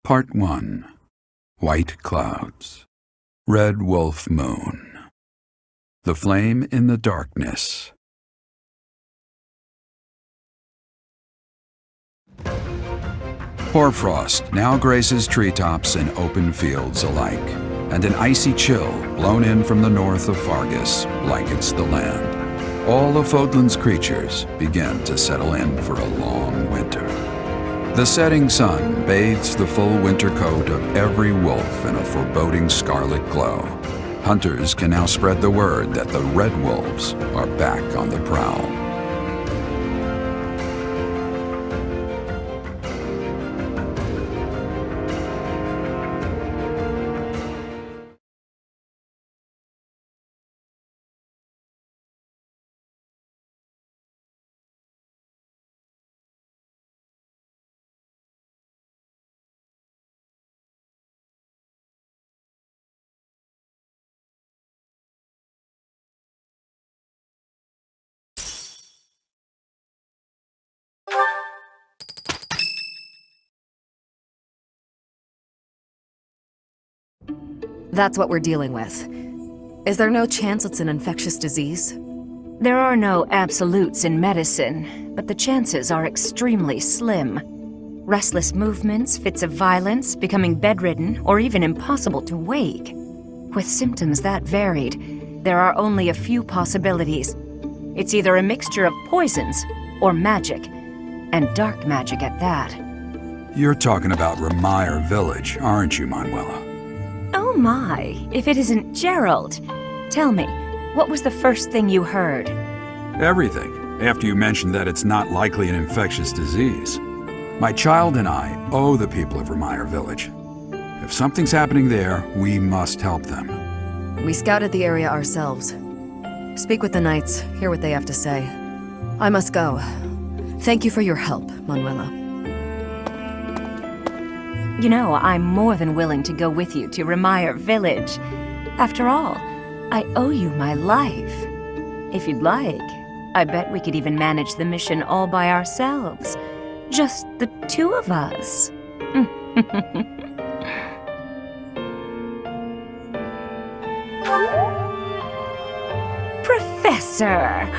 Part 1. White Clouds. Red Wolf Moon. The Flame in the Darkness. Hoarfrost now graces treetops and open fields alike, and an icy chill blown in from the north of Fargus blankets the land. All of Fodlan's creatures begin to settle in for a long winter. The setting sun bathes the full winter coat of every wolf in a foreboding scarlet glow. Hunters can now spread the word that the red wolves are back on the prowl. That's what we're dealing with. Is there no chance it's an infectious disease? There are no absolutes in medicine, but the chances are extremely slim. Restless movements, fits of violence, becoming bedridden, or even impossible to wake. With symptoms that varied, there are only a few possibilities. It's either a mixture of poisons or magic, and dark magic at that. You're talking about Remire Village, aren't you, Manuela? Oh my, if it isn't Gerald. Tell me, what was the first thing you heard? Everything, after you mentioned that it's not likely an infectious disease. My child and I owe the people of Remire Village. If something's happening there, we must help them. We scouted the area ourselves. Speak with the knights, hear what they have to say. I must go. Thank you for your help, Manuela. You know, I'm more than willing to go with you to Remire Village. After all, I owe you my life. If you'd like, I bet we could even manage the mission all by ourselves. Just the two of us. Professor!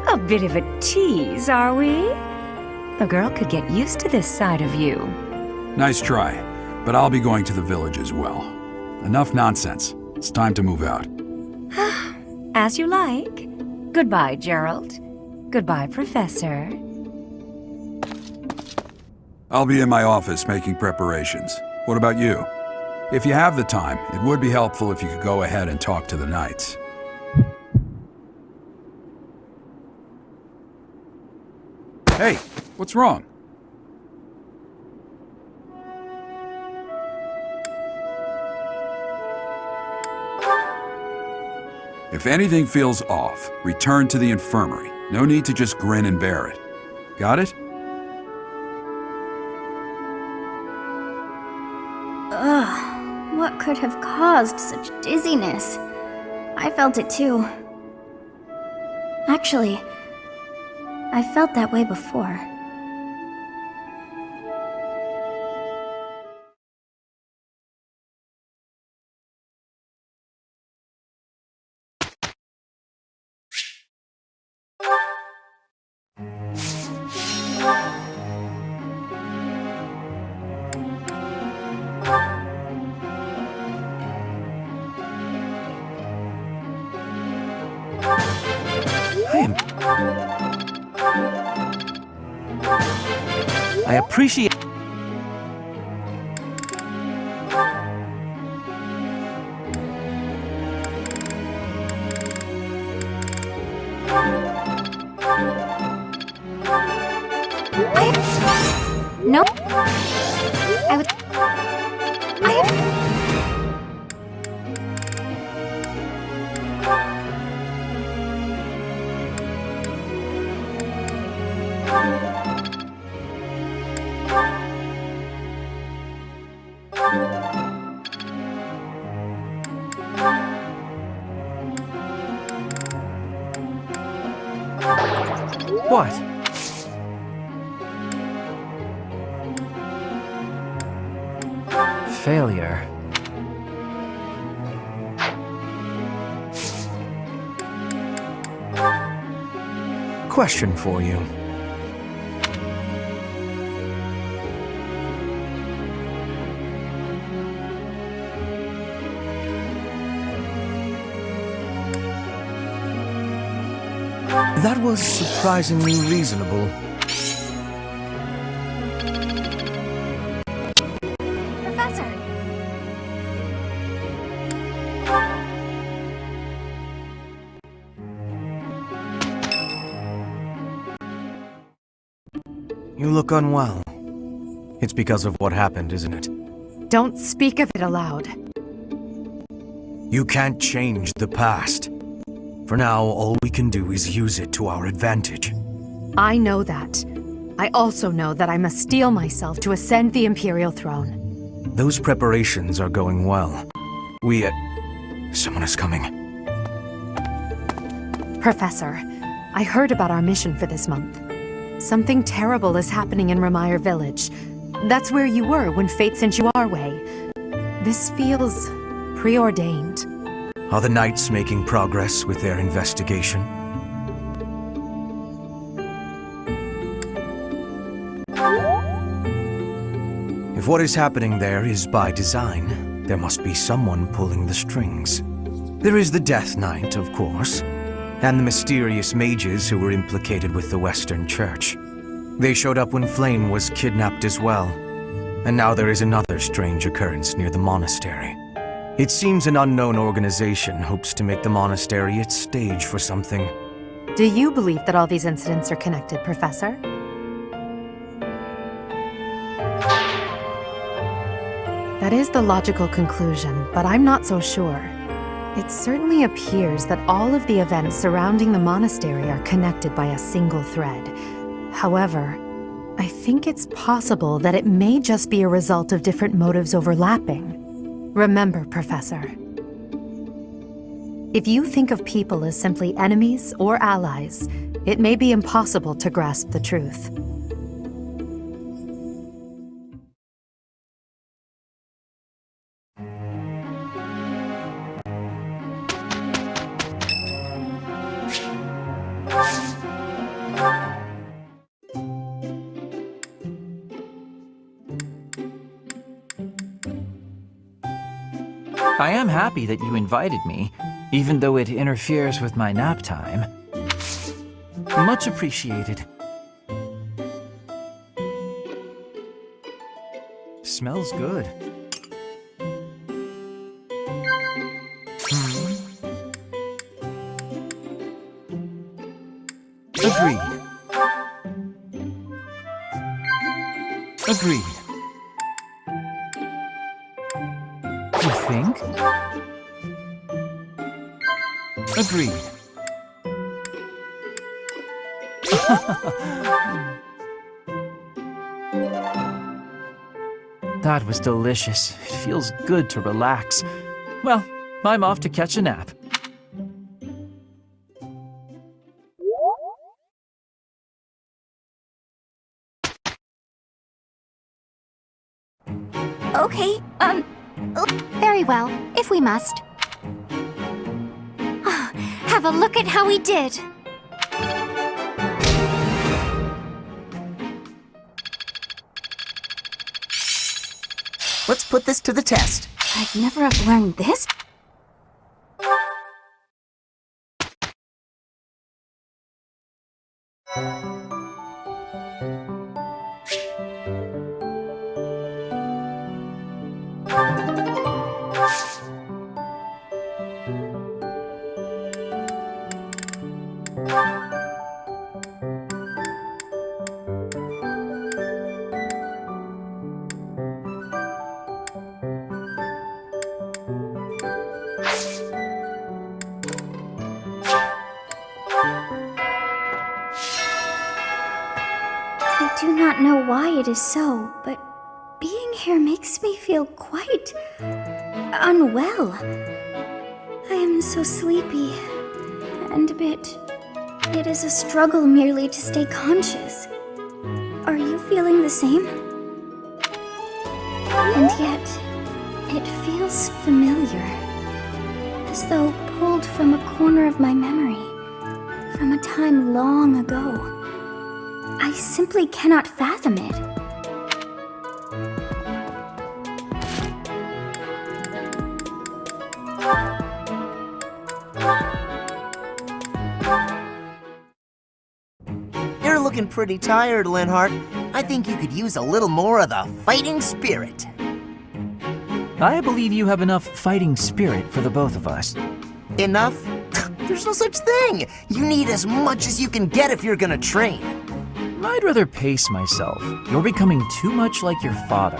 A bit of a tease, are we? A girl could get used to this side of you. Nice try, but I'll be going to the village as well. Enough nonsense. It's time to move out. As you like. Goodbye, Gerald. Goodbye, Professor. I'll be in my office making preparations. What about you? If you have the time, it would be helpful if you could go ahead and talk to the knights. Hey, what's wrong? If anything feels off, return to the infirmary. No need to just grin and bear it. Got it? Ugh, what could have caused such dizziness? I felt it too. Actually, I felt that way before. I appreciate... No. I would... What? failure. Question for you. That was surprisingly reasonable. Professor! You look unwell. It's because of what happened, isn't it? Don't speak of it aloud. You can't change the past. For now, all we can do is use it to our advantage. I know that. I also know that I must steel myself to ascend the Imperial throne. Those preparations are going well. Someone is coming. Professor, I heard about our mission for this month. Something terrible is happening in Ramire Village. That's where you were when fate sent you our way. This feels preordained. Are the Knights making progress with their investigation? If what is happening there is by design, there must be someone pulling the strings. There is the Death Knight, of course, and the mysterious mages who were implicated with the Western Church. They showed up when Flame was kidnapped as well, and now there is another strange occurrence near the monastery. It seems an unknown organization hopes to make the monastery its stage for something. Do you believe that all these incidents are connected, Professor? That is the logical conclusion, but I'm not so sure. It certainly appears that all of the events surrounding the monastery are connected by a single thread. However, I think it's possible that it may just be a result of different motives overlapping. Remember, Professor, if you think of people as simply enemies or allies, it may be impossible to grasp the truth. I am happy that you invited me, even though it interferes with my nap time. Much appreciated. Smells good. Agreed. Agreed. You think? Agreed. That was delicious. It feels good to relax. Well, I'm off to catch a nap. Okay, very well, if we must. Have a look at how we did. Let's put this to the test. I'd never have learned this. I do not know why it is so, but being here makes me feel quite unwell. I am so sleepy and a bit. It is a struggle merely to stay conscious. Are you feeling the same? And yet, It feels familiar, as though pulled from a corner of my memory, from a time long ago. I simply cannot fathom it. You're looking pretty tired, Linhart. I think you could use a little more of the fighting spirit. I believe you have enough fighting spirit for the both of us. Enough? There's no such thing. You need as much as you can get if you're gonna train. I'd rather pace myself. You're becoming too much like your father.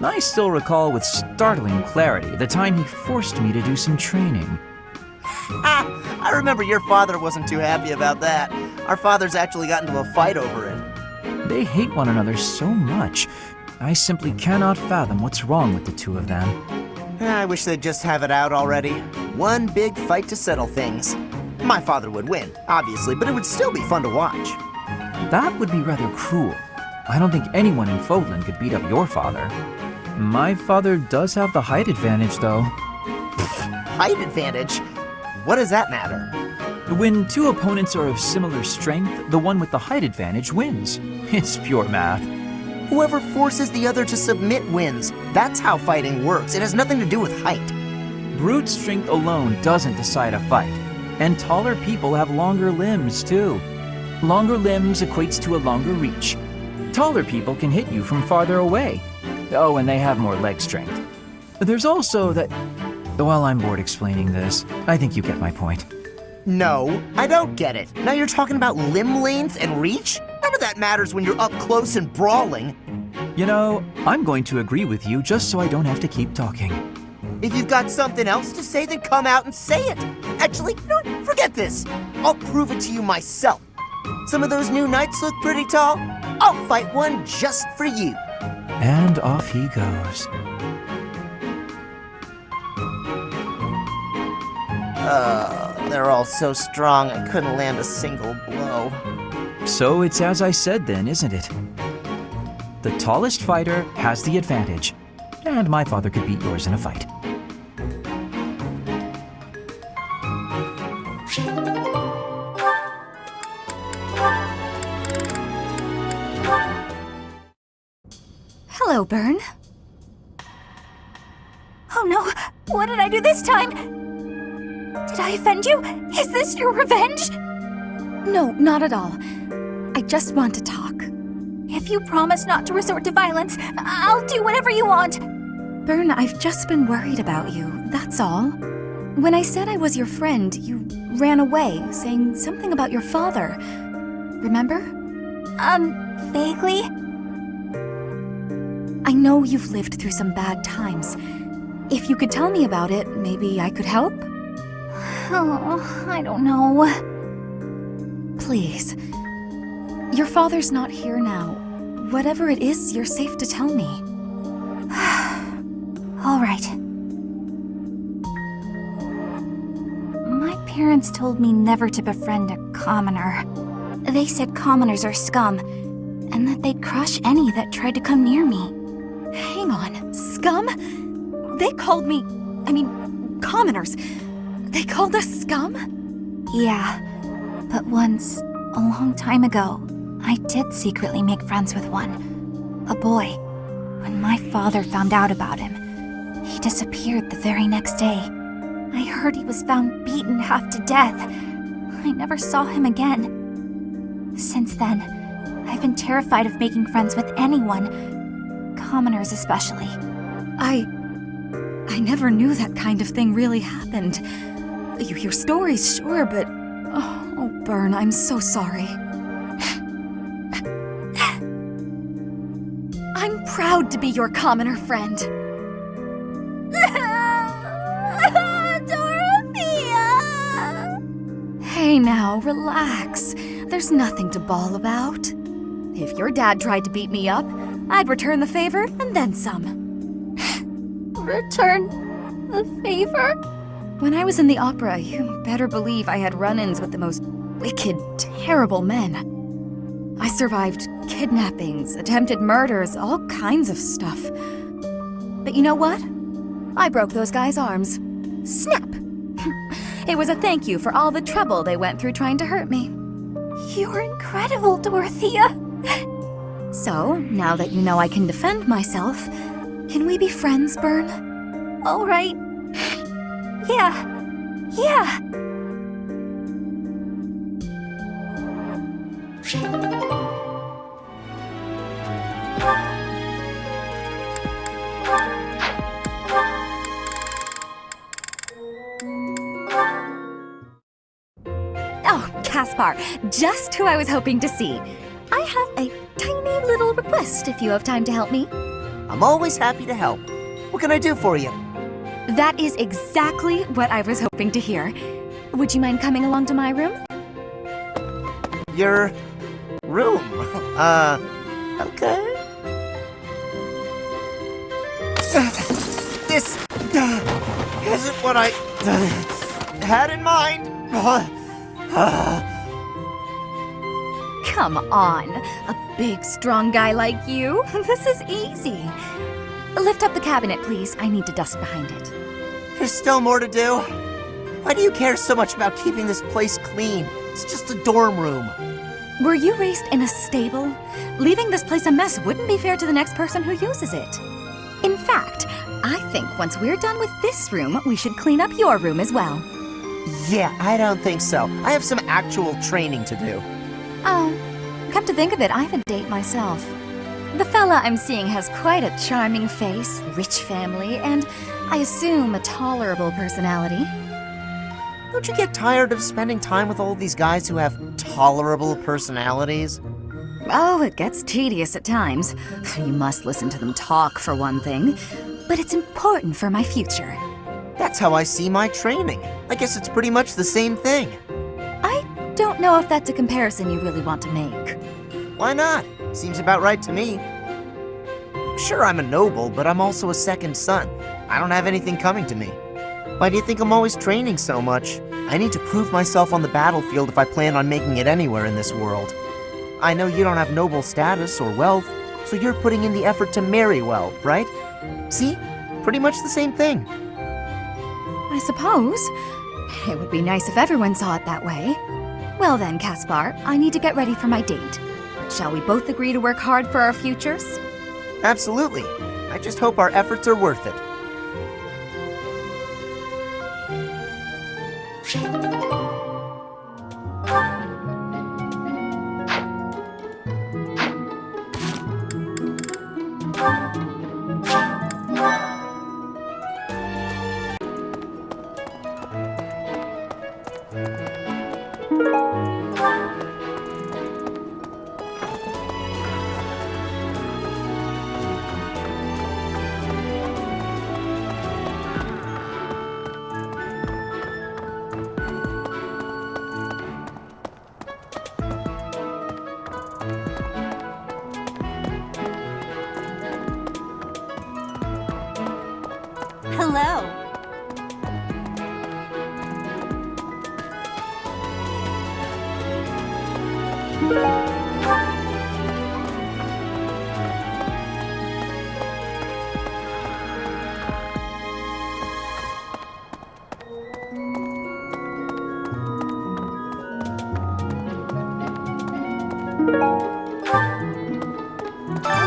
I still recall with startling clarity the time he forced me to do some training. I remember your father wasn't too happy about that. Our fathers actually got into a fight over it. They hate one another so much. I simply cannot fathom what's wrong with the two of them. I wish they'd just have it out already. One big fight to settle things. My father would win, obviously, but it would still be fun to watch. That would be rather cruel. I don't think anyone in Fodlan could beat up your father. My father does have the height advantage, though. Height advantage? What does that matter? When two opponents are of similar strength, the one with the height advantage wins. It's pure math. Whoever forces the other to submit wins. That's how fighting works. It has nothing to do with height. Brute strength alone doesn't decide a fight. And taller people have longer limbs, too. Longer limbs equates to a longer reach. Taller people can hit you from farther away. Oh, and they have more leg strength. There's also that... Well, I'm bored explaining this. I think you get my point. No, I don't get it. Now you're talking about limb length and reach? None of that matters when you're up close and brawling. You know, I'm going to agree with you just so I don't have to keep talking. If you've got something else to say, then come out and say it. Actually, you know what? Forget this. I'll prove it to you myself. Some of those new knights look pretty tall. I'll fight one just for you. And off he goes. They're all so strong I couldn't land a single blow. So it's as I said then, isn't it? The tallest fighter has the advantage. And my father could beat yours in a fight. Hello, Byrne. Oh no, what did I do this time? Did I offend you? Is this your revenge? No, not at all. I just want to talk. If you promise not to resort to violence, I'll do whatever you want. Byrne, I've just been worried about you, that's all. When I said I was your friend, you ran away, saying something about your father. Remember? Vaguely? I know you've lived through some bad times. If you could tell me about it, maybe I could help? Oh, I don't know. Please. Your father's not here now. Whatever it is, you're safe to tell me. All right. My parents told me never to befriend a commoner. They said commoners are scum, and that they'd crush any that tried to come near me. Hang on, scum? They called me... commoners. They called us scum? Yeah, but once, a long time ago, I did secretly make friends with one. A boy. When my father found out about him, he disappeared the very next day. I heard he was found beaten half to death. I never saw him again. Since then, I've been terrified of making friends with anyone, commoners especially. I never knew that kind of thing really happened. You hear stories, sure, but... Oh, Byrne, I'm so sorry. I'm proud to be your commoner friend. Dorothea! Hey now, relax. There's nothing to bawl about. If your dad tried to beat me up, I'd return the favor and then some. Return the favor? When I was in the opera, you better believe I had run-ins with the most wicked, terrible men. I survived kidnappings, attempted murders, all kinds of stuff. But you know what? I broke those guys' arms. Snap! It was a thank you for all the trouble they went through trying to hurt me. You're incredible, Dorothea. So, now that you know I can defend myself, can we be friends, Bern? All right. Yeah. Yeah. Oh, Caspar, just who I was hoping to see. I have a tiny little request if you have time to help me. I'm always happy to help. What can I do for you? That is exactly what I was hoping to hear. Would you mind coming along to my room? Your room? Okay. This isn't what I had in mind. Come on, a big, strong guy like you. This is easy. Lift up the cabinet, please. I need to dust behind it. There's still more to do. Why do you care so much about keeping this place clean? It's just a dorm room. Were you raised in a stable? Leaving this place a mess wouldn't be fair to the next person who uses it. In fact, I think once we're done with this room, we should clean up your room as well. Yeah, I don't think so. I have some actual training to do. Oh, come to think of it, I have a date myself. The fella I'm seeing has quite a charming face, rich family, and I assume a tolerable personality. Don't you get tired of spending time with all these guys who have tolerable personalities? Oh, it gets tedious at times. You must listen to them talk, for one thing. But it's important for my future. That's how I see my training. I guess it's pretty much the same thing. I don't know if that's a comparison you really want to make. Why not? Seems about right to me. Sure, I'm a noble, but I'm also a second son. I don't have anything coming to me. Why do you think I'm always training so much? I need to prove myself on the battlefield if I plan on making it anywhere in this world. I know you don't have noble status or wealth, so you're putting in the effort to marry well, right? See? Pretty much the same thing. I suppose. It would be nice if everyone saw it that way. Well then, Caspar, I need to get ready for my date. Shall we both agree to work hard for our futures? Absolutely. I just hope our efforts are worth it. Hello.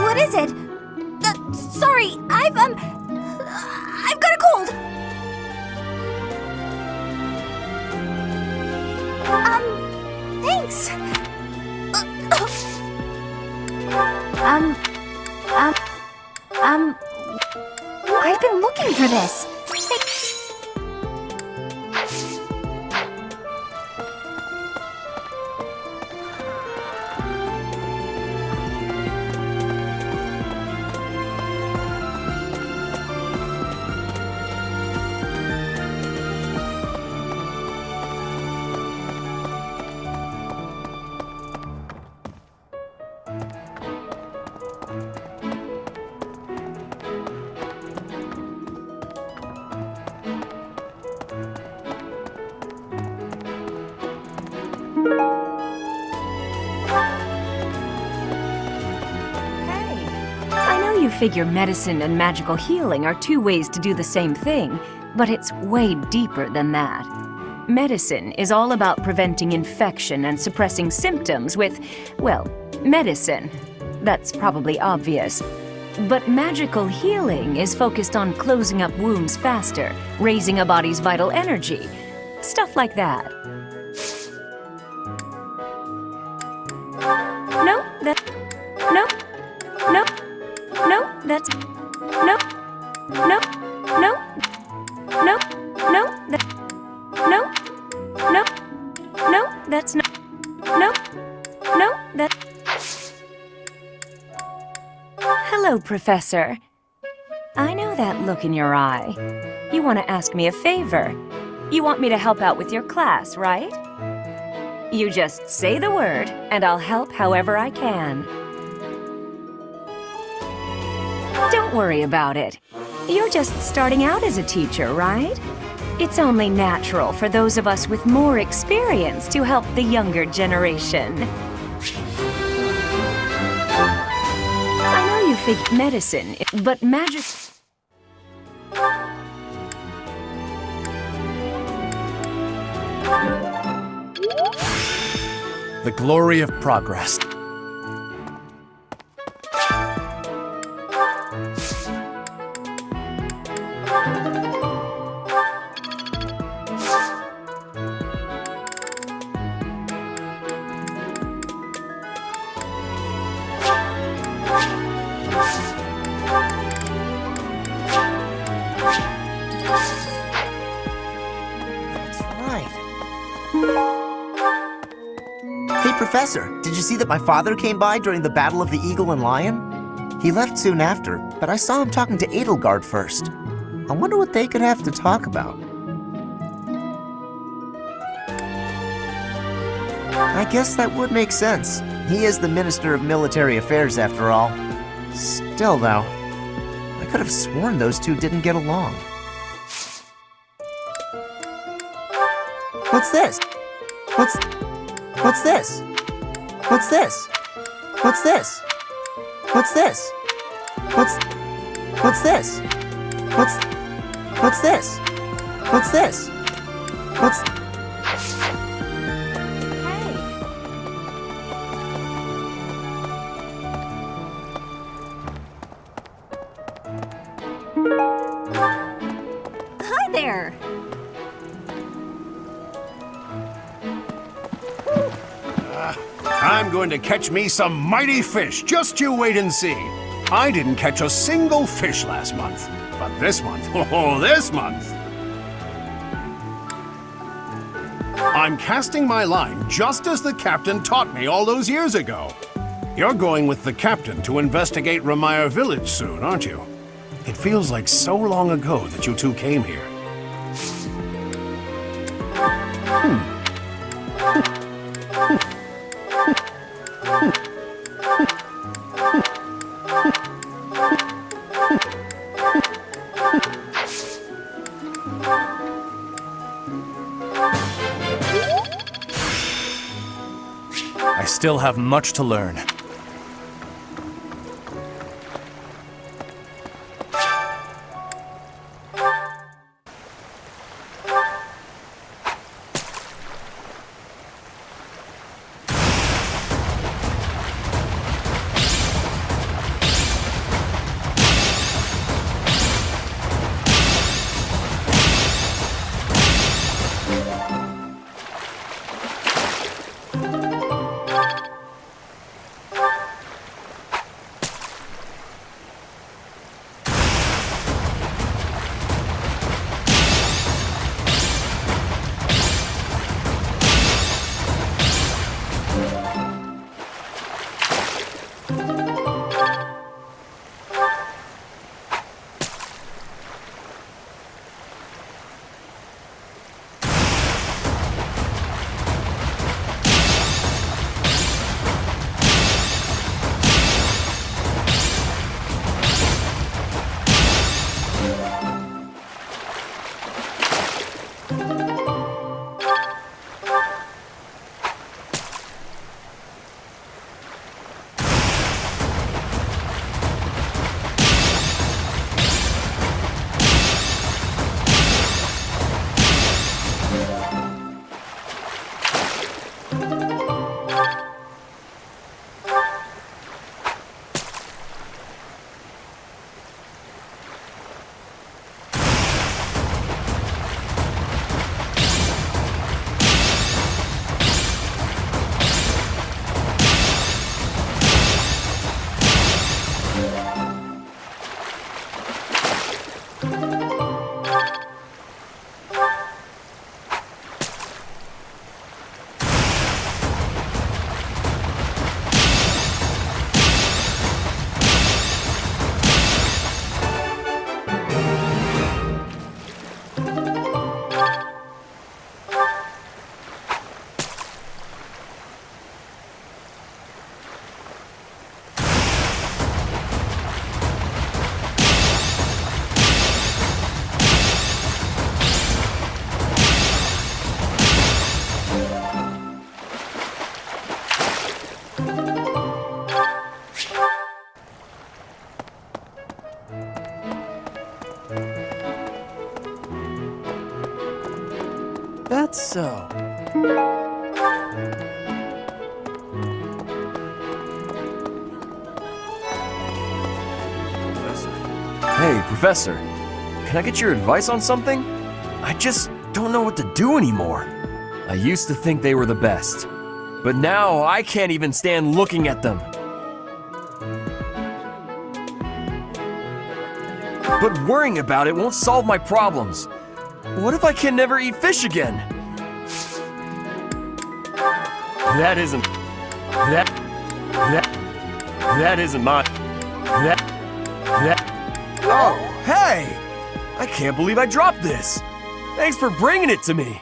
What is it? Sorry, I've got a cold. Thanks. I've been looking for this. you figure medicine and magical healing are two ways to do the same thing, but it's way deeper than that. Medicine is all about preventing infection and suppressing symptoms with, well, medicine. That's probably obvious. But magical healing is focused on closing up wounds faster, raising a body's vital energy. Stuff like that. No, that's... No. No. No, that's... No. No. No. No. No, that... No. No. No, that's not... No. No, that... Hello, Professor. I know that look in your eye. You want to ask me a favor. You want me to help out with your class, right? You just say the word, and I'll help however I can. Don't worry about it. You're just starting out as a teacher, right? It's only natural for those of us with more experience to help the younger generation. I know you think medicine, but magic... The glory of progress. Professor, did you see that my father came by during the Battle of the Eagle and Lion? He left soon after, but I saw him talking to Edelgard first. I wonder what they could have to talk about. I guess that would make sense. He is the Minister of Military Affairs after all. Still, though, I could have sworn those two didn't get along. What's this? What's this? What's this? What's this? What's this? What's this? What's this? What's this? What's... Hi there! I'm going to catch me some mighty fish. Just you wait and see. I didn't catch a single fish last month. But this month, oh, this month! I'm casting my line just as the captain taught me all those years ago. You're going with the captain to investigate Ramire Village soon, aren't you? It feels like so long ago that you two came here. I still have much to learn. so. Hey, Professor. Can I get your advice on something? I just don't know what to do anymore. I used to think they were the best, but now I can't even stand looking at them. But worrying about it won't solve my problems. What if I can never eat fish again? That isn't my... Oh, hey! I can't believe I dropped this! Thanks for bringing it to me!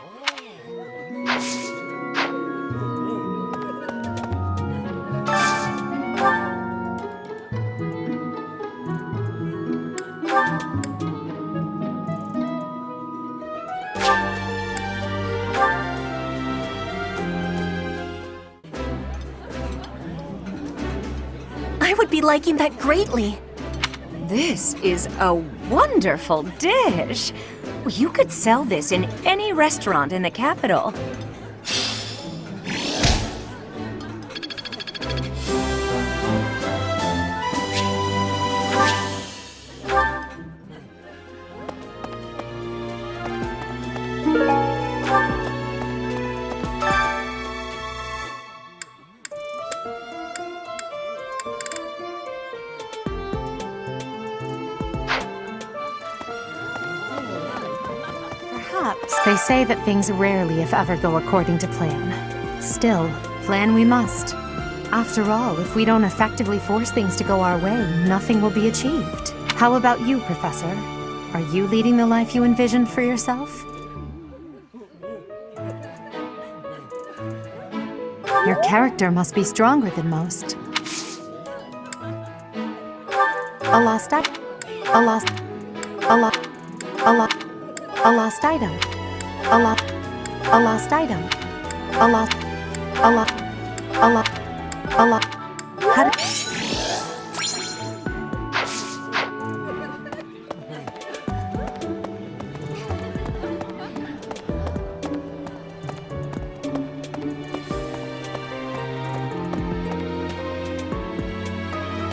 I would be liking that greatly. This is a wonderful dish. You could sell this in any restaurant in the capital. Perhaps. They say that things rarely, if ever, go according to plan. Still, plan we must. After all, if we don't effectively force things to go our way, nothing will be achieved. How about you, Professor? Are you leading the life you envisioned for yourself? Your character must be stronger than most. A lost item. A lost item. A lost item. How do...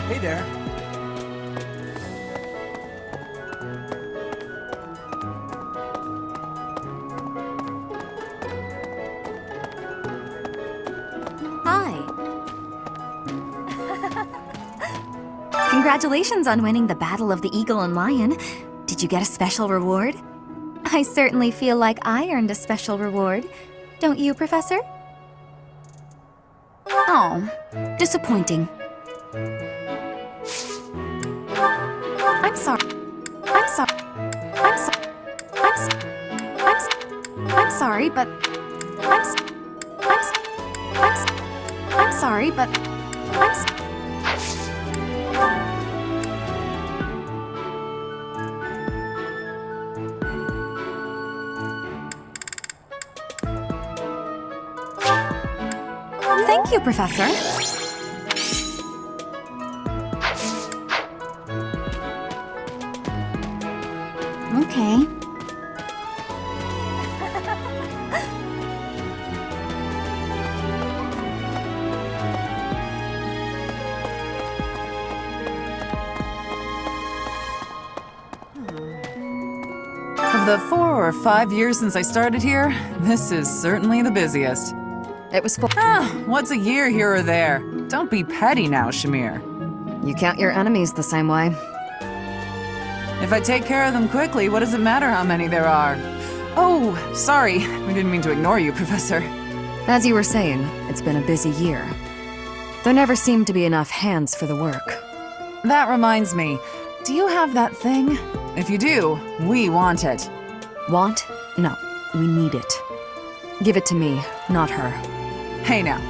Hey there. Congratulations on winning the Battle of the Eagle and Lion. Did you get a special reward? I certainly feel like I earned a special reward. Don't you, Professor? Oh, disappointing. I'm sorry. I'm sorry. I'm sorry. I'm sorry, but I'm sorry, but Thank you, Professor. Okay. Of the 4 or 5 years since I started here, this is certainly the busiest. It was What's a year here or there? Don't be petty now, Shamir. You count your enemies the same way. If I take care of them quickly, what does it matter how many there are? Oh, sorry. We didn't mean to ignore you, Professor. As you were saying, it's been a busy year. There never seemed to be enough hands for the work. That reminds me. Do you have that thing? If you do, we want it. Want? No, we need it. Give it to me, not her. Hey now,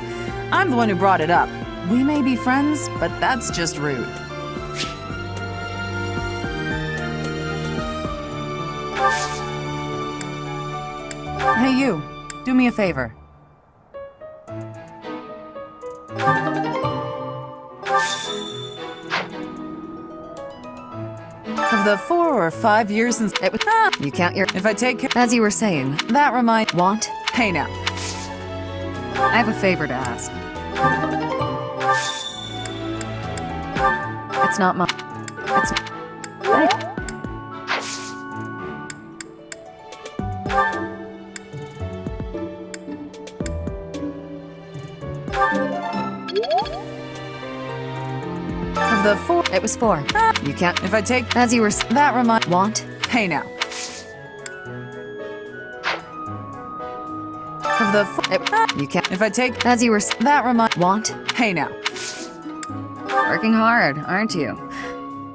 I'm the one who brought it up. We may be friends, but that's just rude. Hey you, do me a favor. Of the 4 or 5 years since it was... You count your... If I take care... As you were saying... That reminds... Want? Hey now. I have a favor to ask. It's not my... It's... Of the 4... It was 4. You can't... If I take... As you were... That remind... Want? Hey now. Of the... You can't... If I take... As you were... That remind... Want? Hey now. Working hard, aren't you?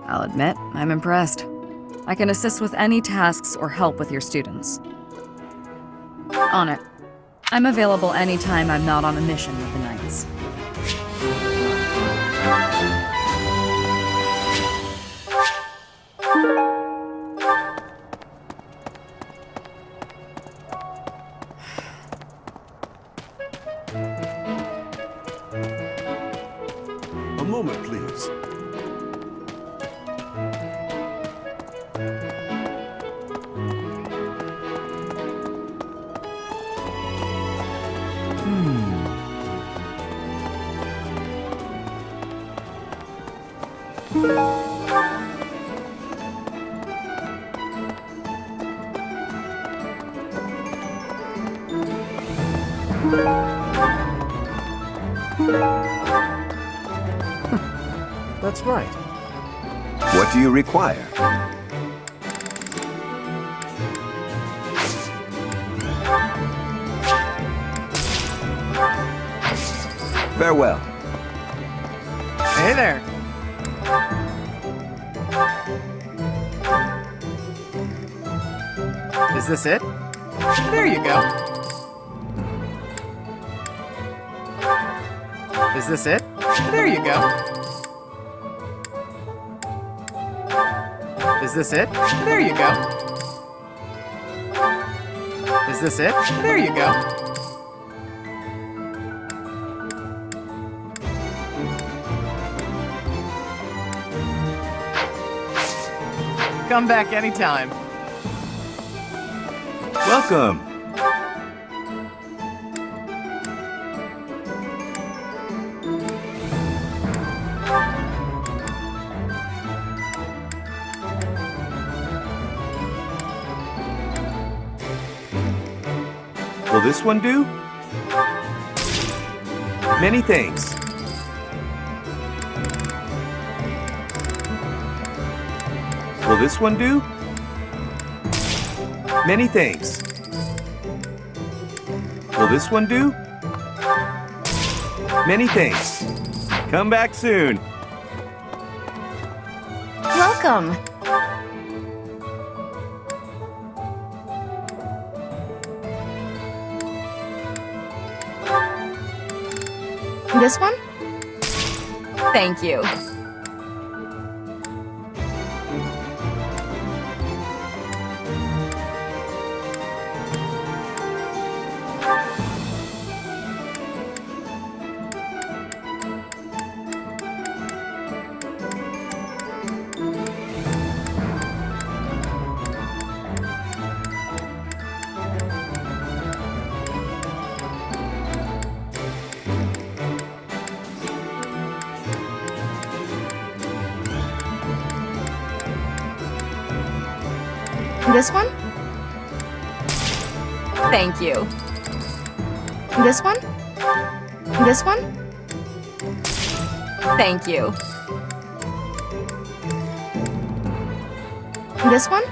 I'll admit, I'm impressed. I can assist with any tasks or help with your students. On it. I'm available anytime I'm not on a mission with the Knights. A moment, please. That's right. What do you require? Farewell. Hey there. Is this it? There you go. Is this it? There you go. Is this it? There you go. Is this it? There you go. Come back anytime. Welcome. Will this one do? Many thanks. Will this one do? Many thanks. Will this one do? Many thanks. Come back soon. Welcome. This one? Thank you. This one? Thank you. This one? This one? Thank you. This one?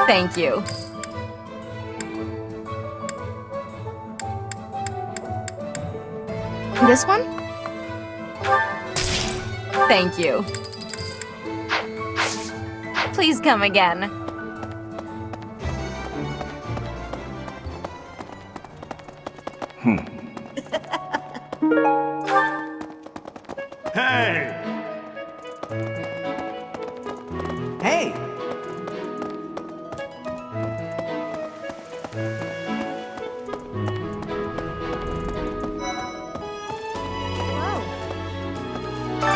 Thank you. This one? Thank you. Please come again. Hey! Hey!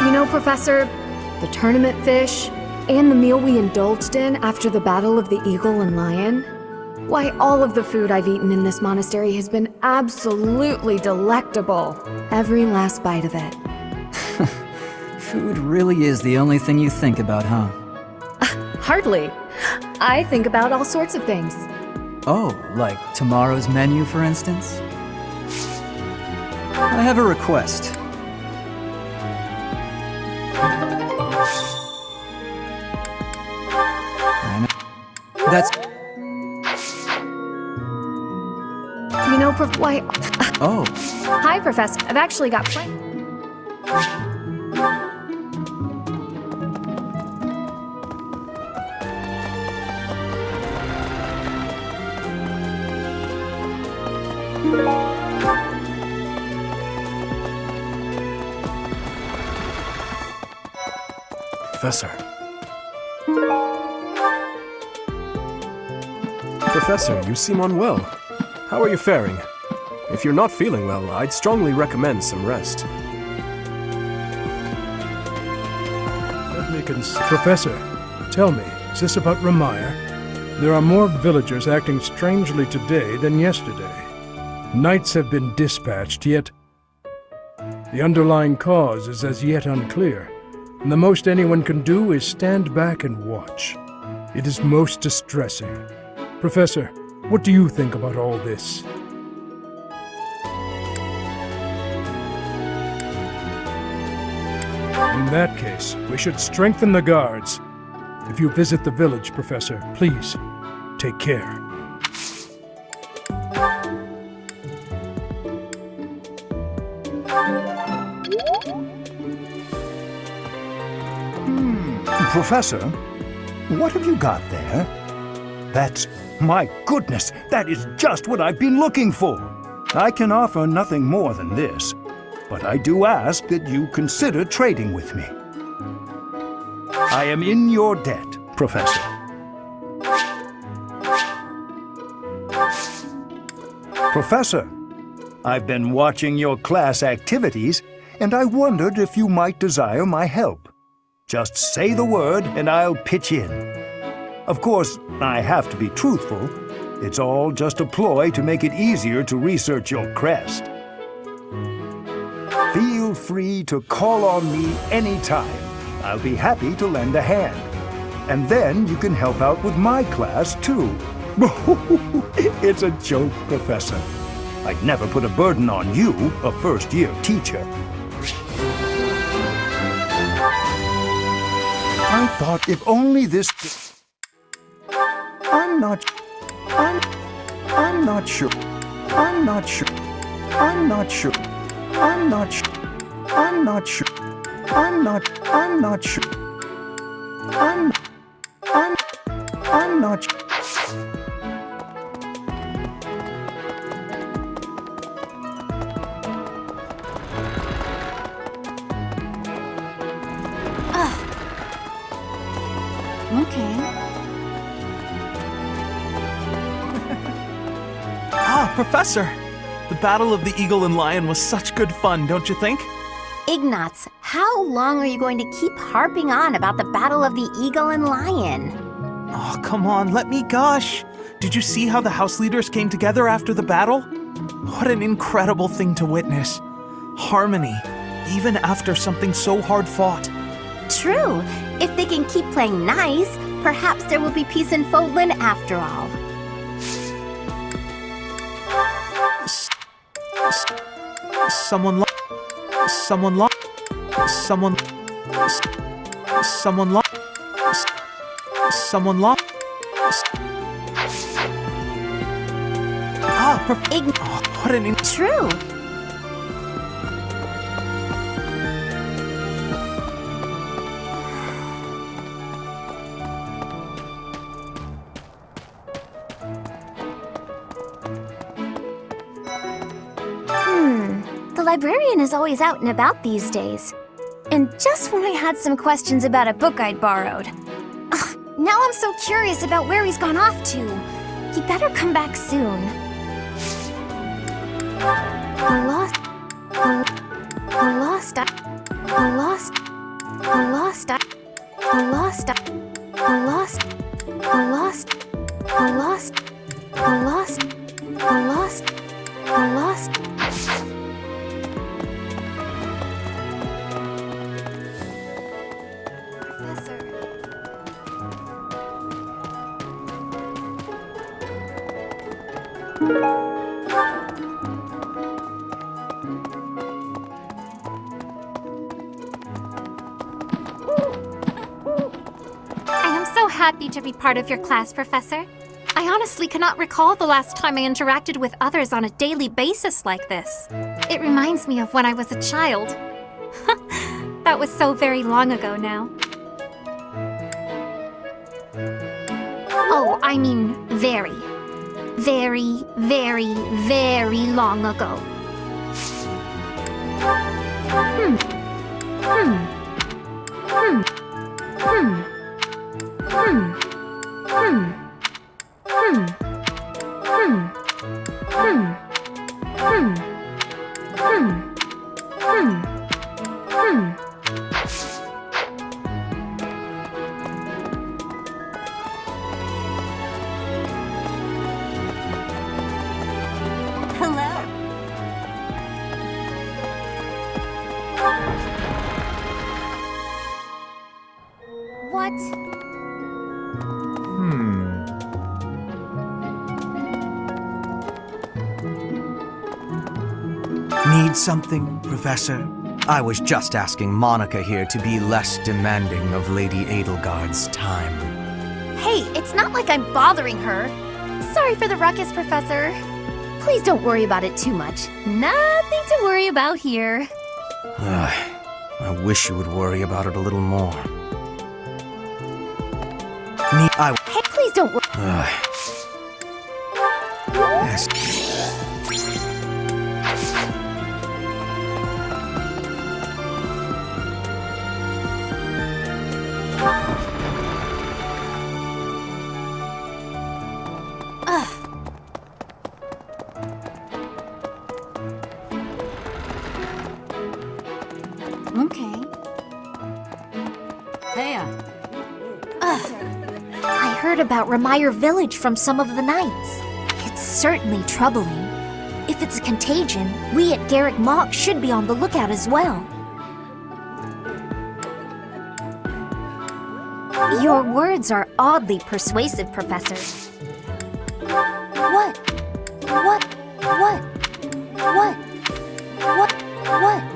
You know, Professor, the tournament fish, and the meal we indulged in after the Battle of the Eagle and Lion, Why, all of the food I've eaten in this monastery has been absolutely delectable. Every last bite of it. Food really is the only thing you think about, huh? Hardly. I think about all sorts of things. Oh, like tomorrow's menu, for instance? I have a request. That's... You know, why... Oh. Hi, Professor. I've actually got plans. Professor. Professor, you seem unwell. How are you faring? If you're not feeling well, I'd strongly recommend some rest. Let me consider. Professor, tell me, is this about Ramire? There are more villagers acting strangely today than yesterday. Knights have been dispatched, yet the underlying cause is as yet unclear, and the most anyone can do is stand back and watch. It is most distressing. Professor, what do you think about all this? In that case, we should strengthen the guards. If you visit the village, Professor, please, take care. Professor, what have you got there? That's... my goodness, that is just what I've been looking for. I can offer nothing more than this, but I do ask that you consider trading with me. I am in your debt, Professor. Professor, I've been watching your class activities, and I wondered if you might desire my help. Just say the word, and I'll pitch in. Of course, I have to be truthful. It's all just a ploy to make it easier to research your crest. Feel free to call on me anytime. I'll be happy to lend a hand. And then you can help out with my class, too. It's a joke, Professor. I'd never put a burden on you, a first-year teacher. I thought if only this... I'm not sure. I'm not sure. I'm not sure. I'm not sure. I'm not sure. I'm not sure. I'm not sure. I'm not sure. Okay. Professor! The Battle of the Eagle and Lion was such good fun, don't you think? Ignatz, how long are you going to keep harping on about the Battle of the Eagle and Lion? Oh, come on, let me gush! Did you see how the house leaders came together after the battle? What an incredible thing to witness. Harmony, even after something so hard fought. True. If they can keep playing nice, perhaps there will be peace in Fodlan after all. Someone lost. What an... True. The librarian is always out and about these days. And just when I had some questions about a book I'd borrowed. Now I'm so curious about where he's gone off to. He better come back soon. I am so happy to be part of your class, Professor. I honestly cannot recall the last time I interacted with others on a daily basis like this. It reminds me of when I was a child. That was so very long ago now. Oh, I mean very, very, very, very long ago. What? Need something, Professor? I was just asking Monica here to be less demanding of Lady Edelgard's time. Hey, it's not like I'm bothering her. Sorry for the ruckus, Professor. Please don't worry about it too much. Nothing to worry about here. I wish you would worry about it a little more. Hey, please don't worry. Yes. Okay. Heya. I heard about Remire Village from some of the knights. It's certainly troubling. If it's a contagion, we at Garrick Mock should be on the lookout as well. Your words are oddly persuasive, Professor. What? What? What? What? What? What? What? What?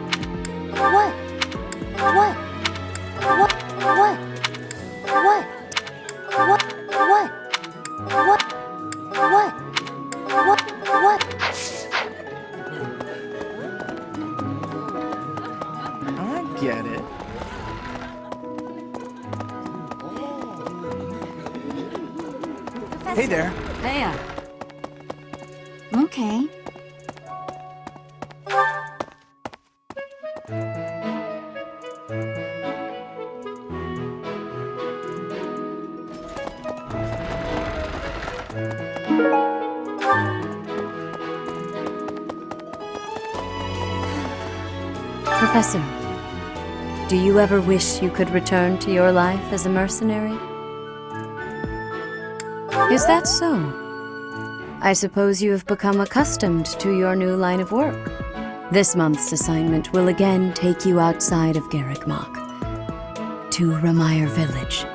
What? What? What? What? What? What? What? What? What? I get it. Hey there. Heya. Okay. Professor, do you ever wish you could return to your life as a mercenary? Is that so? I suppose you have become accustomed to your new line of work. This month's assignment will again take you outside of Garrick Mock, to Remire Village.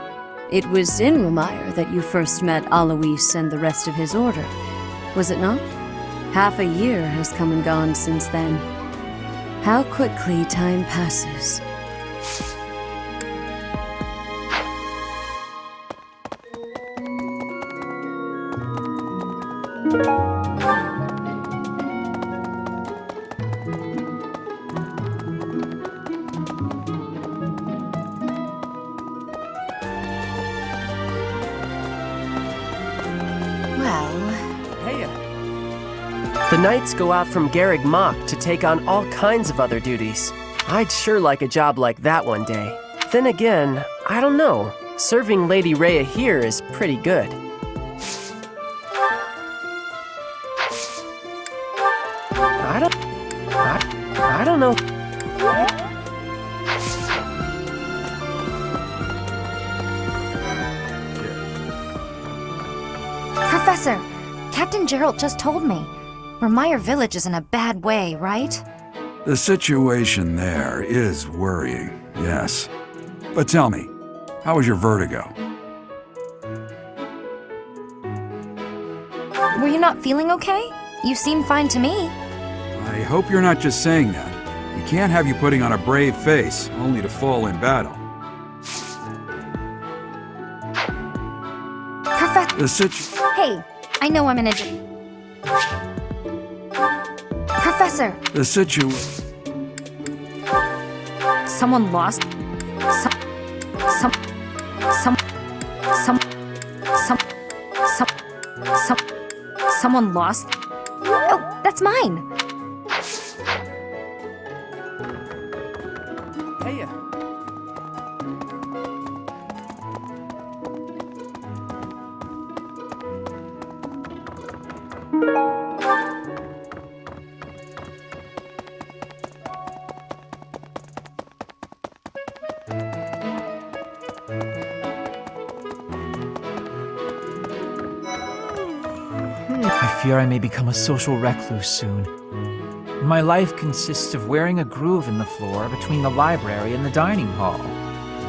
It was in Remire that you first met Alois and the rest of his order, was it not? Half a year has come and gone since then. How quickly time passes. The knights go out from Garrick Mock to take on all kinds of other duties. I'd sure like a job like that one day. Then again, I don't know. Serving Lady Rhea here is pretty good. I don't know. Professor, Captain Gerald just told me. Remire Village is in a bad way, right? The situation there is worrying, yes. But tell me, how was your vertigo? Were you not feeling okay? You seem fine to me. I hope you're not just saying that. We can't have you putting on a brave face, only to fall in battle. Hey, I know I'm in a... Professor! The Someone lost... Someone lost... Oh, that's mine! Hey. I fear I may become a social recluse soon. My life consists of wearing a groove in the floor between the library and the dining hall.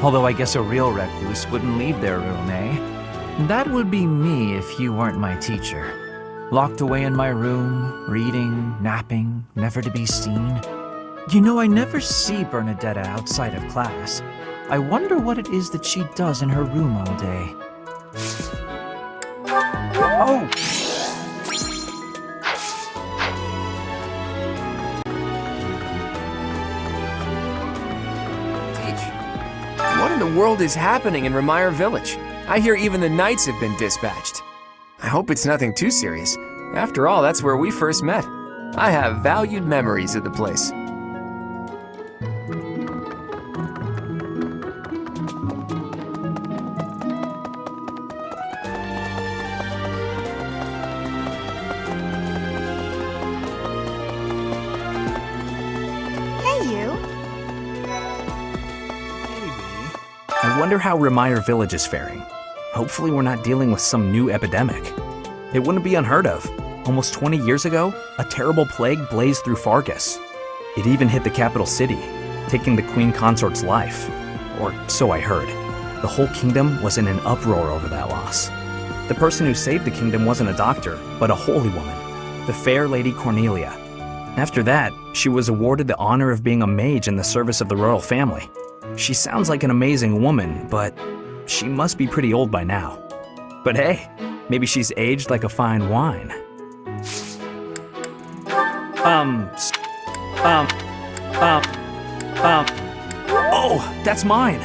Although I guess a real recluse wouldn't leave their room, eh? That would be me if you weren't my teacher. Locked away in my room, reading, napping, never to be seen. You know, I never see Bernadetta outside of class. I wonder what it is that she does in her room all day. Oh! What in the world is happening in Remire Village? I hear even the knights have been dispatched. I hope it's nothing too serious. After all, that's where we first met. I have valued memories of the place. I wonder how Remire Village is faring. Hopefully we're not dealing with some new epidemic. It wouldn't be unheard of. Almost 20 years ago, a terrible plague blazed through Fargus. It even hit the capital city, taking the queen consort's life. Or so I heard. The whole kingdom was in an uproar over that loss. The person who saved the kingdom wasn't a doctor, but a holy woman, the fair Lady Cornelia. After that, she was awarded the honor of being a mage in the service of the royal family. She sounds like an amazing woman, but she must be pretty old by now. But hey, maybe she's aged like a fine wine. Oh, that's mine!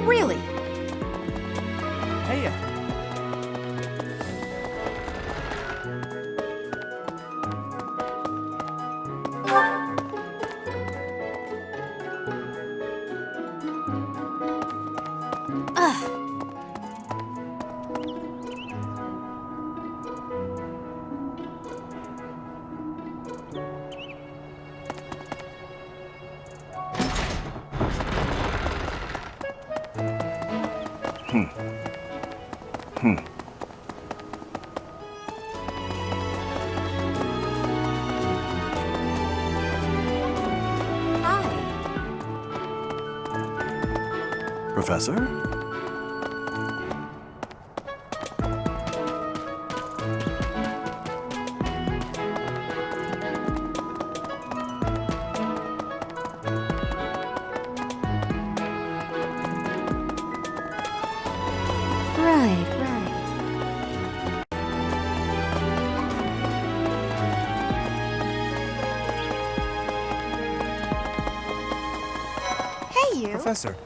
Really? Hey. Professor? Hey, you! Professor.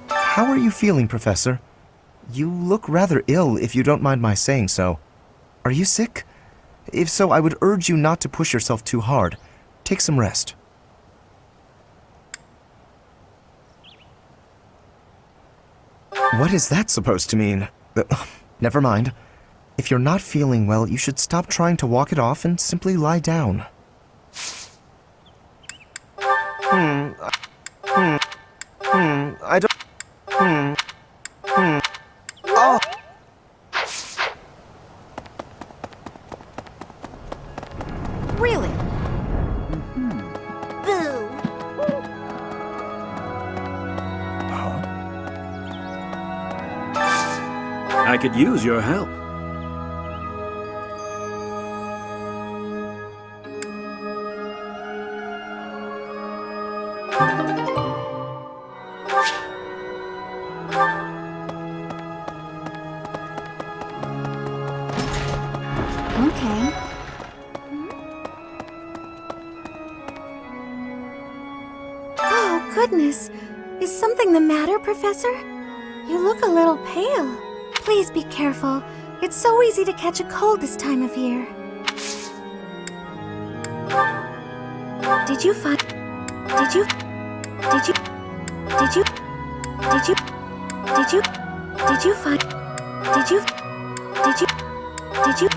How are you feeling, Professor? You look rather ill, if you don't mind my saying so. Are you sick? If so, I would urge you not to push yourself too hard. Take some rest. What is that supposed to mean? Never mind. If you're not feeling well, you should stop trying to walk it off and simply lie down. I don't... Oh! I could use your help. Okay. Oh, goodness. Is something the matter, Professor? You look a little pale. Please be careful. It's so easy to catch a cold this time of year. Did you find... Did you... Did you... Did you... Did you... Did you... Did you find... Did you... Did you... Did you...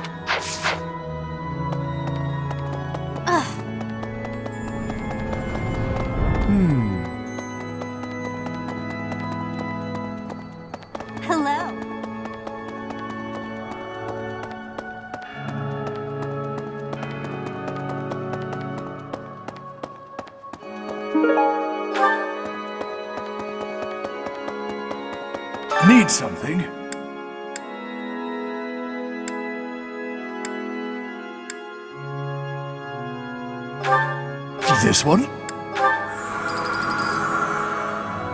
Hello. Need something? This one?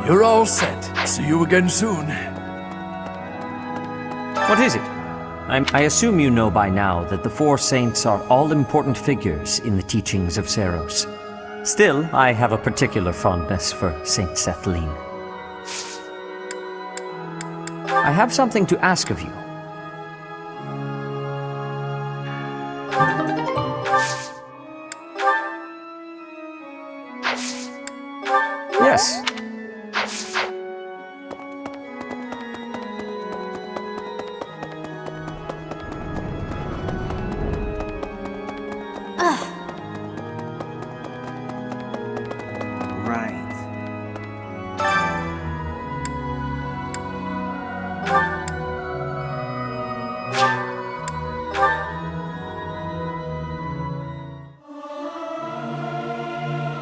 You're all set. See you again soon. What is it? I assume you know by now that the four saints are all important figures in the teachings of Seros. Still, I have a particular fondness for Saint Sethlene. I have something to ask of you. Yes.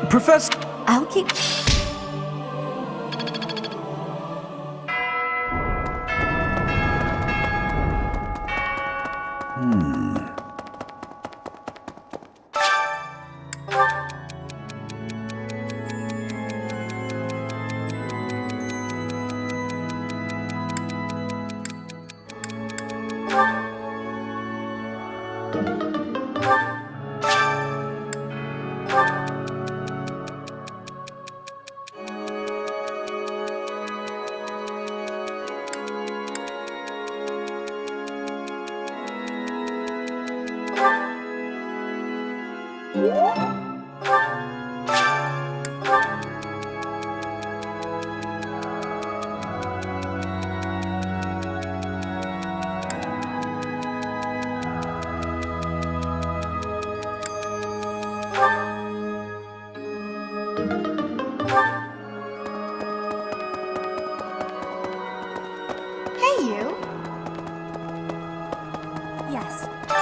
Professor... I'll keep...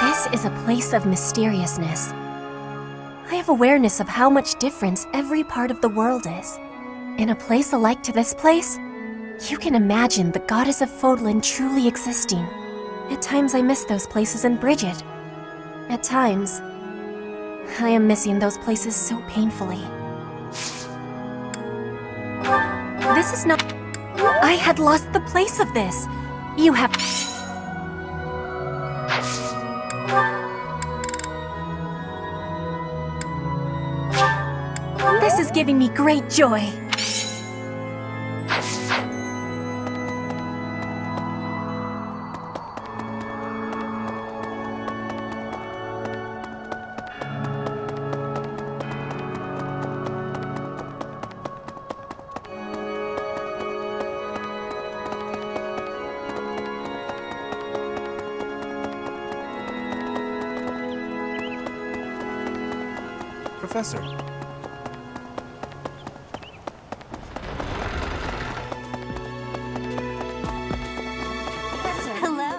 This is a place of mysteriousness. I have awareness of how much difference every part of the world is. In a place alike to this place, you can imagine the goddess of Fodlan truly existing. At times I miss those places in Bridget. At times, I am missing those places so painfully. This is not... I had lost the place of this. You have... This is giving me great joy. Professor. Hello.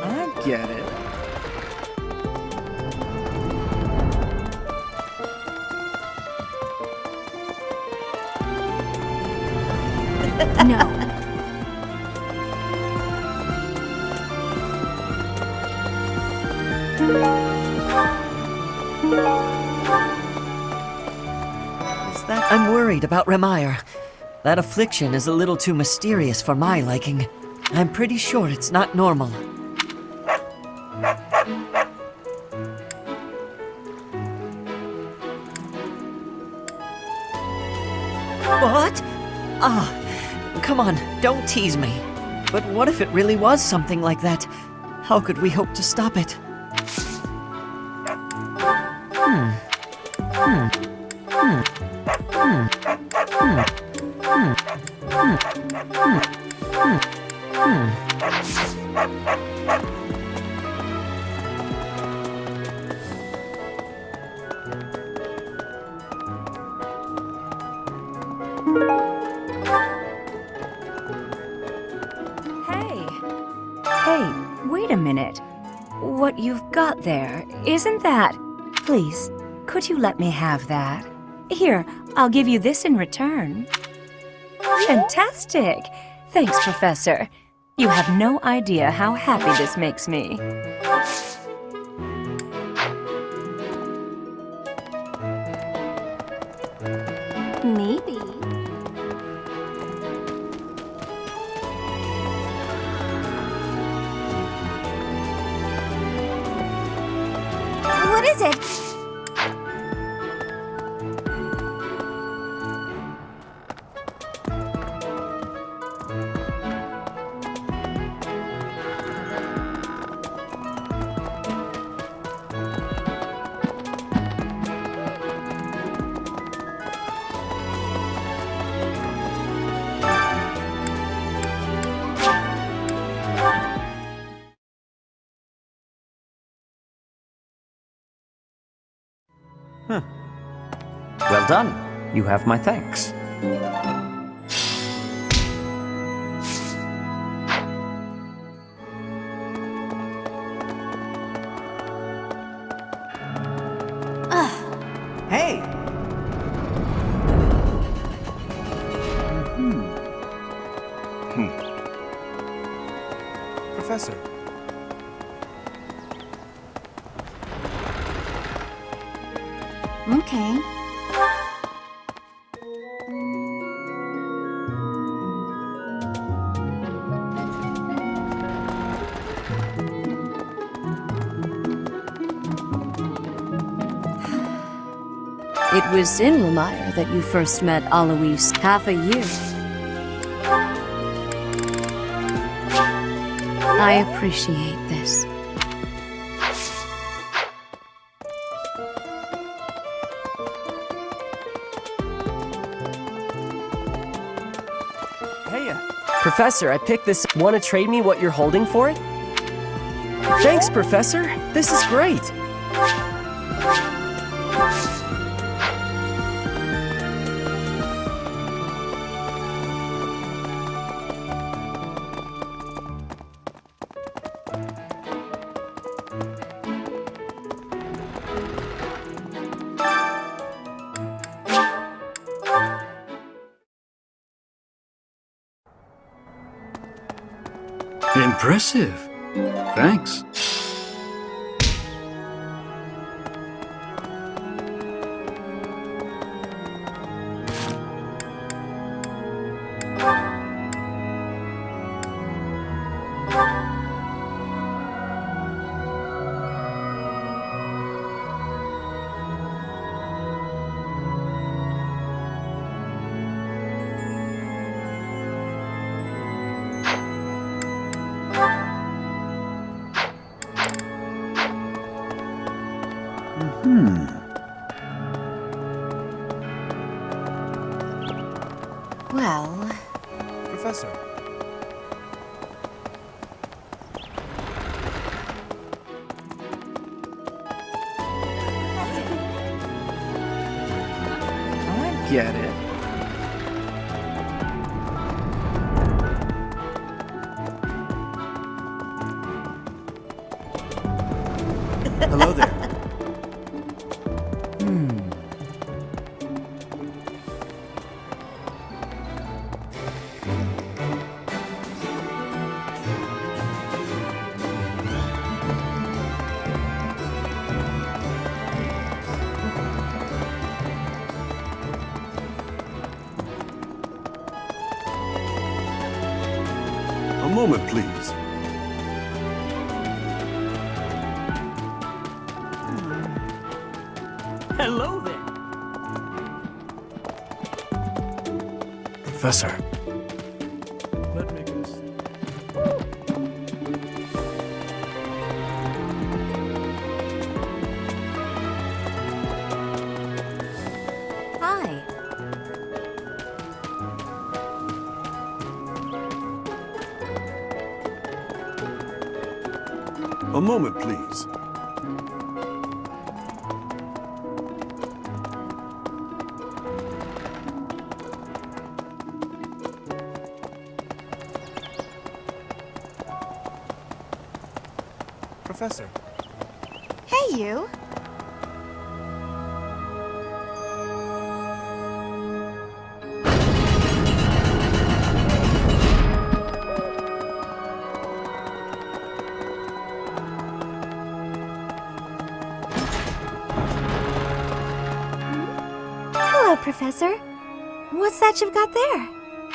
I get it. No. I'm worried about Remire. That affliction is a little too mysterious for my liking. I'm pretty sure it's not normal. What? Come on, don't tease me. But what if it really was something like that? How could we hope to stop it? Hey, wait a minute. What you've got there, isn't that... Please, could you let me have that? Here, I'll give you this in return. Fantastic! Thanks, Professor. You have no idea how happy this makes me. Maybe. What is it? Well done. You have my thanks. Hey! Professor. Okay. It was in Remire that you first met Alois half a year. I appreciate this. Hey, Professor, I picked this. Want to trade me what you're holding for it? Thanks, Professor. This is great. Impressive. Thanks. Well... Professor. I get it. Hello there. A moment, please. Hello there. Professor. Hi. A moment, please. Professor. Hey, you. Hello, Professor. What's that you've got there?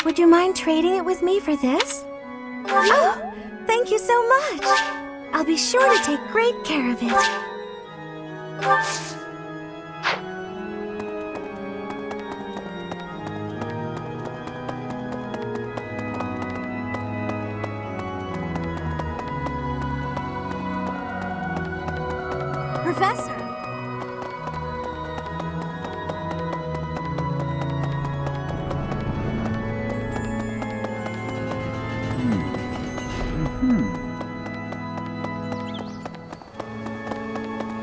Would you mind trading it with me for this? Oh, thank you so much. I'll be sure to take great care of it. Professor!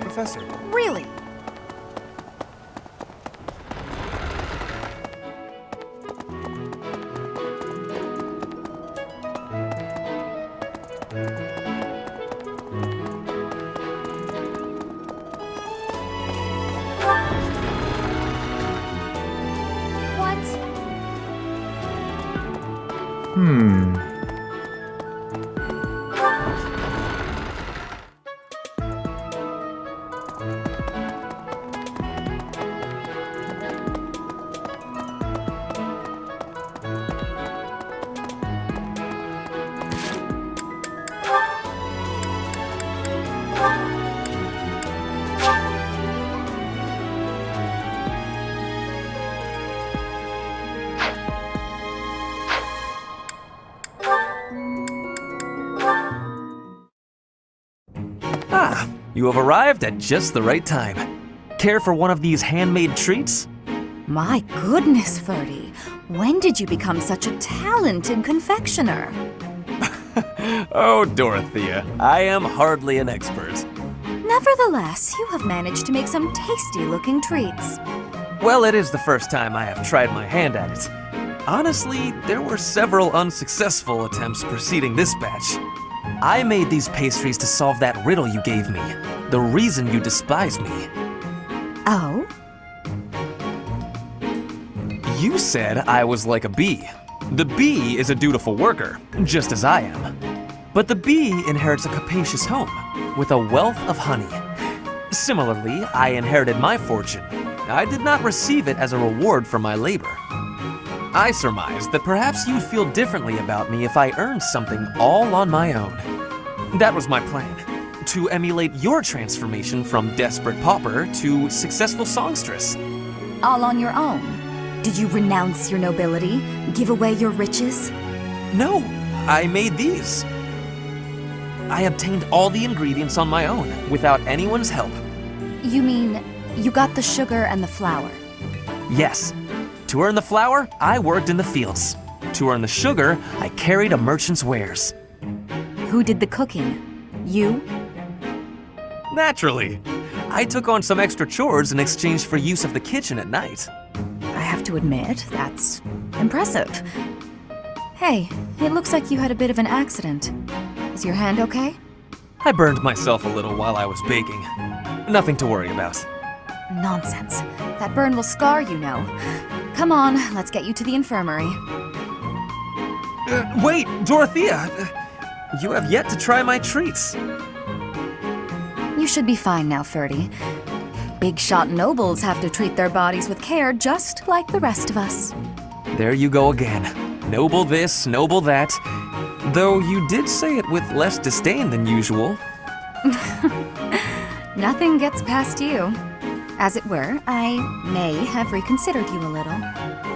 Professor. Really? What? Ah, you have arrived at just the right time. Care for one of these handmade treats? My goodness, Ferdy. When did you become such a talented confectioner? Oh, Dorothea, I am hardly an expert. Nevertheless, you have managed to make some tasty-looking treats. Well, it is the first time I have tried my hand at it. Honestly, there were several unsuccessful attempts preceding this batch. I made these pastries to solve that riddle you gave me. The reason you despise me. Oh? You said I was like a bee. The bee is a dutiful worker, just as I am. But the bee inherits a capacious home, with a wealth of honey. Similarly, I inherited my fortune. I did not receive it as a reward for my labor. I surmised that perhaps you'd feel differently about me if I earned something all on my own. That was my plan, to emulate your transformation from desperate pauper to successful songstress. All on your own? Did you renounce your nobility? Give away your riches? No, I made these. I obtained all the ingredients on my own, without anyone's help. You mean, you got the sugar and the flour? Yes. To earn the flour, I worked in the fields. To earn the sugar, I carried a merchant's wares. Who did the cooking? You? Naturally. I took on some extra chores in exchange for use of the kitchen at night. I have to admit, that's impressive. Hey, it looks like you had a bit of an accident. Is your hand okay? I burned myself a little while I was baking. Nothing to worry about. Nonsense. That burn will scar you now. Come on, let's get you to the infirmary. Wait, Dorothea! You have yet to try my treats. You should be fine now, Ferdy. Big shot nobles have to treat their bodies with care just like the rest of us. There you go again. Noble this, noble that. Though you did say it with less disdain than usual. Nothing gets past you. As it were, I may have reconsidered you a little.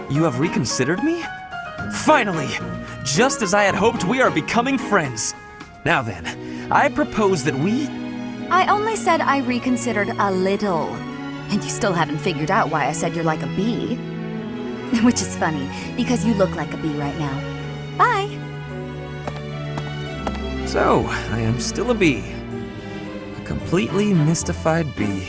You have reconsidered me? Finally! Just as I had hoped, we are becoming friends. Now then, I propose that we... I only said I reconsidered a little. And you still haven't figured out why I said you're like a bee. Which is funny, because you look like a bee right now. Bye! So, I am still a bee. A completely mystified bee.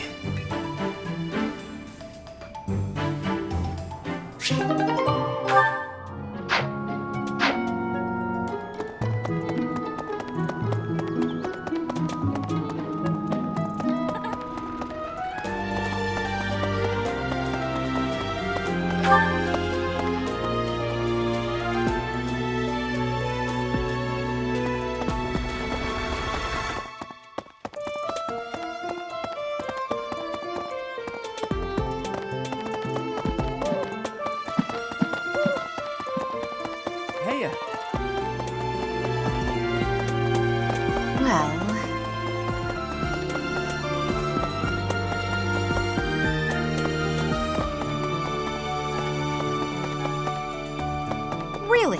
Really?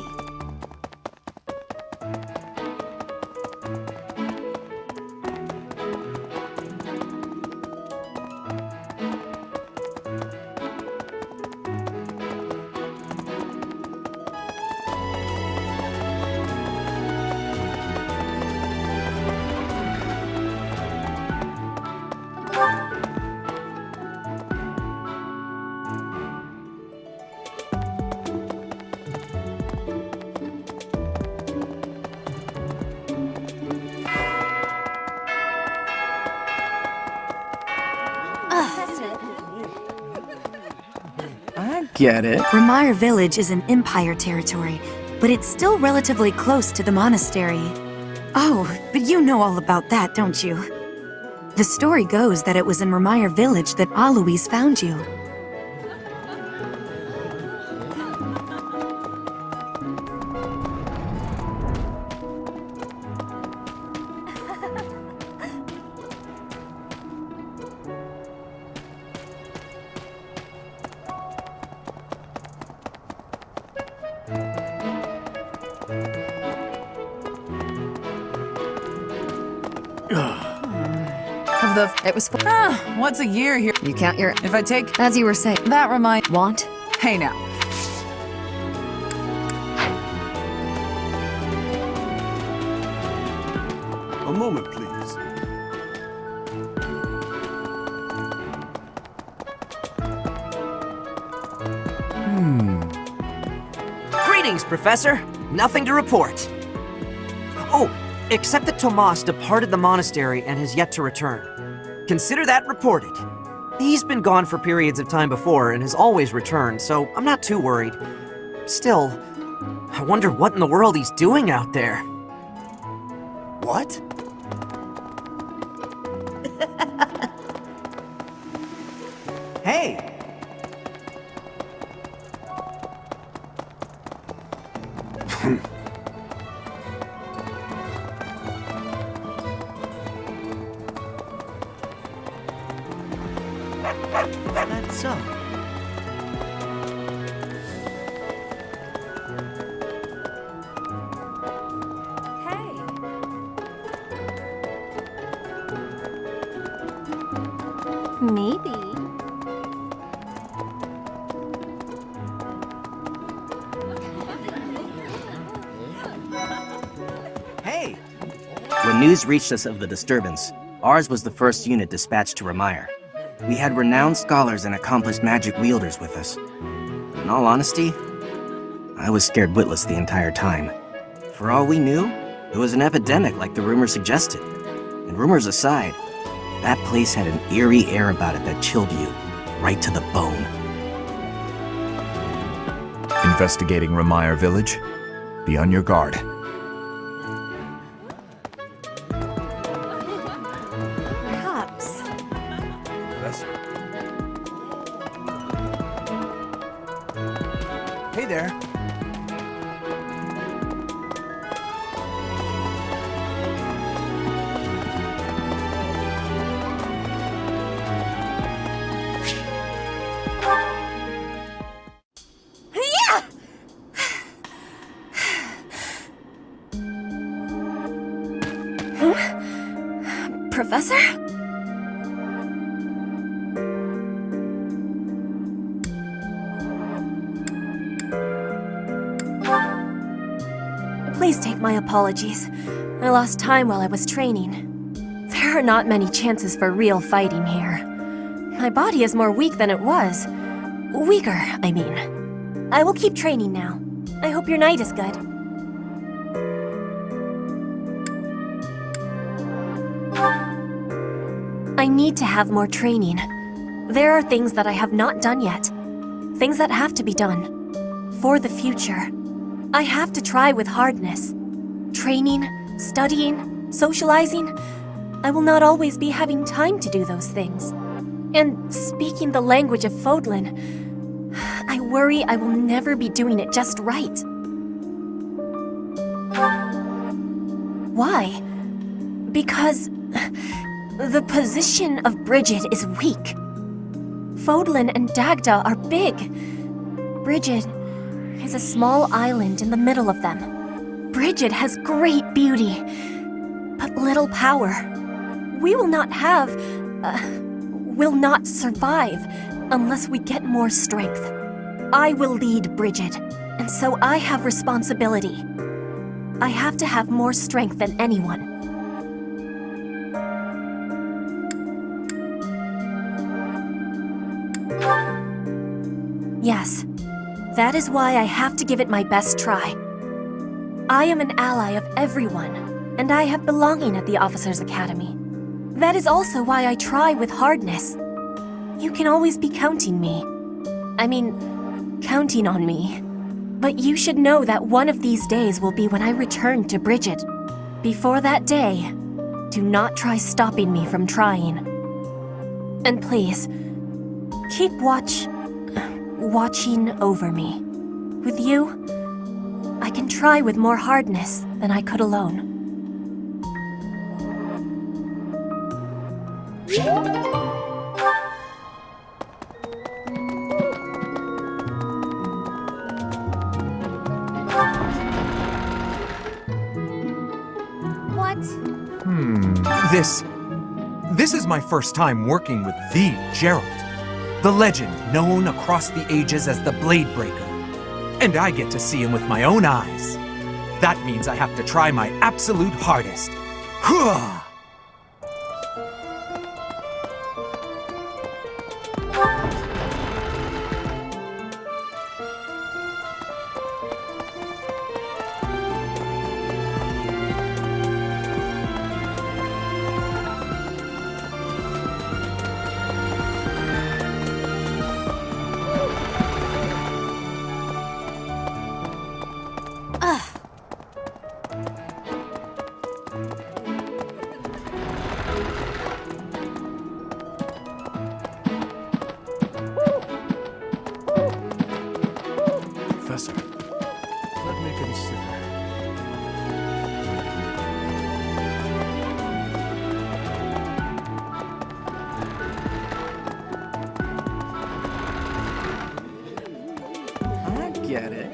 Get it? Remire Village is in Empire territory, but it's still relatively close to the monastery. Oh, but you know all about that, don't you? The story goes that it was in Remire Village that Alois found you. It was once a year here. You count your... If I take... As you were saying... That remind... Want? Hey now. A moment, please. Greetings, Professor. Nothing to report. Oh, except that Tomas departed the monastery and has yet to return. Consider that reported. He's been gone for periods of time before and has always returned, so I'm not too worried. Still, I wonder what in the world he's doing out there. What? Hey! That's so. Maybe. Hey! When news reached us of the disturbance, ours was the first unit dispatched to Remire. We had renowned scholars and accomplished magic wielders with us. In all honesty, I was scared witless the entire time. For all we knew, it was an epidemic like the rumors suggested. And rumors aside, that place had an eerie air about it that chilled you right to the bone. Investigating Remire Village? Be on your guard. Perhaps. Hey there. Professor? Please take my apologies. I lost time while I was training. There are not many chances for real fighting here. My body is more weak than it was. Weaker, I mean. I will keep training now. I hope your night is good. I need to have more training. There are things that I have not done yet. Things that have to be done. For the future. I have to try with hardness. Training, studying, socializing. I will not always be having time to do those things. And speaking the language of Fodlan, I worry I will never be doing it just right. Why? Because the position of Bridget is weak. Fodlan and Dagda are big. Bridget is a small island in the middle of them. Bridget has great beauty, but little power. We will not survive unless we get more strength. I will lead Bridget, and so I have responsibility. I have to have more strength than anyone. Yes, that is why I have to give it my best try. I am an ally of everyone, and I have belonging at the Officers' Academy. That is also why I try with hardness. You can always be counting on me. But you should know that one of these days will be when I return to Bridget. Before that day, do not try stopping me from trying. And please, keep watching over me. With you, I can try with more hardness than I could alone. What? This is my first time working with the Gerald, the legend known across the ages as the Blade Breaker. And I get to see him with my own eyes. That means I have to try my absolute hardest. Hooah! Professor, let me consider. I get it.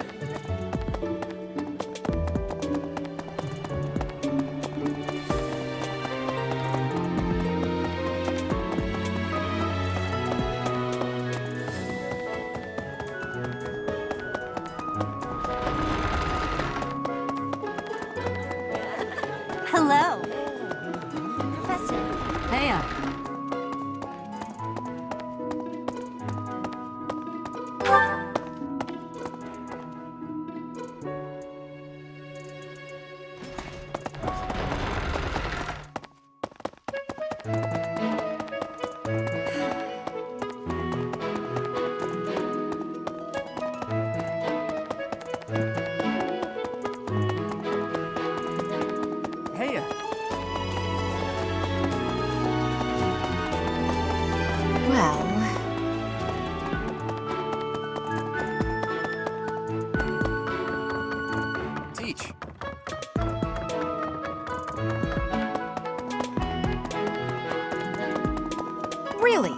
Hello. Professor. Heya. Heya. Well, Teach. really?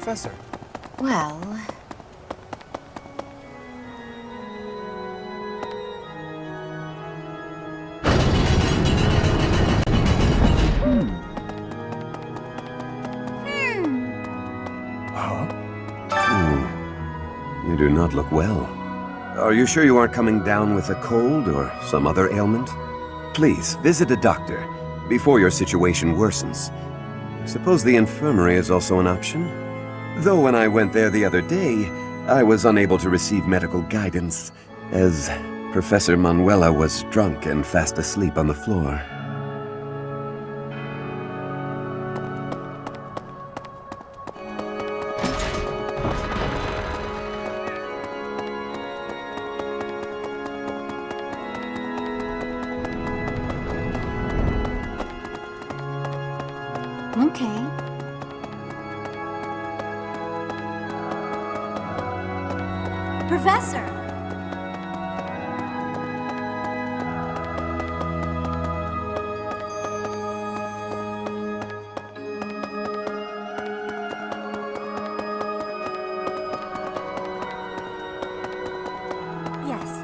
Professor. Well... You do not look well. Are you sure you aren't coming down with a cold or some other ailment? Please, visit a doctor before your situation worsens. Suppose the infirmary is also an option? Though when I went there the other day, I was unable to receive medical guidance, as Professor Manuela was drunk and fast asleep on the floor. Okay. Professor! Yes.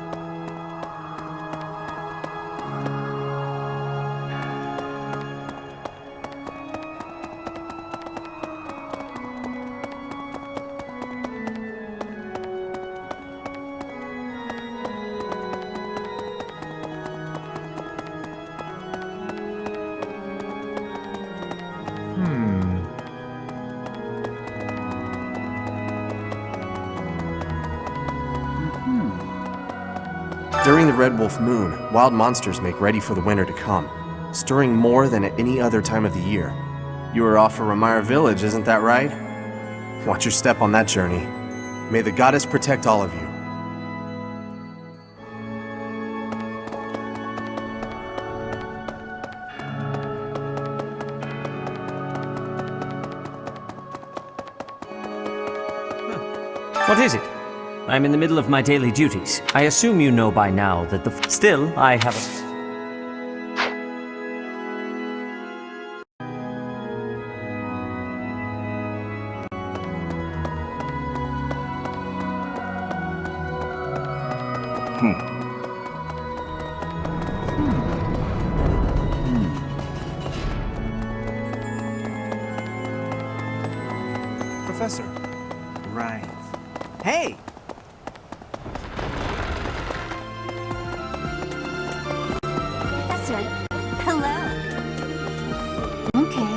During the Red Wolf Moon, wild monsters make ready for the winter to come, stirring more than at any other time of the year. You are off for Ramire Village, isn't that right? Watch your step on that journey. May the goddess protect all of you. What is it? I'm in the middle of my daily duties. I assume you know by now that Still, I have a... Professor. Right. Hey! Professor, hello. Okay.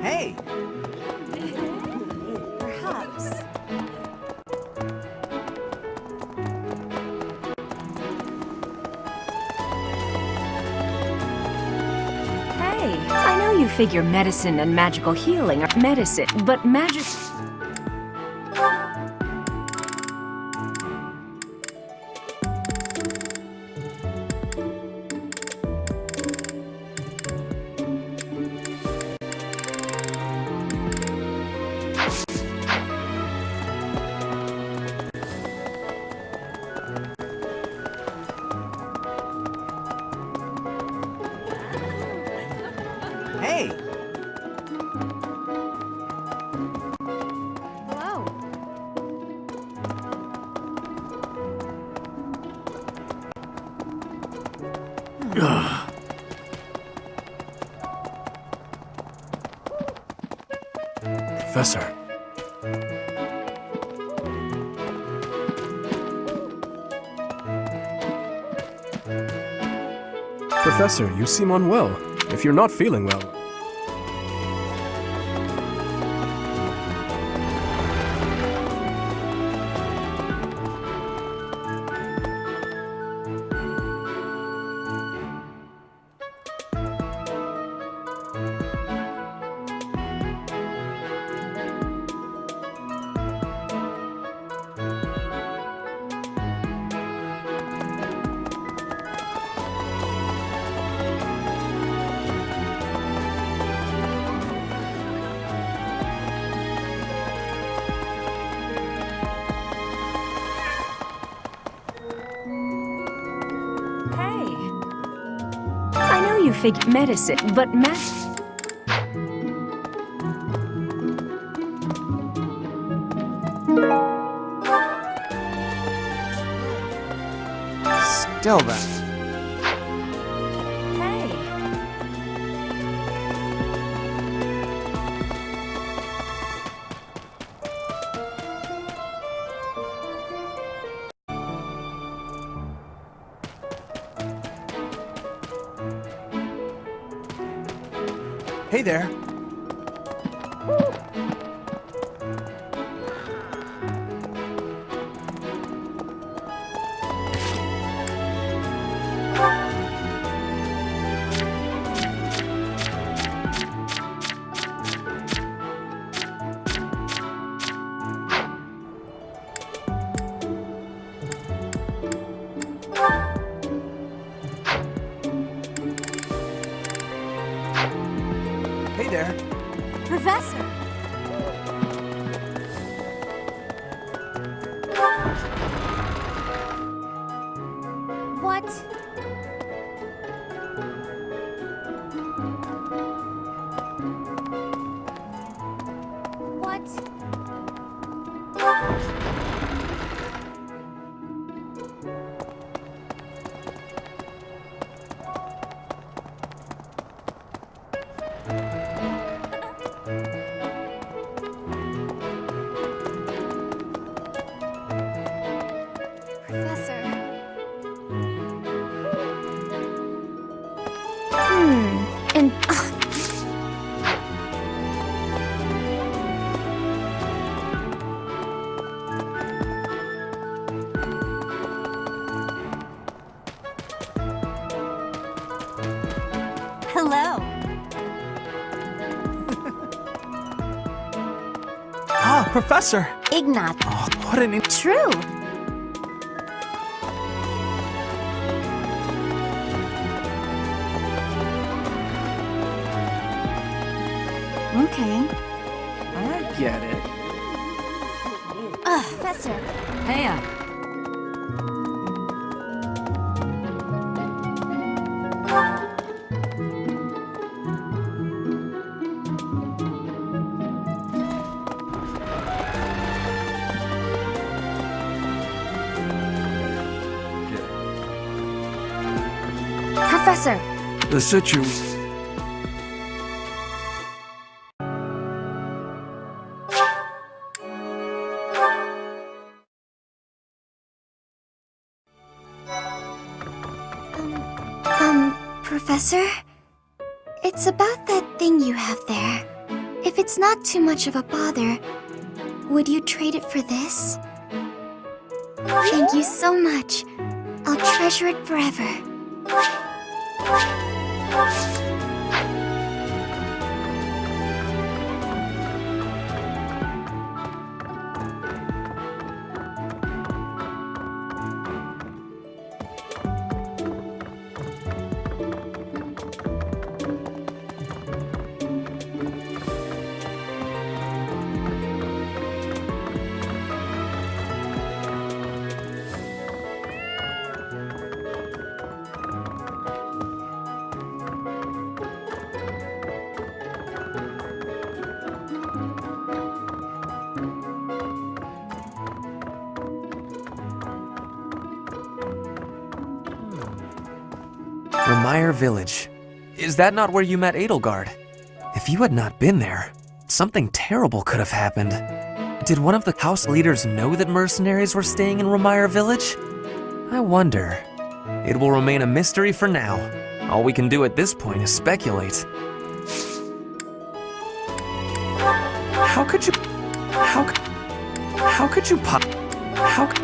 Hey! Perhaps. I know you figure medicine and magical healing are medicine, but magic... Hey! Hello. Professor. Professor, you seem unwell. If you're not feeling well... you figure medicine, but Still then. Hey there. Hey there. Professor! What? What? Professor. And Hello. Ah, Professor. Ignat. Oh, what an True. Okay. I get it. Professor. Heya. Professor, The Professor? It's about that thing you have there. If it's not too much of a bother, would you trade it for this? Thank you so much. I'll treasure it forever. Remire Village. Is that not where you met Edelgard? If you had not been there, something terrible could have happened. Did one of the house leaders know that mercenaries were staying in Remire Village? I wonder. It will remain a mystery for now. All we can do at this point is speculate. How could you... How could you pop... How could...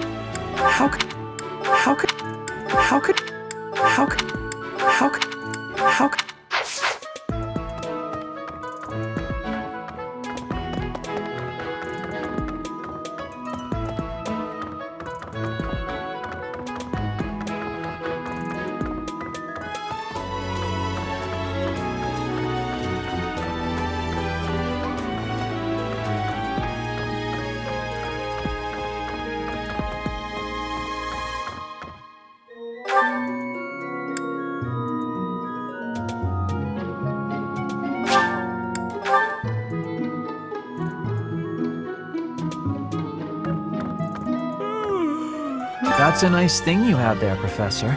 That's a nice thing you have there, Professor.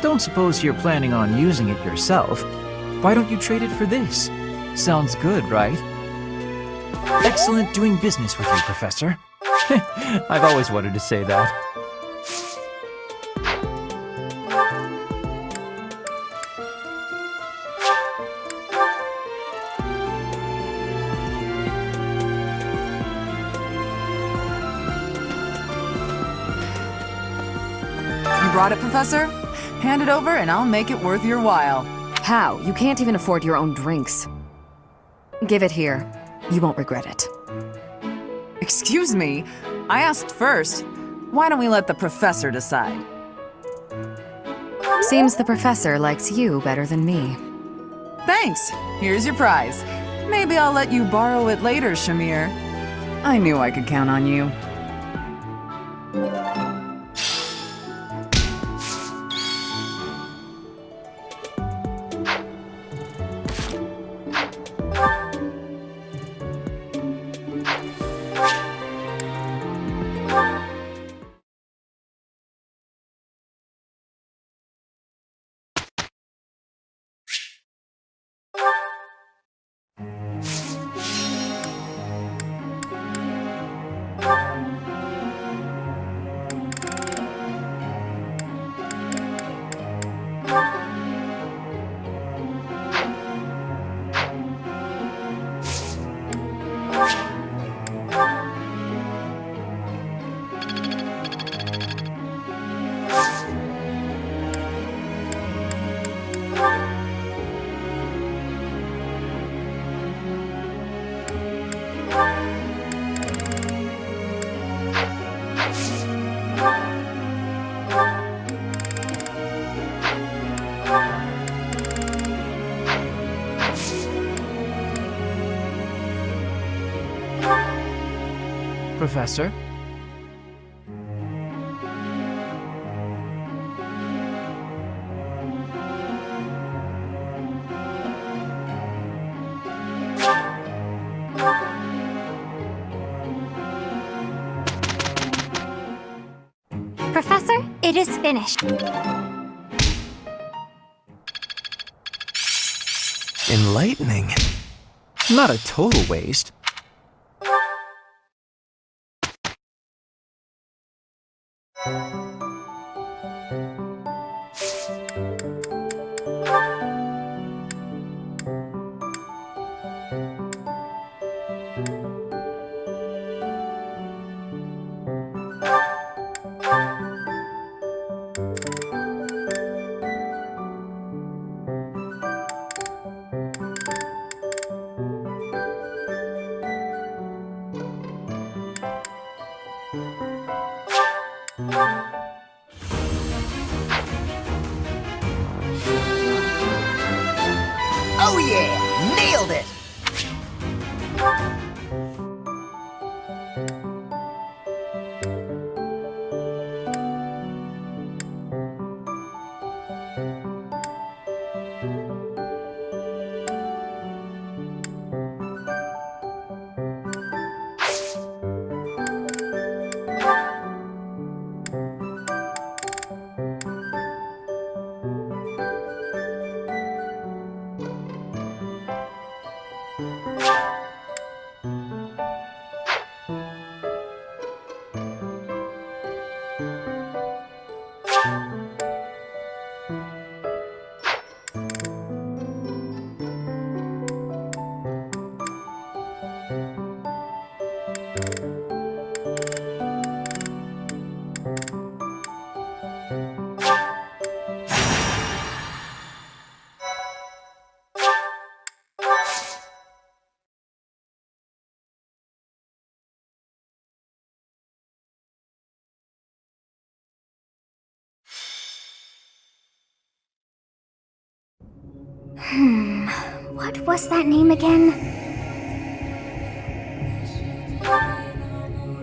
Don't suppose you're planning on using it yourself. Why don't you trade it for this? Sounds good, right? Excellent doing business with you, Professor. I've always wanted to say that. You brought it, Professor? Hand it over and I'll make it worth your while. How? You can't even afford your own drinks. Give it here. You won't regret it. Excuse me, I asked first. Why don't we let the professor decide? Seems the professor likes you better than me. Thanks. Here's your prize. Maybe I'll let you borrow it later, Shamir. I knew I could count on you. Professor? Professor, it is finished. Enlightening. Not a total waste. Oh yeah! Nailed it! What was that name again?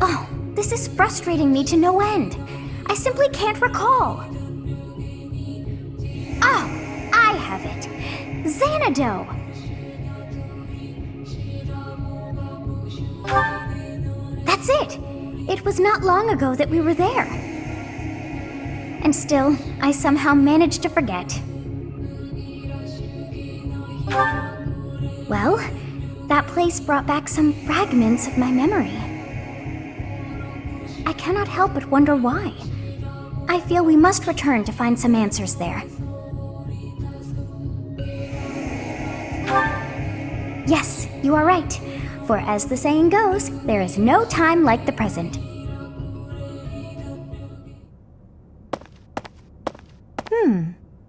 Oh, this is frustrating me to no end. I simply can't recall. Oh, I have it. Xanadu. That's it. It was not long ago that we were there. And still, I somehow managed to forget. Well, that place brought back some fragments of my memory. I cannot help but wonder why. I feel we must return to find some answers there. Yes, you are right. For as the saying goes, there is no time like the present.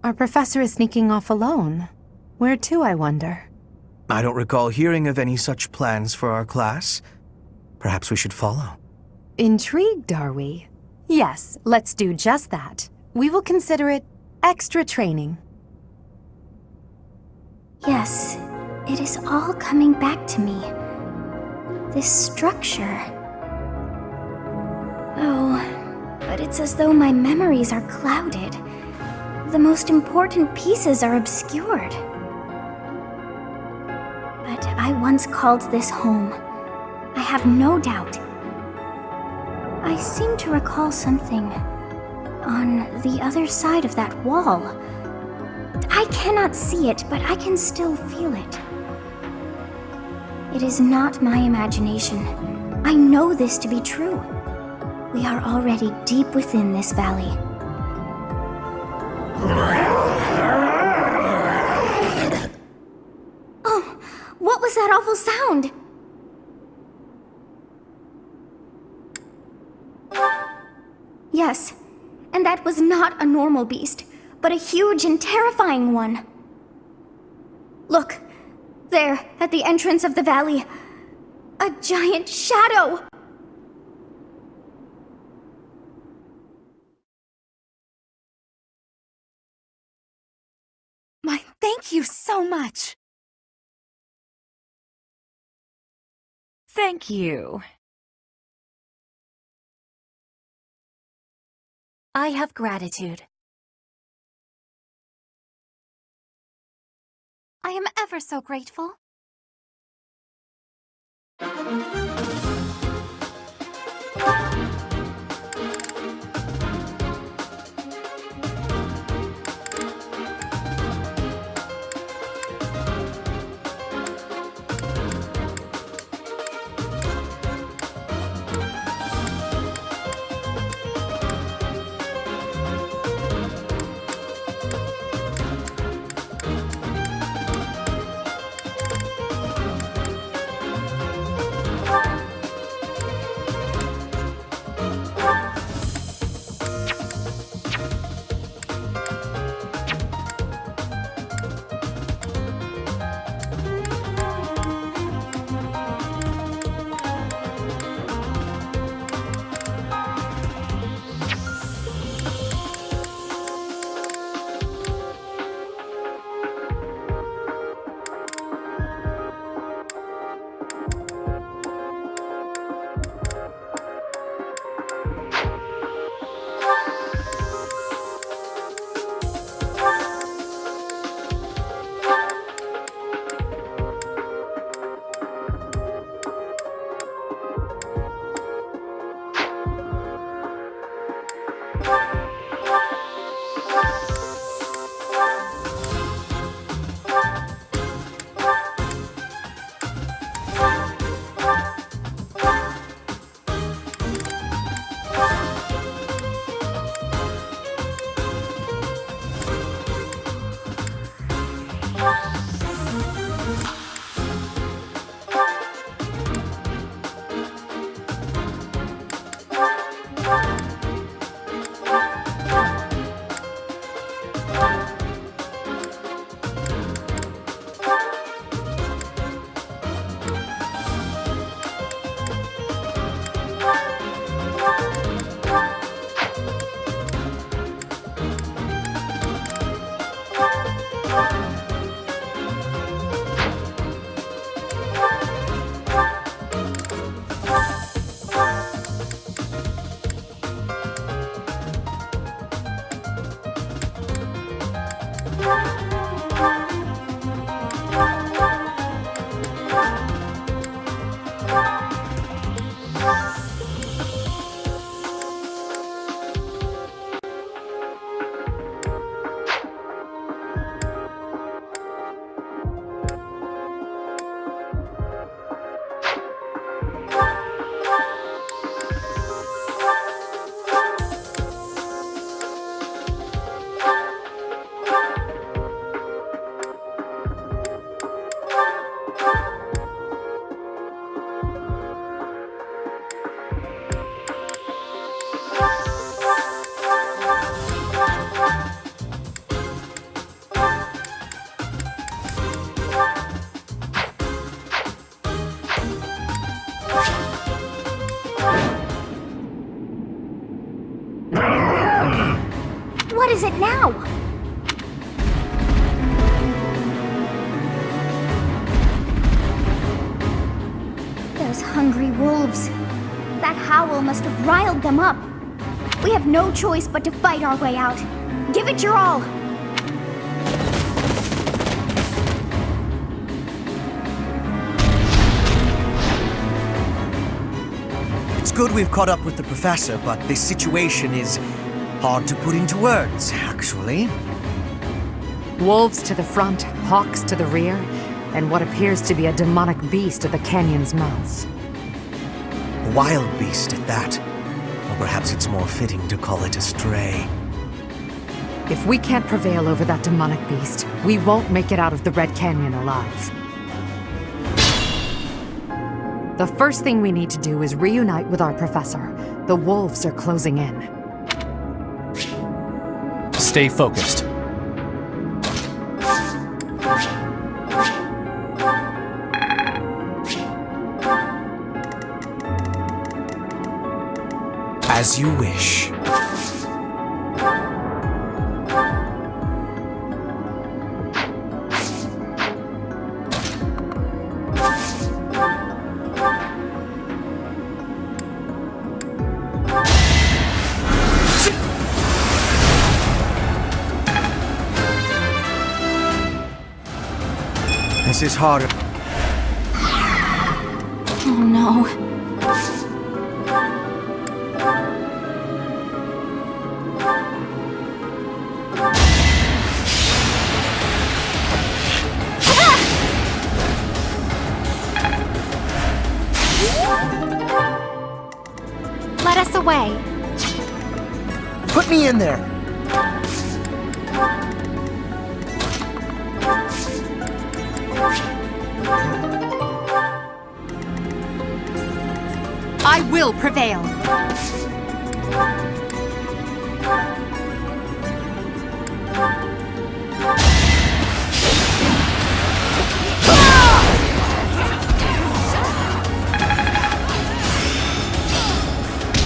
Our professor is sneaking off alone. Where to, I wonder? I don't recall hearing of any such plans for our class. Perhaps we should follow. Intrigued, are we? Yes, let's do just that. We will consider it extra training. Yes, it is all coming back to me. This structure. Oh, but it's as though my memories are clouded. The most important pieces are obscured. But I once called this home. I have no doubt. I seem to recall something on the other side of that wall. I cannot see it, but I can still feel it. It is not my imagination. I know this to be true. We are already deep within this valley. Oh, what was that awful sound? Yes, and that was not a normal beast, but a huge and terrifying one. Look, there, at the entrance of the valley, a giant shadow! My thank you so much. Thank you. I have gratitude. I am ever so grateful. is it now? Those hungry wolves. That howl must have riled them up. We have no choice but to fight our way out. Give it your all. It's good we've caught up with the professor, but this situation is hard to put into words, actually. Wolves to the front, hawks to the rear, and what appears to be a demonic beast at the canyon's mouth. A wild beast at that. Or perhaps it's more fitting to call it a stray. If we can't prevail over that demonic beast, we won't make it out of the Red Canyon alive. The first thing we need to do is reunite with our professor. The wolves are closing in. Stay focused. As you wish. This is hard. Oh no. Let us away. Put me in there. I will prevail.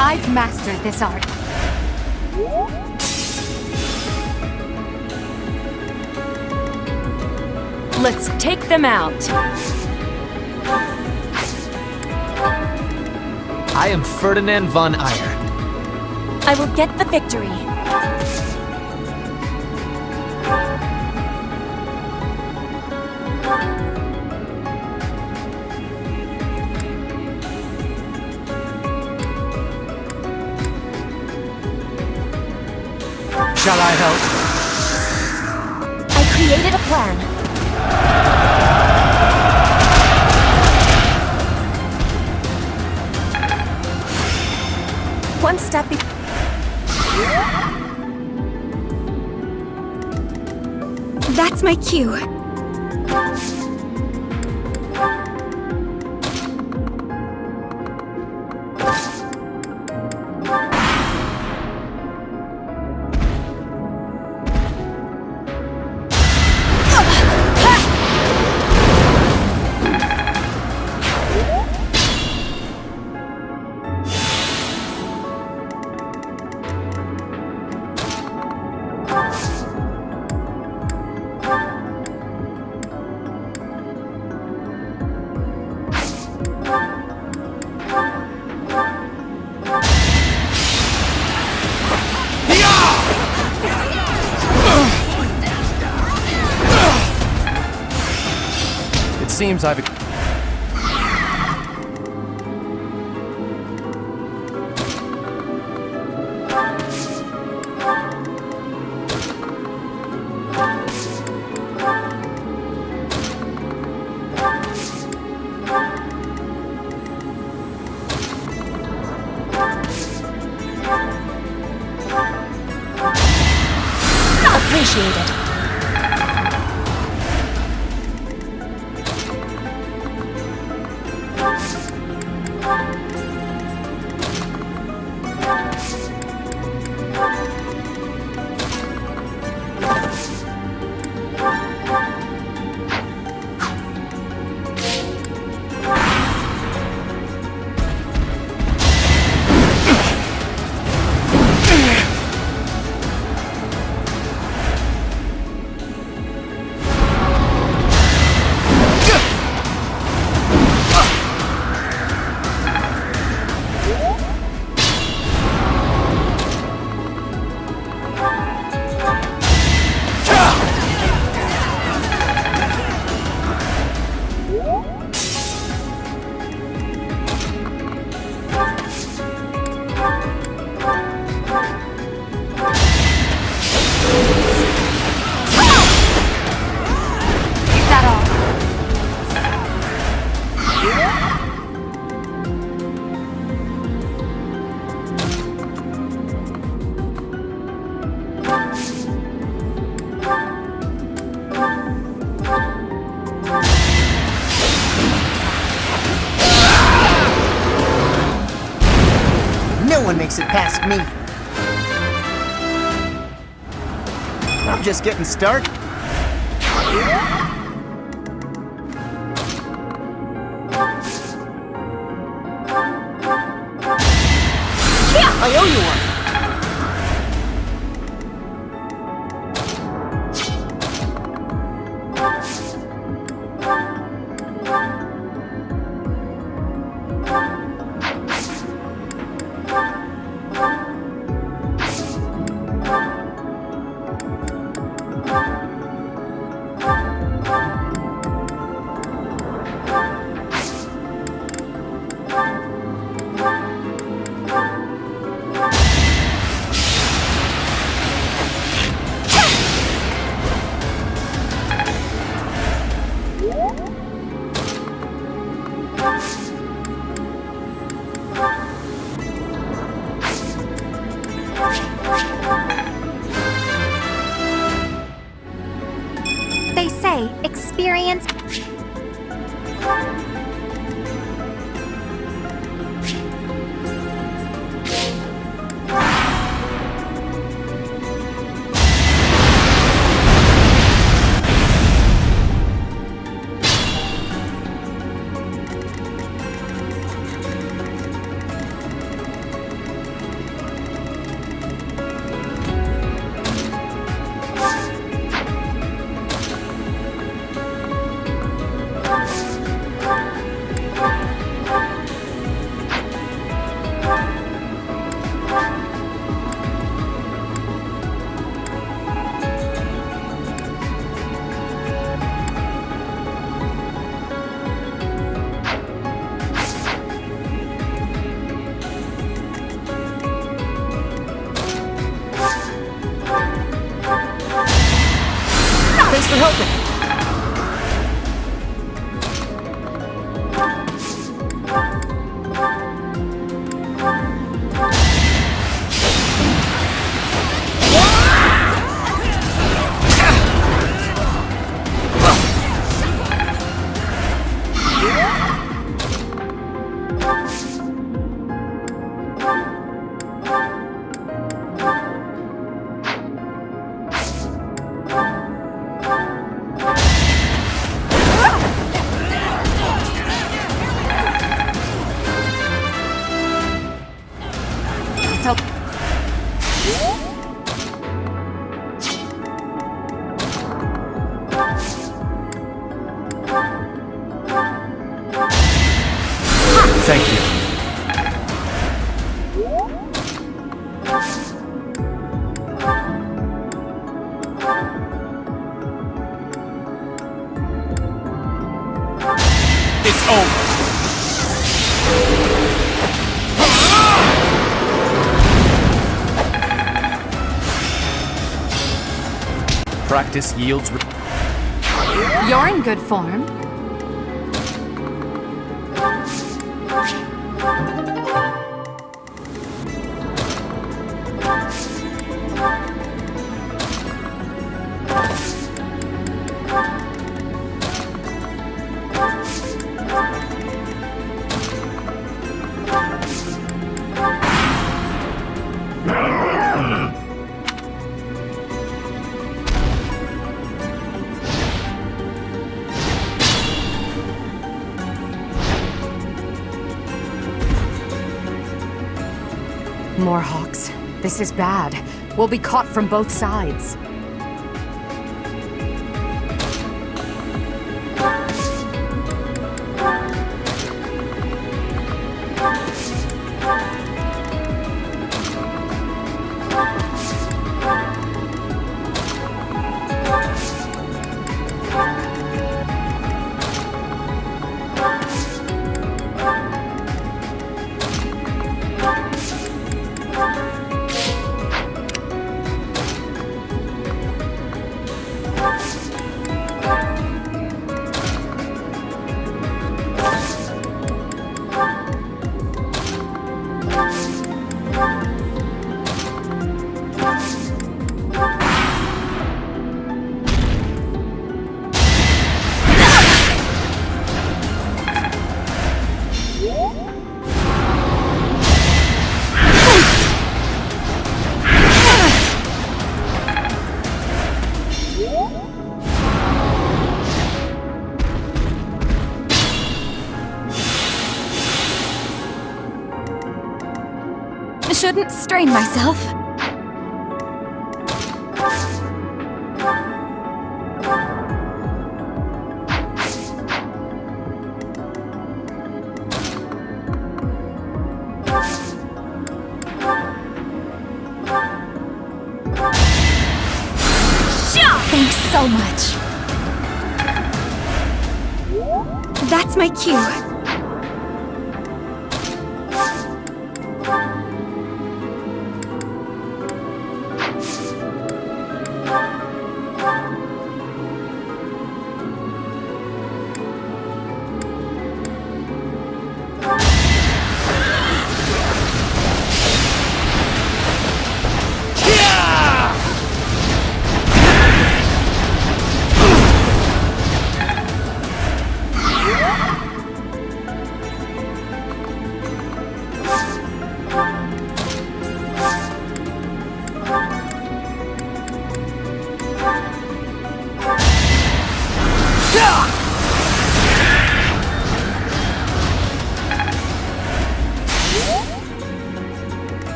I've mastered this art. Let's take them out. I am Ferdinand von Eyre. I will get the victory. Shall I help? I created a plan. One step That's my cue. Seems I've... Appreciated. past me. I'm just getting started. I owe you one. They say experience. Thanks for helping. Thank you. It's over. Practice yields. You're in good form. More hawks. This is bad. We'll be caught from both sides. Shouldn't strain myself. Thanks so much. That's my cue.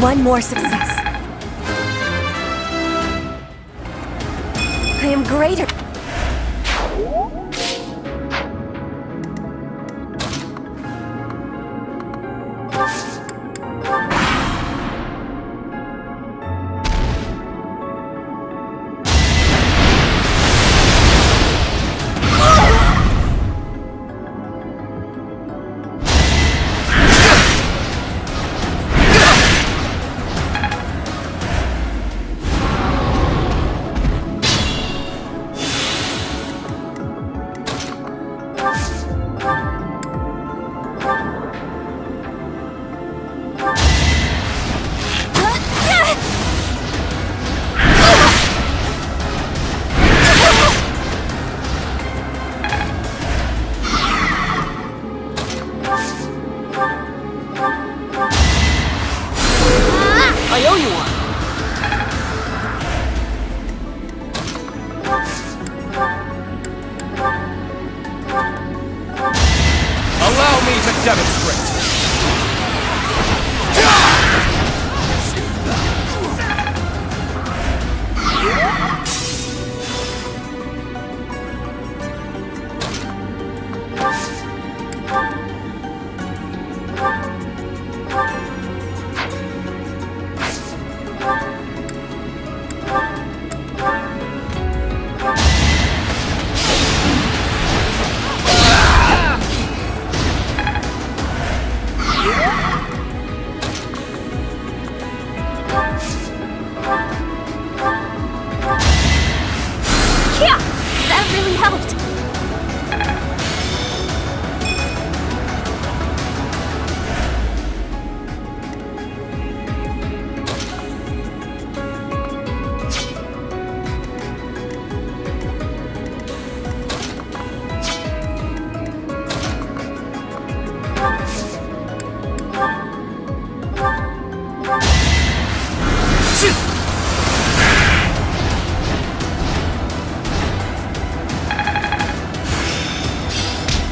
One more success. I am greater. I owe you one. Allow me to demonstrate. That really helped.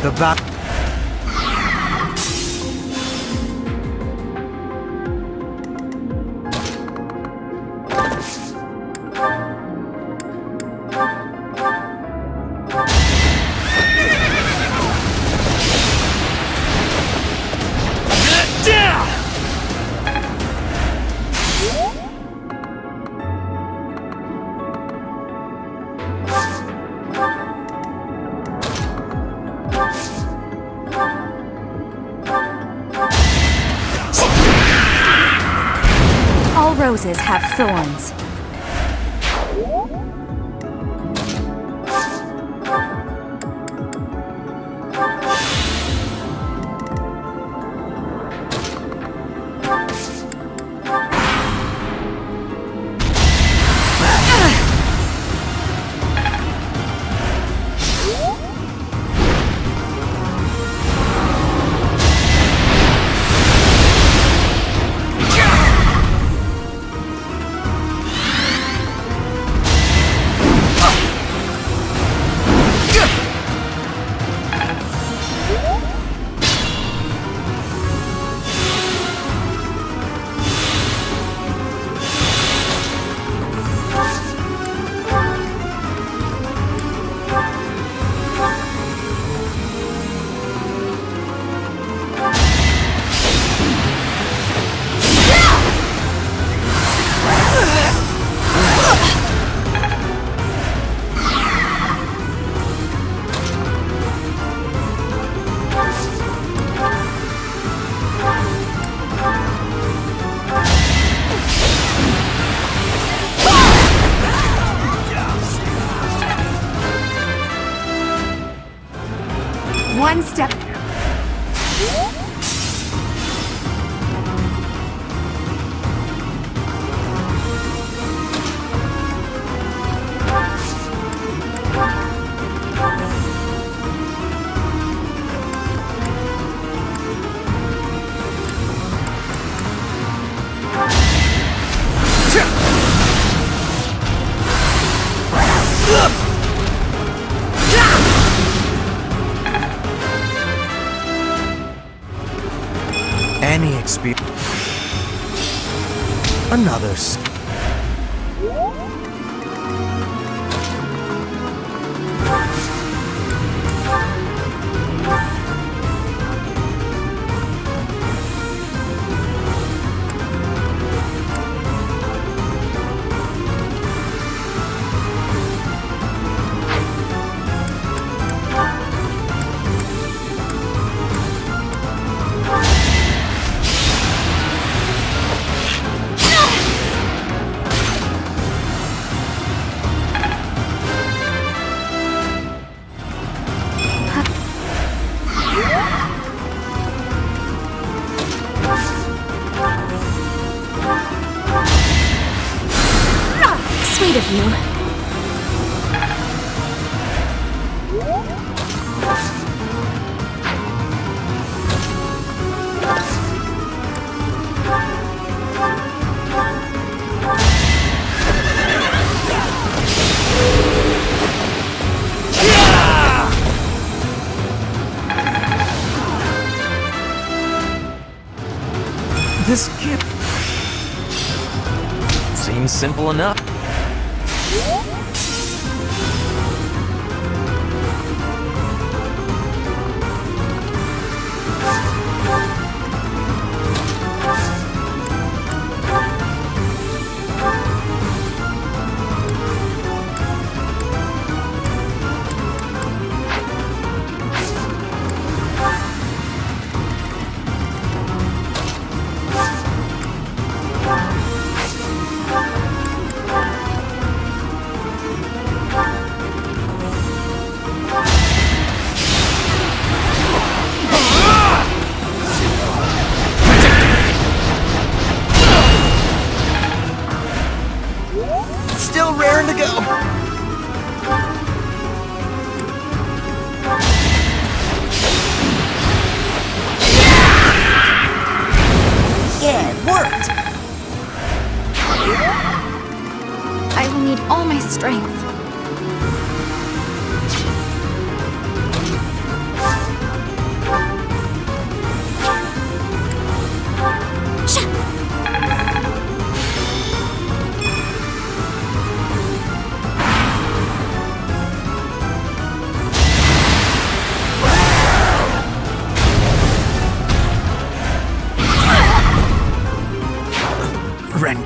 The bat. roses have thorns. One step. Any experience. Another. Sweet of you. This kid seems simple enough. Still raring to go. Yeah, it worked. I will need all my strength. Ren.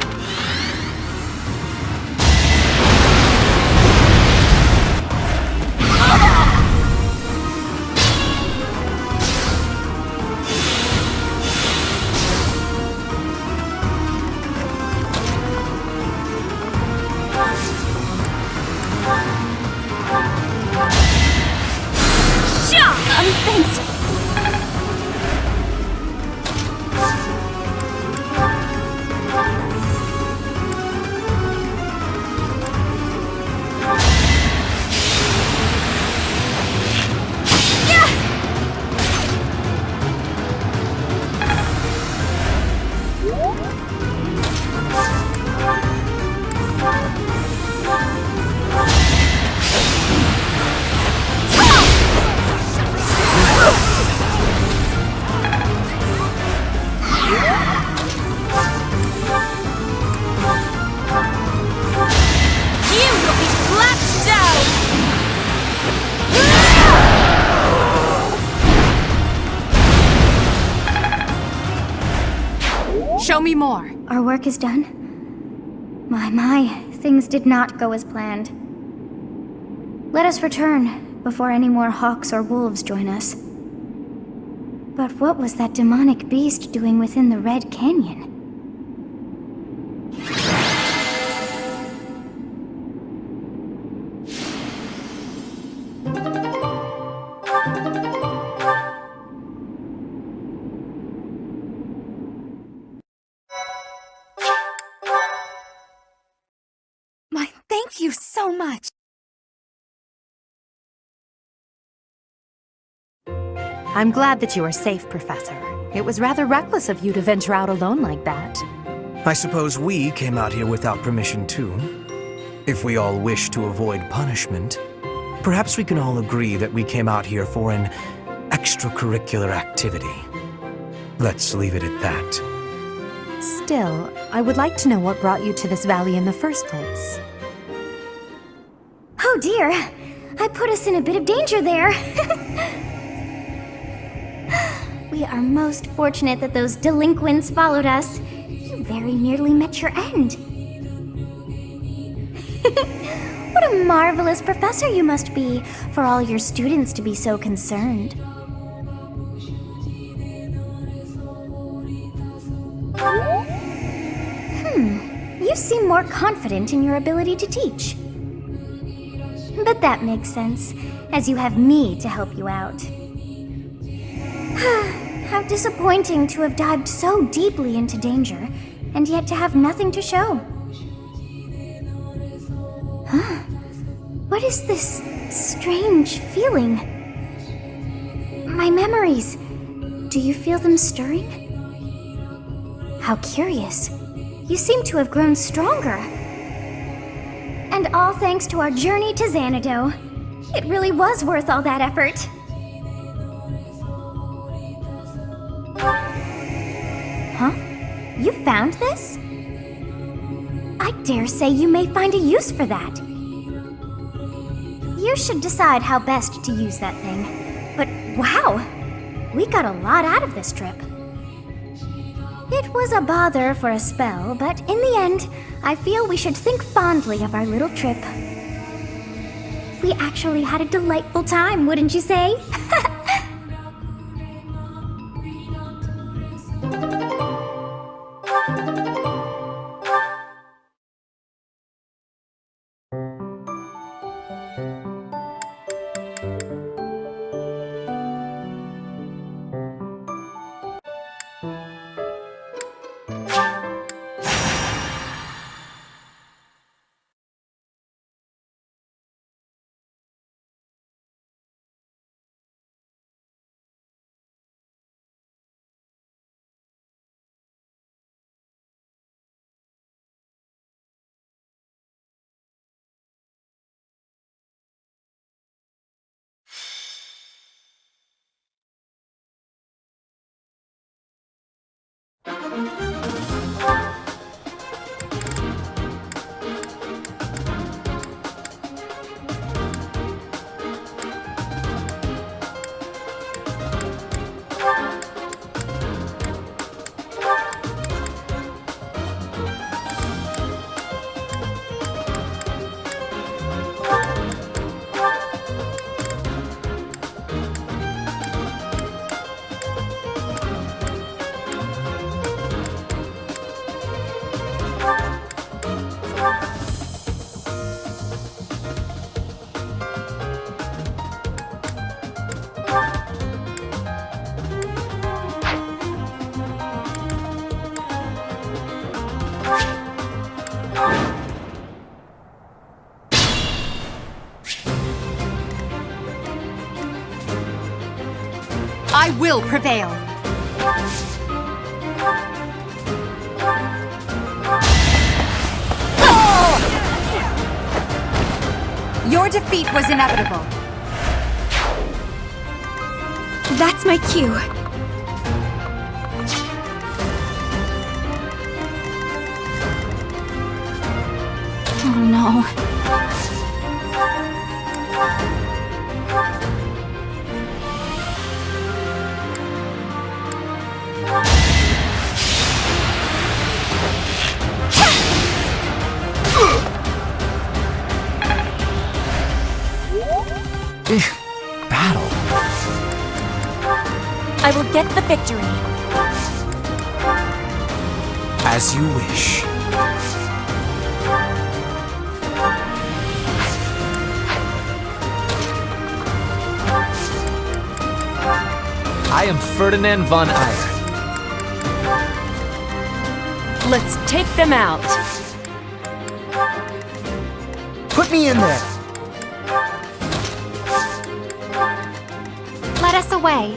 Show me more. Our work is done. My, things did not go as planned. Let us return before any more hawks or wolves join us. But what was that demonic beast doing within the Red Canyon? Thank you so much. I'm glad that you are safe, Professor. It was rather reckless of you to venture out alone like that. I suppose we came out here without permission too. If we all wish to avoid punishment, perhaps we can all agree that we came out here for an extracurricular activity. Let's leave it at that. Still, I would like to know what brought you to this valley in the first place. Oh dear, I put us in a bit of danger there. We are most fortunate that those delinquents followed us. You very nearly met your end. What a marvelous professor you must be for all your students to be so concerned. You seem more confident in your ability to teach. But that makes sense, as you have me to help you out. How disappointing to have dived so deeply into danger, and yet to have nothing to show. What is this strange feeling? My memories. Do you feel them stirring? How curious. You seem to have grown stronger. And all thanks to our journey to Xanadu. It really was worth all that effort. Huh? You found this? I dare say you may find a use for that. You should decide how best to use that thing. But wow! We got a lot out of this trip. It was a bother for a spell, but in the end, I feel we should think fondly of our little trip. We actually had a delightful time, wouldn't you say? I will prevail. Your defeat was inevitable. That's my cue. Oh no. Battle. I will get the victory. As you wish. I am Ferdinand von Eyre. Let's take them out. Put me in there. Let us away.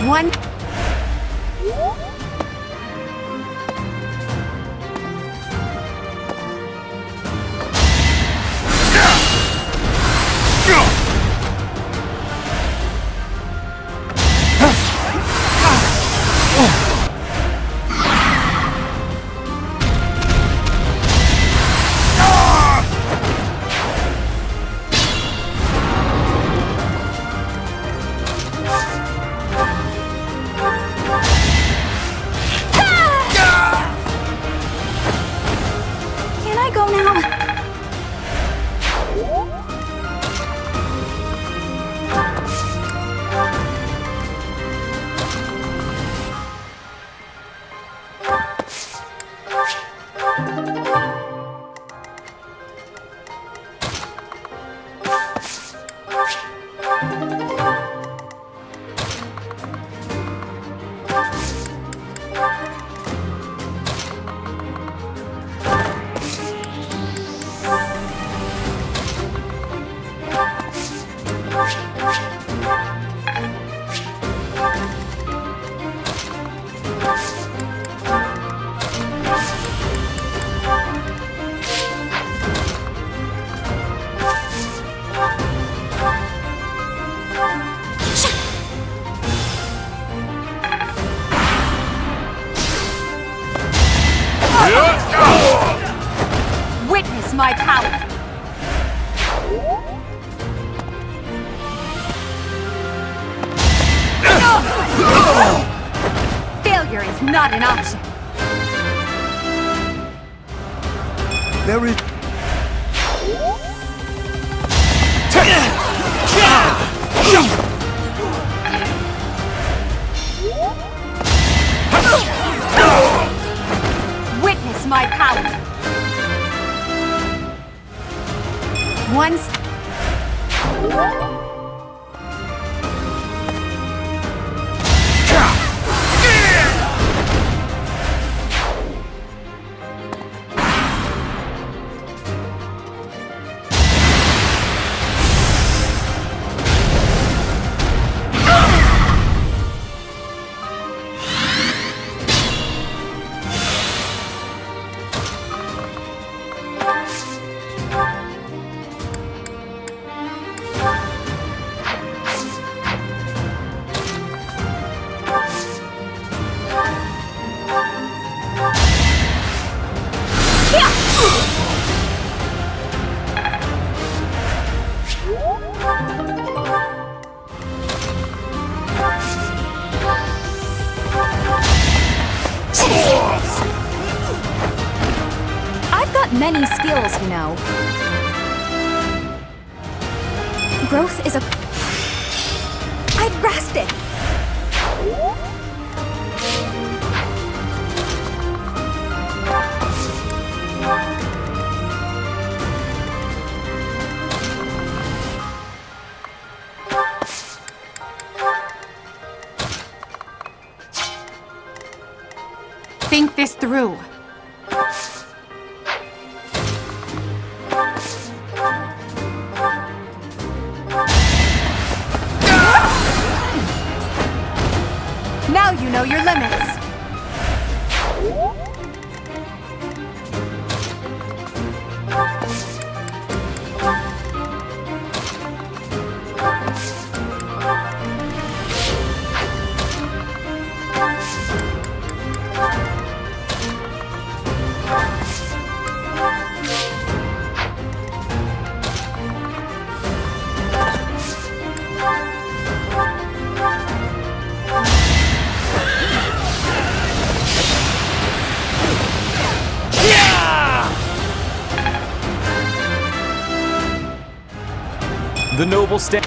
One. Can I go now? Witness my power. Failure is not an option. There is... Witness my power. Once. I've got many skills, you know. Growth is a... I've grasped it! Think this through. Now you know your limits. The noble stand.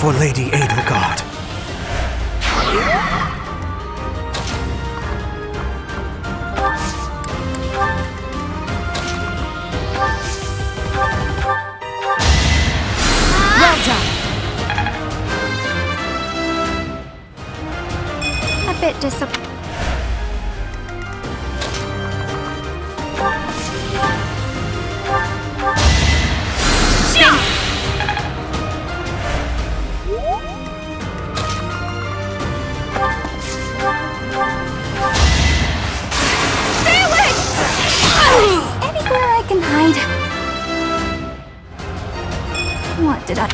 For Lady Edelgard. Well done. A bit disappointed. Anywhere I can hide. What did I...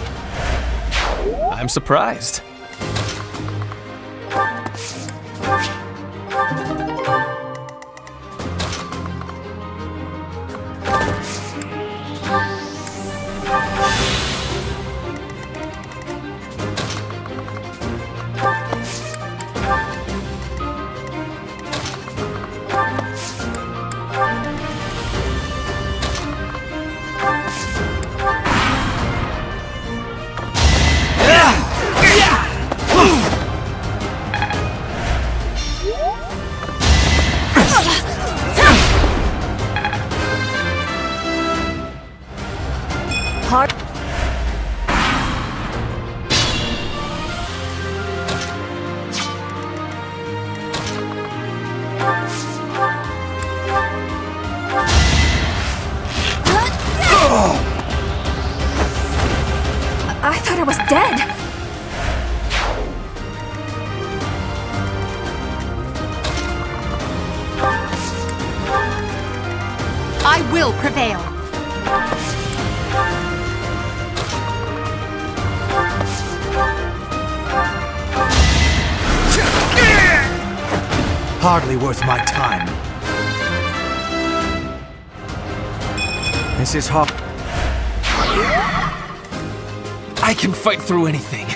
I'm surprised. Hard. I thought I was dead. I will prevail. Hardly worth my time. This is hard. I can fight through anything.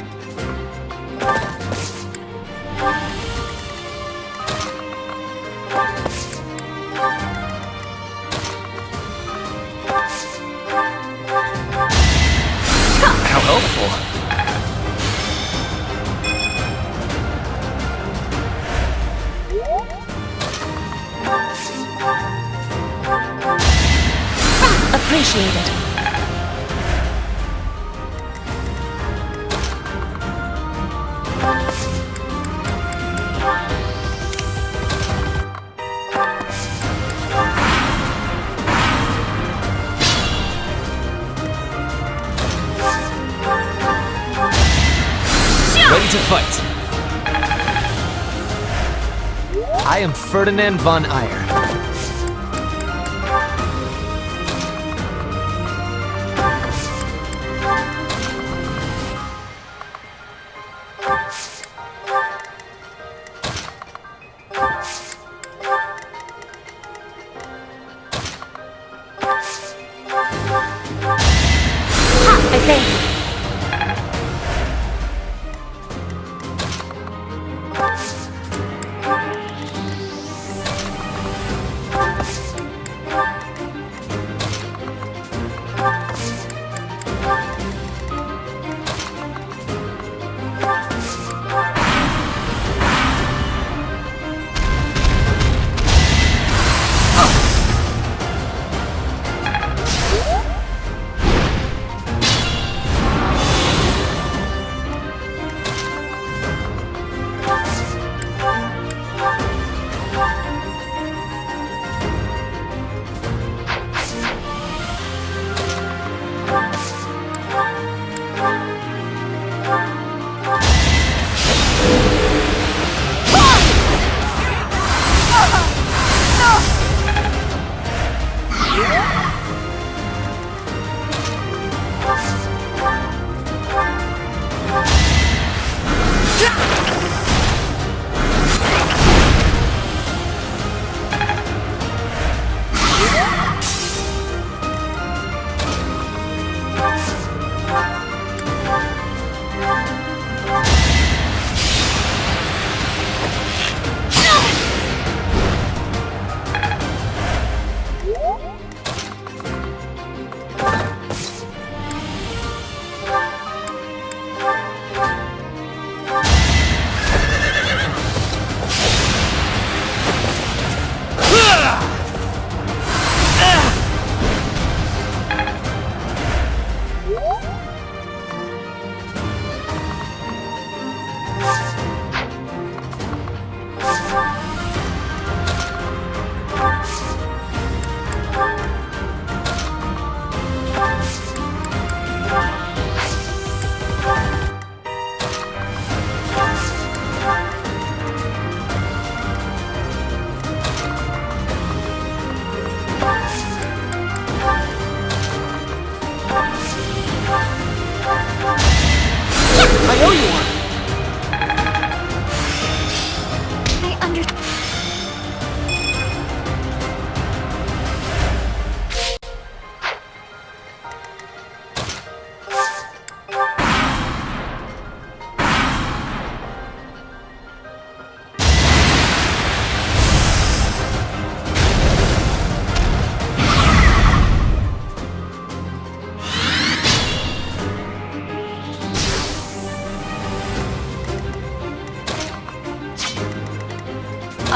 How helpful. Appreciated. Ready to fight. I am Ferdinand von Eyre. I thank you.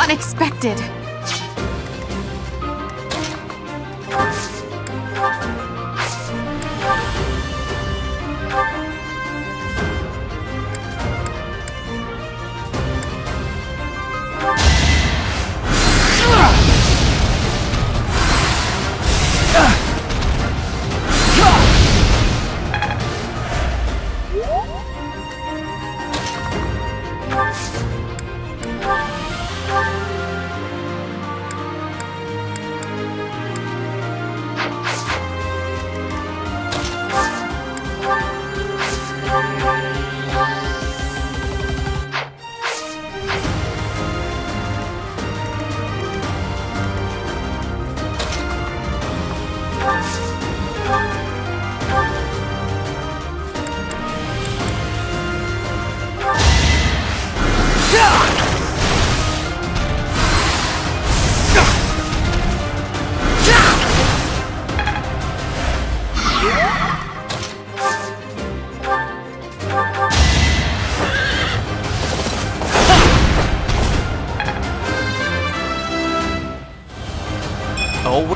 unexpected. Oh.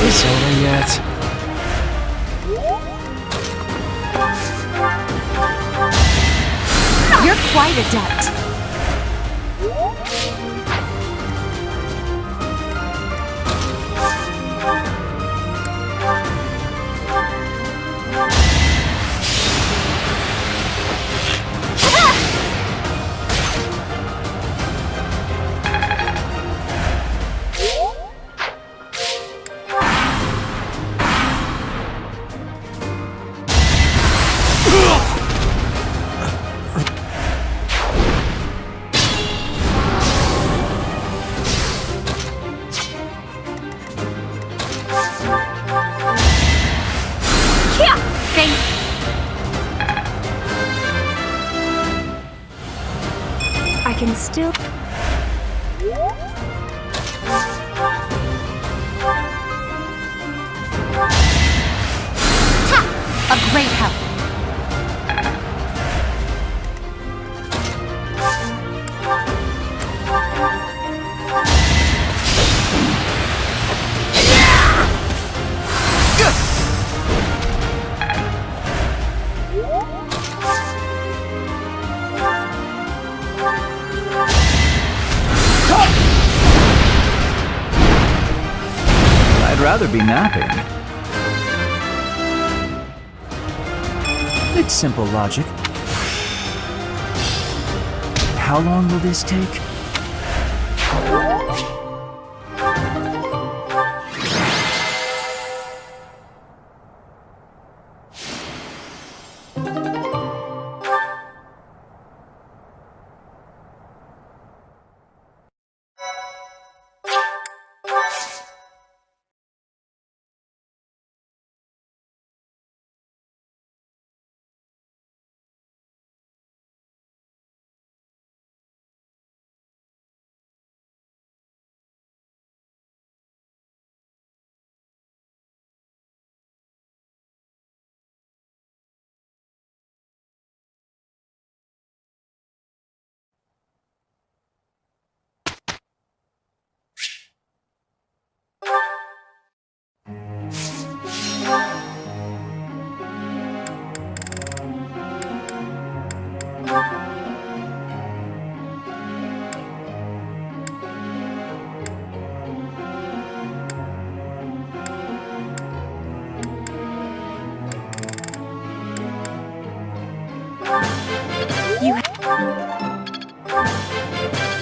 Is over yet? You're quite adept. I can still... A great help. I'd rather be napping. It's simple logic. How long will this take?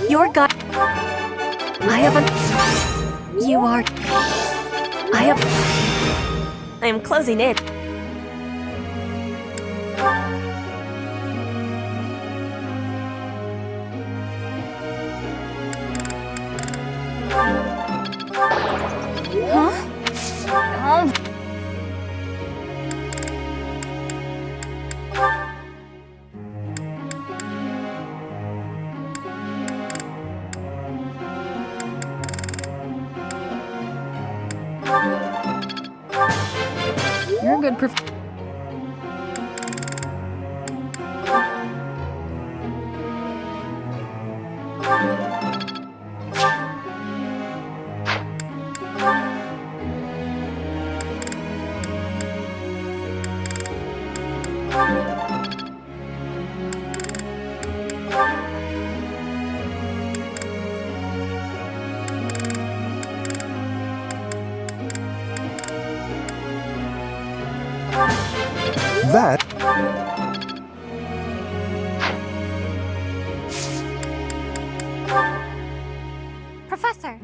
Your God. I have a... You are... I have... I am closing in. good That... Professor!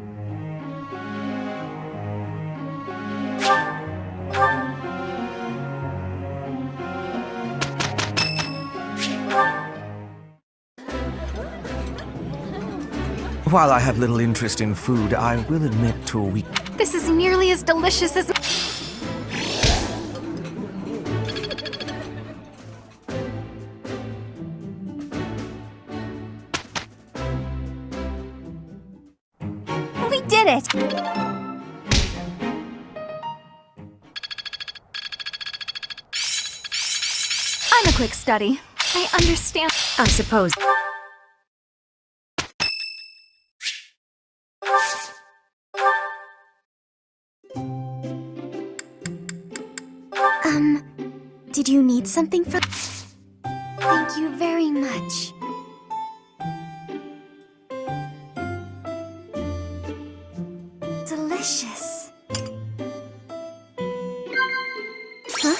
While I have little interest in food, I will admit to a weak... This is nearly as delicious as... We did it! I'm a quick study. I understand. I suppose. Did you need something from... Thank you very much. Delicious. Huh?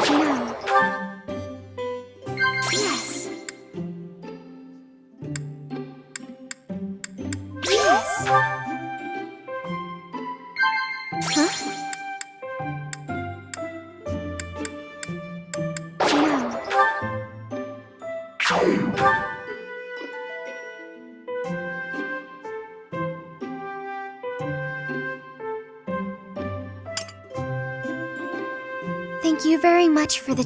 No. Yes. Yes. Huh? Thank you very much for the...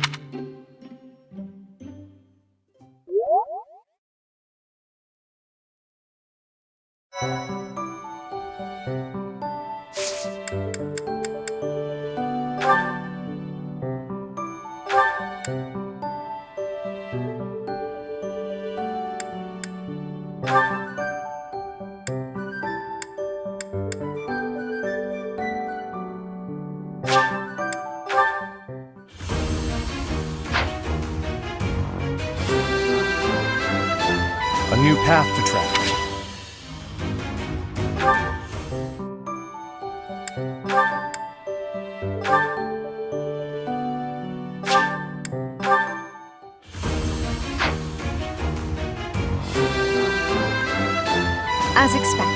A new path to travel. As expected.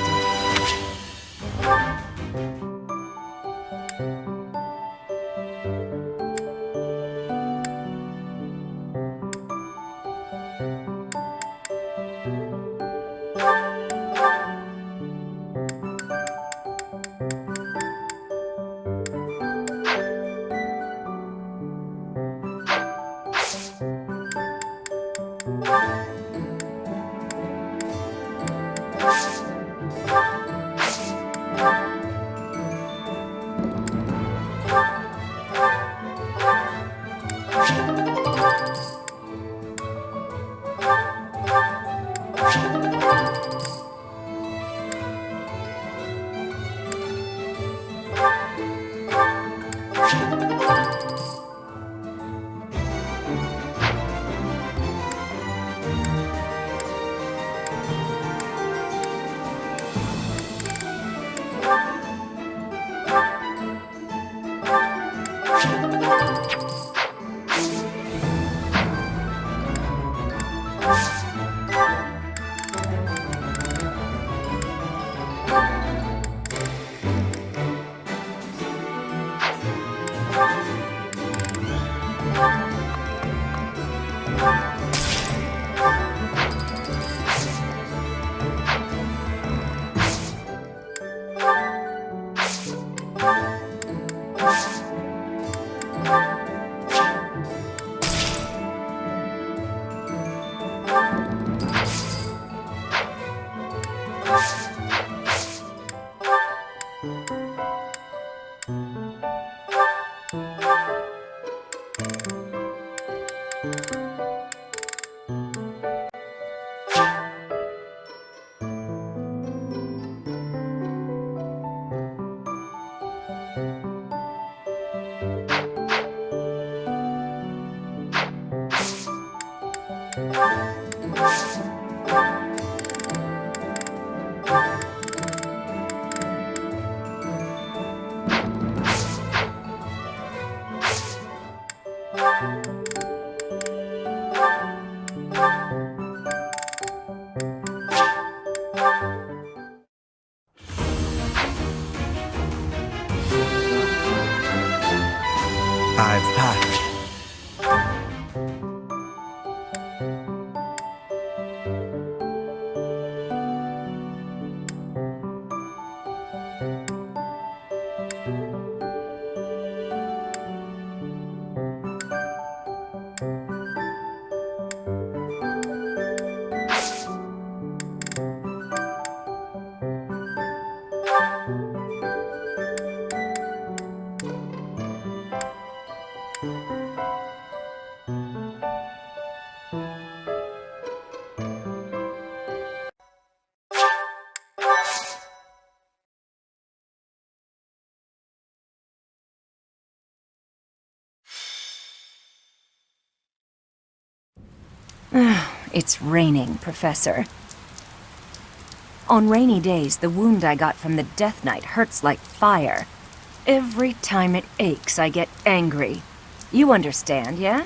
It's raining, Professor. On rainy days, the wound I got from the Death Knight hurts like fire. Every time it aches, I get angry. You understand, yeah?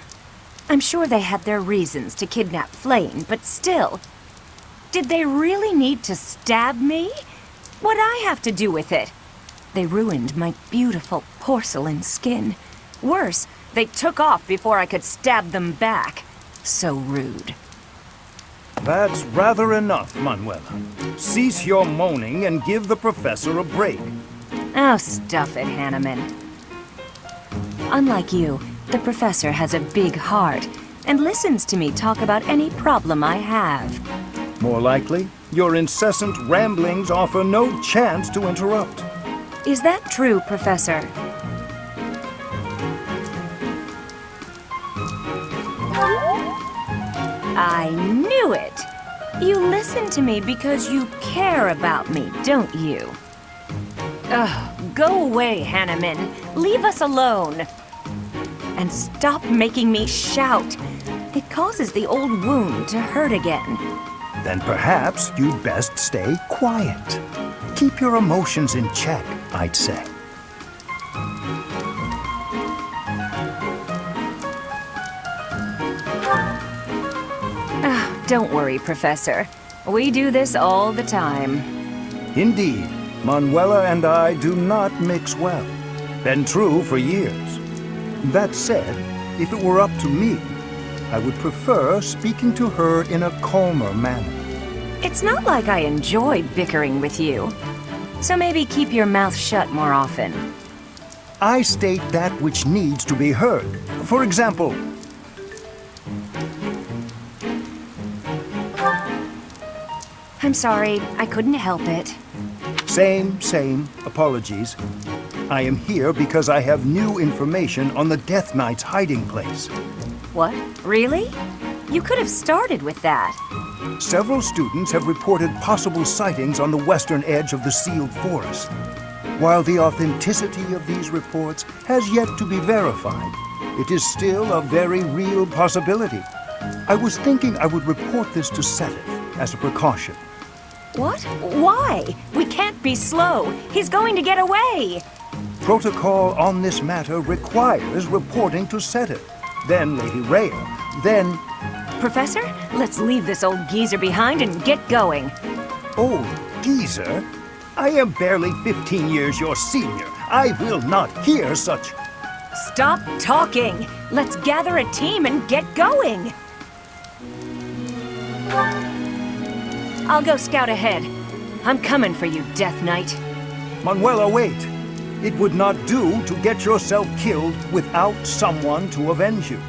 I'm sure they had their reasons to kidnap Flame, but still. Did they really need to stab me? What'd I have to do with it? They ruined my beautiful porcelain skin. Worse, they took off before I could stab them back. So rude. That's rather enough, Manuela. Cease your moaning and give the professor a break. Oh, stuff it, Hanneman. Unlike you, the professor has a big heart and listens to me talk about any problem I have. More likely, your incessant ramblings offer no chance to interrupt. Is that true, Professor? I knew it! You listen to me because you care about me, don't you? Ugh, go away, Hanneman. Leave us alone. And stop making me shout. It causes the old wound to hurt again. Then perhaps you'd best stay quiet. Keep your emotions in check, I'd say. Don't worry, Professor. We do this all the time. Indeed, Manuela and I do not mix well. Been true for years. That said, if it were up to me, I would prefer speaking to her in a calmer manner. It's not like I enjoy bickering with you. So maybe keep your mouth shut more often. I state that which needs to be heard. For example, I'm sorry, I couldn't help it. Same. Apologies. I am here because I have new information on the Death Knight's hiding place. What? Really? You could have started with that. Several students have reported possible sightings on the western edge of the sealed forest. While the authenticity of these reports has yet to be verified, it is still a very real possibility. I was thinking I would report this to Seth as a precaution. What? Why? We can't be slow. He's going to get away. Protocol on this matter requires reporting to Seth, then Lady Rhea, then... Professor, let's leave this old geezer behind and get going. Old geezer? I am barely 15 years your senior. I will not hear such... Stop talking! Let's gather a team and get going! I'll go scout ahead. I'm coming for you, Death Knight. Manuela, wait. It would not do to get yourself killed without someone to avenge you.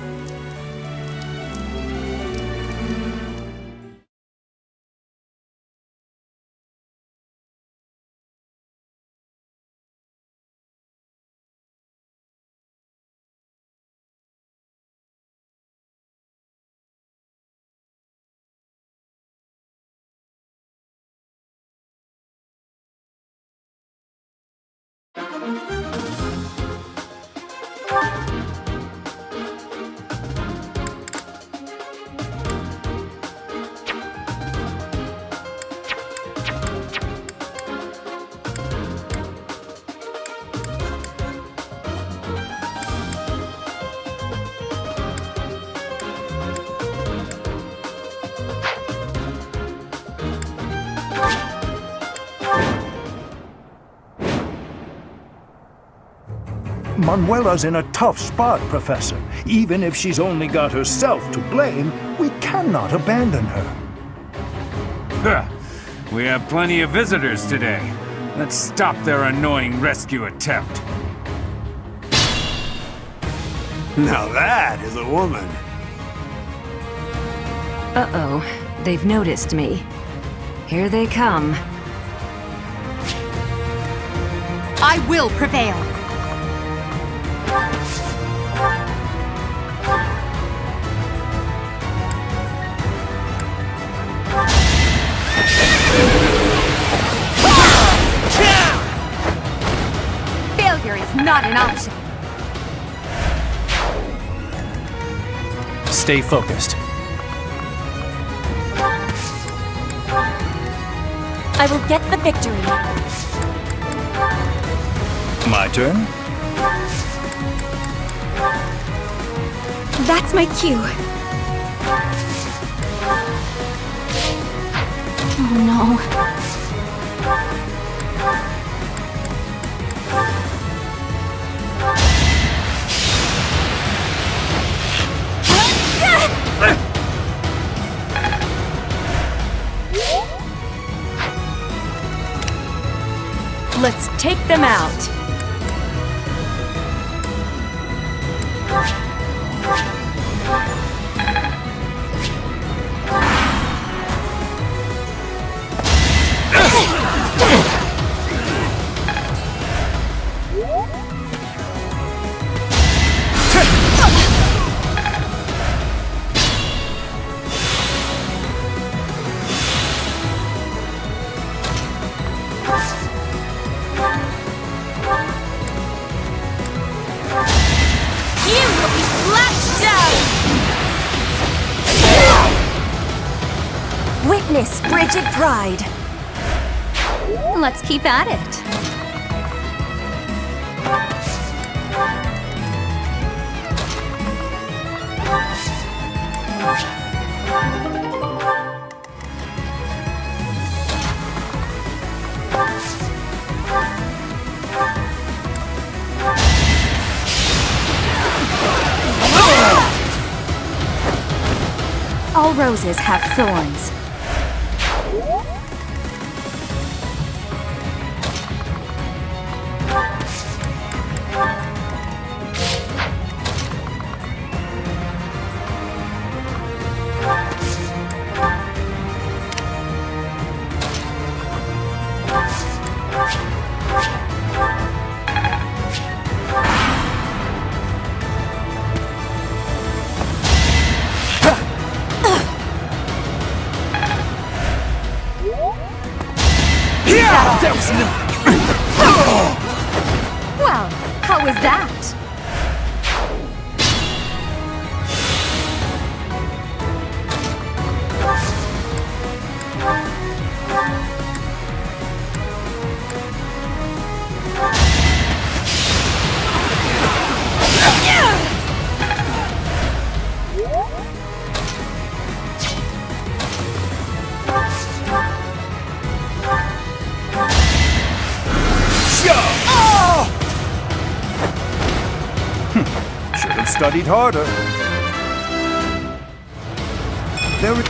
Manuela's in a tough spot, Professor. Even if she's only got herself to blame, we cannot abandon her. We have plenty of visitors today. Let's stop their annoying rescue attempt. Now that is a woman. Uh-oh. They've noticed me. Here they come. I will prevail! Failure is not an option. Stay focused. I will get the victory. My turn? That's my cue. Oh no. Let's take them out. Witness frigid pride. Let's keep at it. All roses have thorns. That was nothing. Well, how was that? Should have studied harder. There is...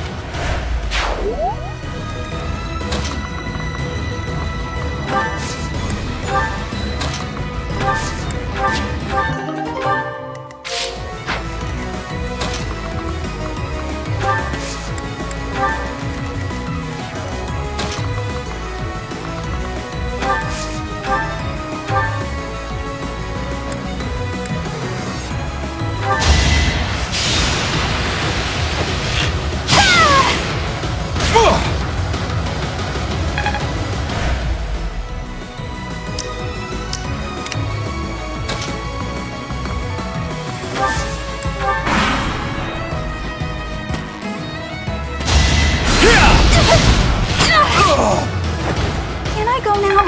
Can I go now?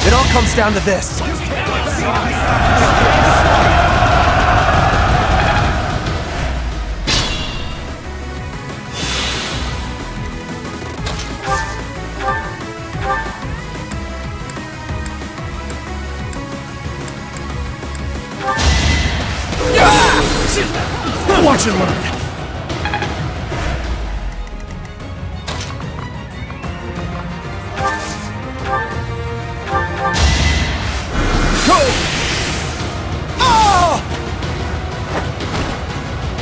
It all comes down to this. Watch and learn.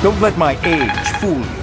Don't let my age fool you.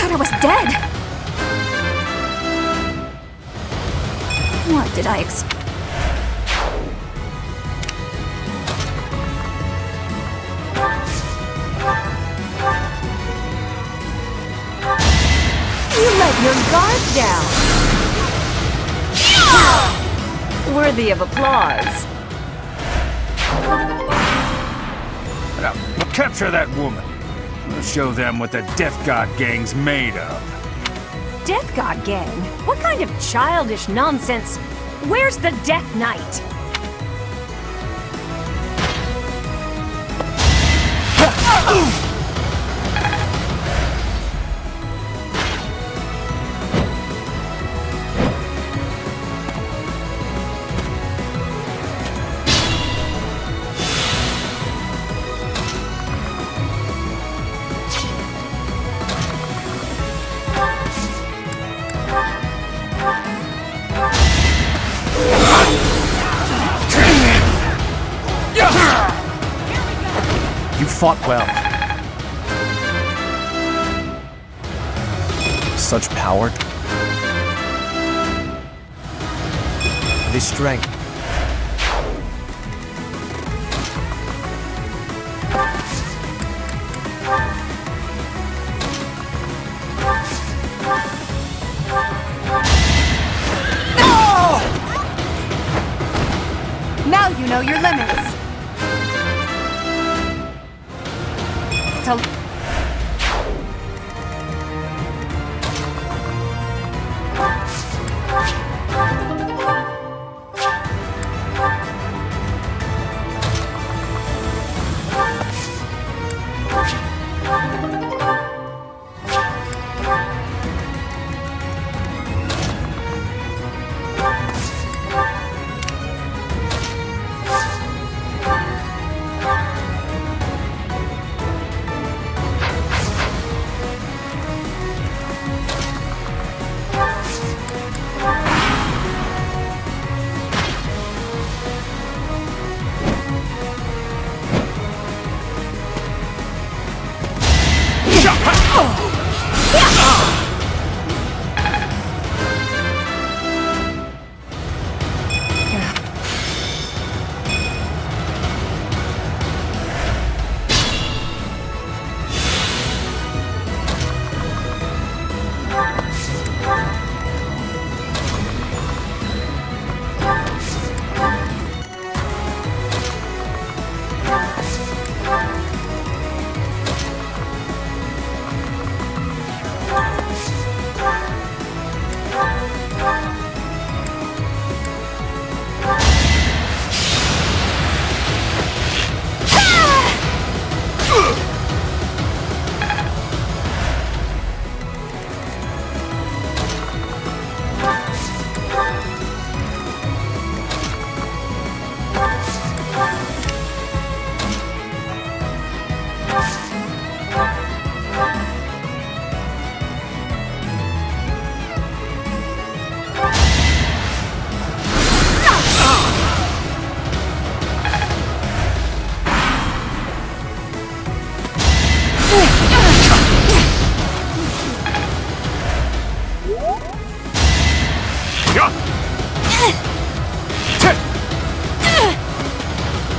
thought I was dead. What did I expect? You let your guard down. Worthy of applause. Now, capture that woman. We'll show them what the Death God Gang's made of. Death God Gang? What kind of childish nonsense? Where's the Death Knight? You fought well. Such power. This strength. Now you know your limits. So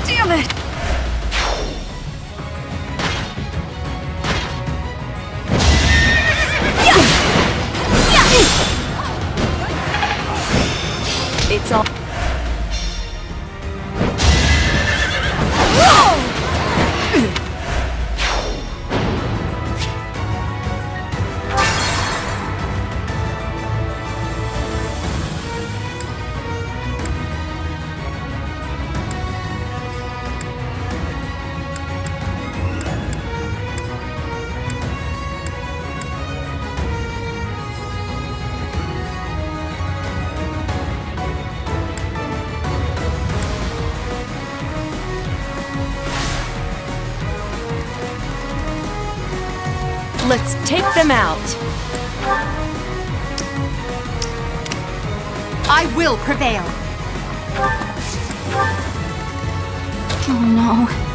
damn it! It's all. Let's take them out. I will prevail. Oh no.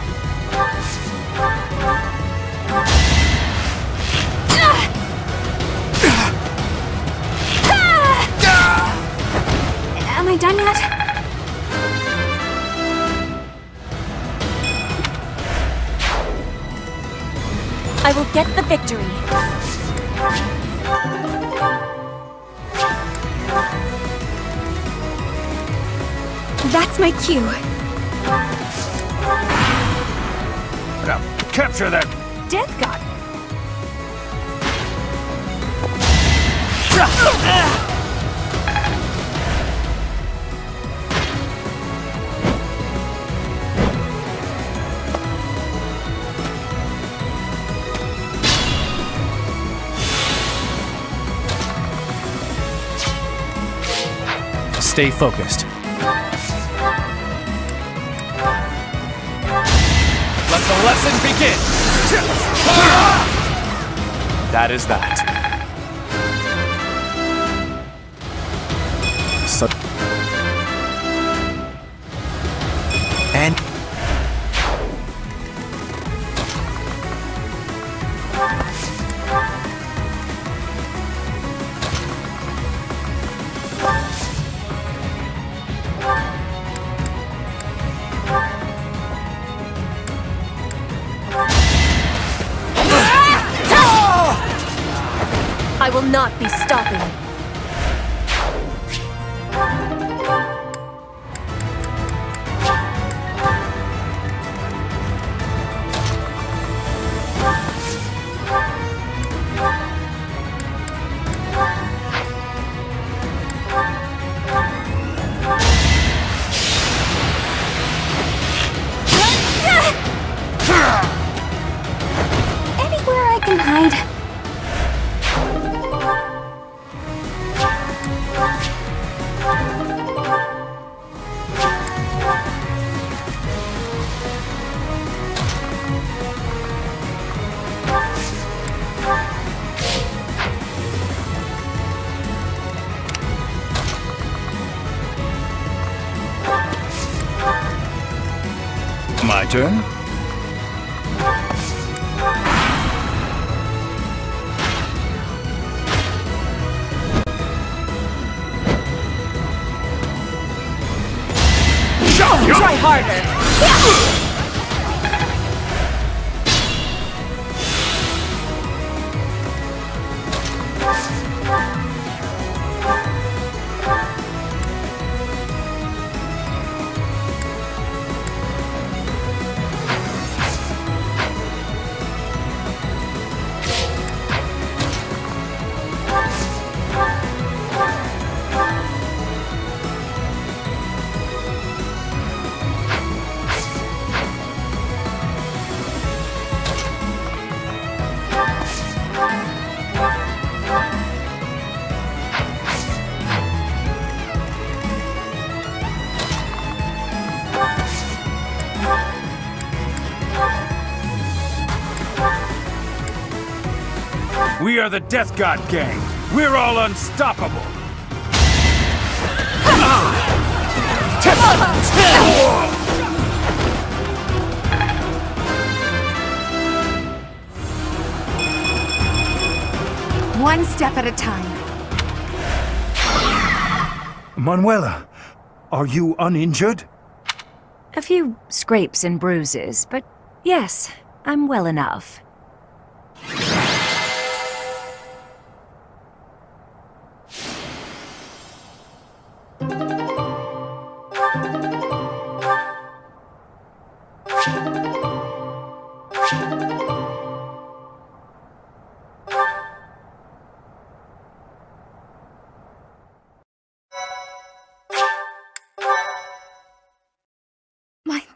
I will get the victory. That's my cue. Now, capture that! Death God! Stay focused. Let the lesson begin! That is that. And I will not be stopping. Anywhere I can hide. My turn? Try harder! We are the Death God Gang. We're all unstoppable. One step at a time. Manuela, are you uninjured? A few scrapes and bruises, but yes, I'm well enough.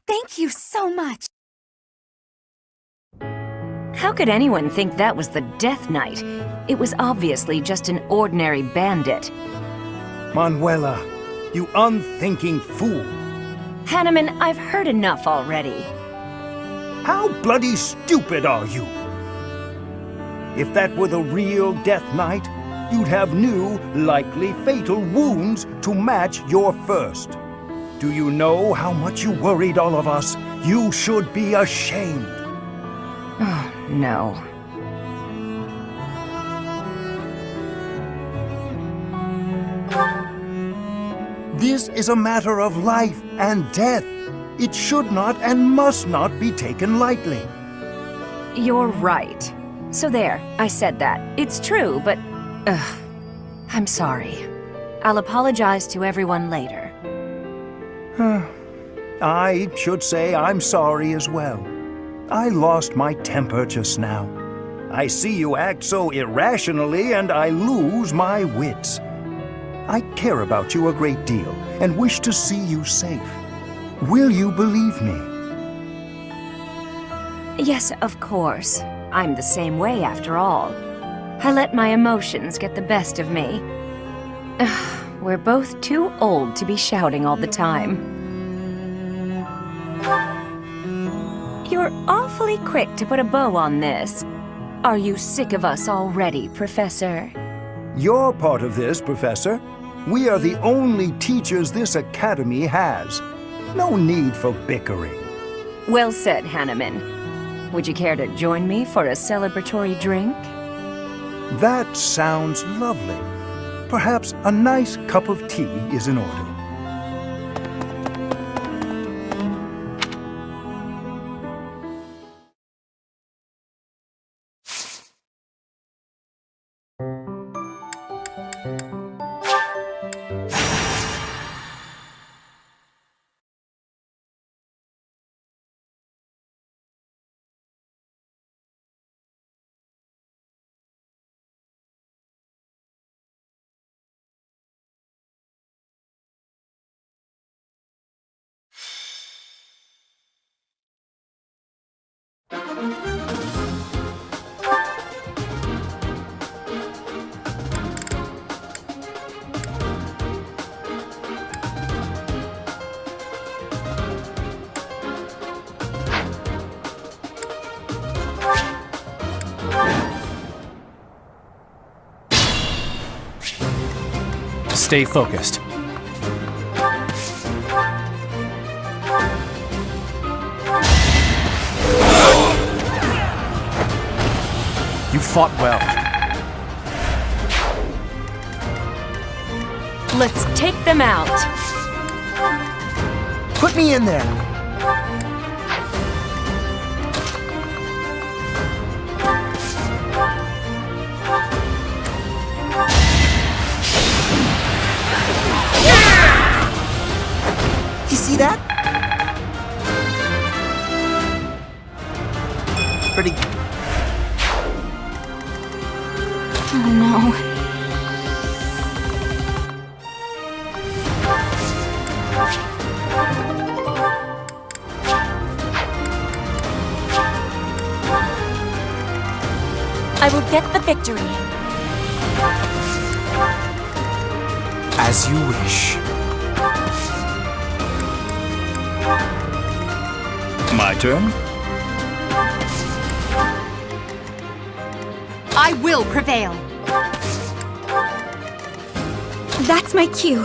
Thank you so much. How could anyone think that was the Death Knight? It was obviously just an ordinary bandit. Manuela, you unthinking fool. Hanneman, I've heard enough already. How bloody stupid are you? If that were the real Death Knight, you'd have new, likely fatal wounds to match your first. Do you know how much you worried all of us? You should be ashamed. Oh, no. This is a matter of life and death. It should not and must not be taken lightly. You're right. So there, I said that. It's true, but... I'm sorry. I'll apologize to everyone later. I should say I'm sorry as well. I lost my temper just now. I see you act so irrationally and I lose my wits. I care about you a great deal and wish to see you safe. Will you believe me? Yes, of course. I'm the same way after all. I let my emotions get the best of me. We're both too old to be shouting all the time. You're awfully quick to put a bow on this. Are you sick of us already, Professor? You're part of this, Professor. We are the only teachers this academy has. No need for bickering. Well said, Hanneman. Would you care to join me for a celebratory drink? That sounds lovely. Perhaps a nice cup of tea is in order. Stay focused. You fought well. Let's take them out. Put me in there. You see that? Pretty good. Oh no. I will get the victory. As you wish. My turn? I will prevail. That's my cue.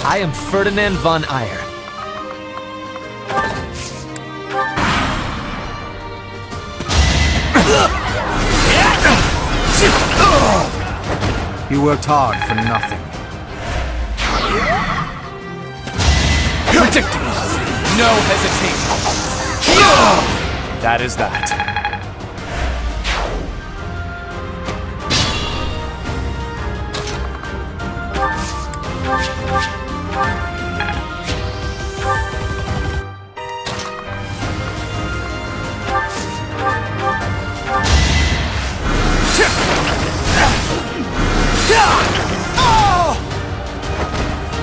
I am Ferdinand von Eyre. You worked hard for nothing. Predictable. No hesitation. That is that.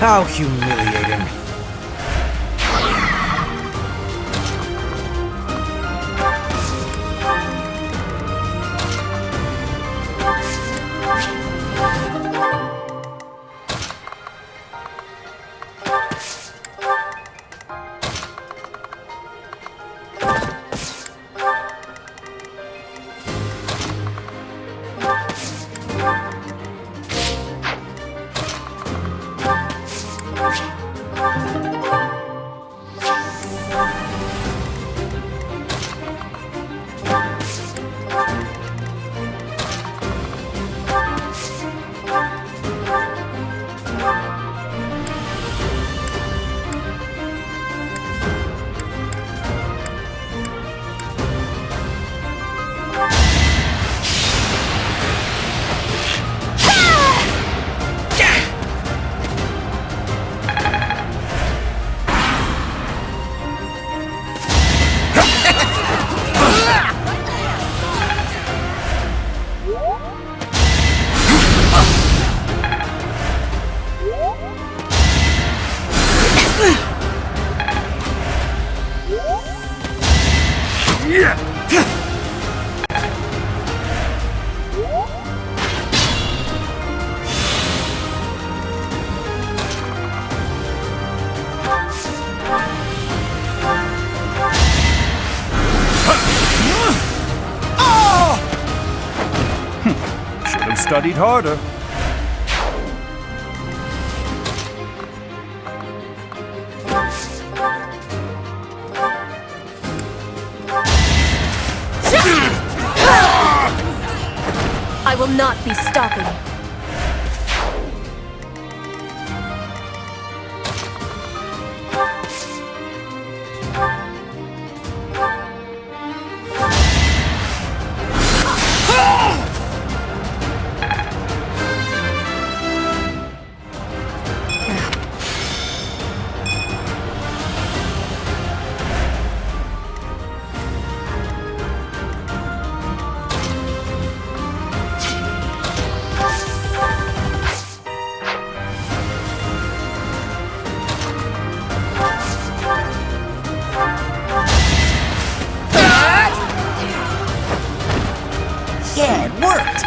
How humiliating. Should have studied harder. I will not be stopping. Yeah, it worked!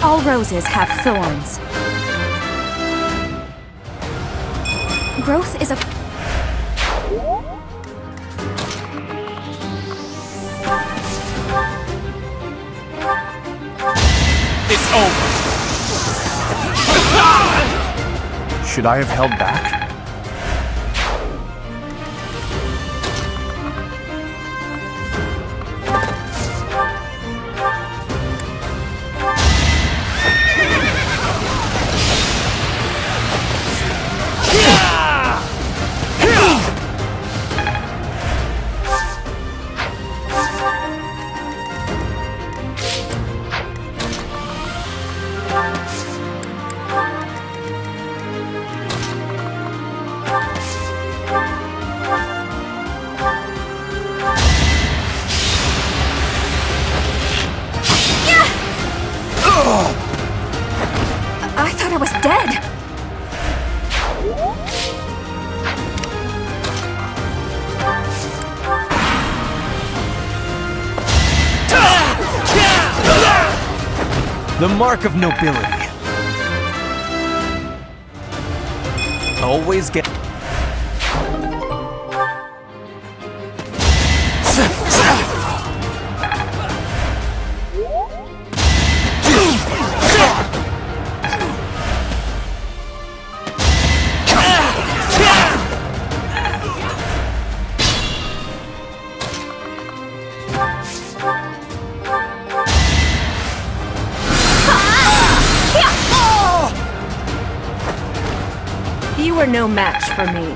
All roses have thorns. Growth is a... It's over. Should I have held back? I thought I was dead. The mark of nobility. Always get... You were no match for me.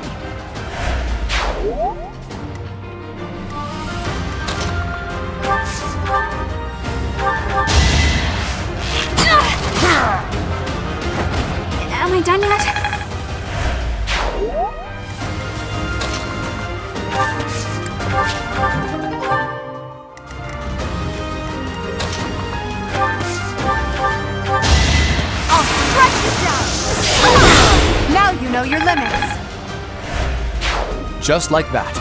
Am I done yet? I'll strike you down! Now you know your limits. Just like that.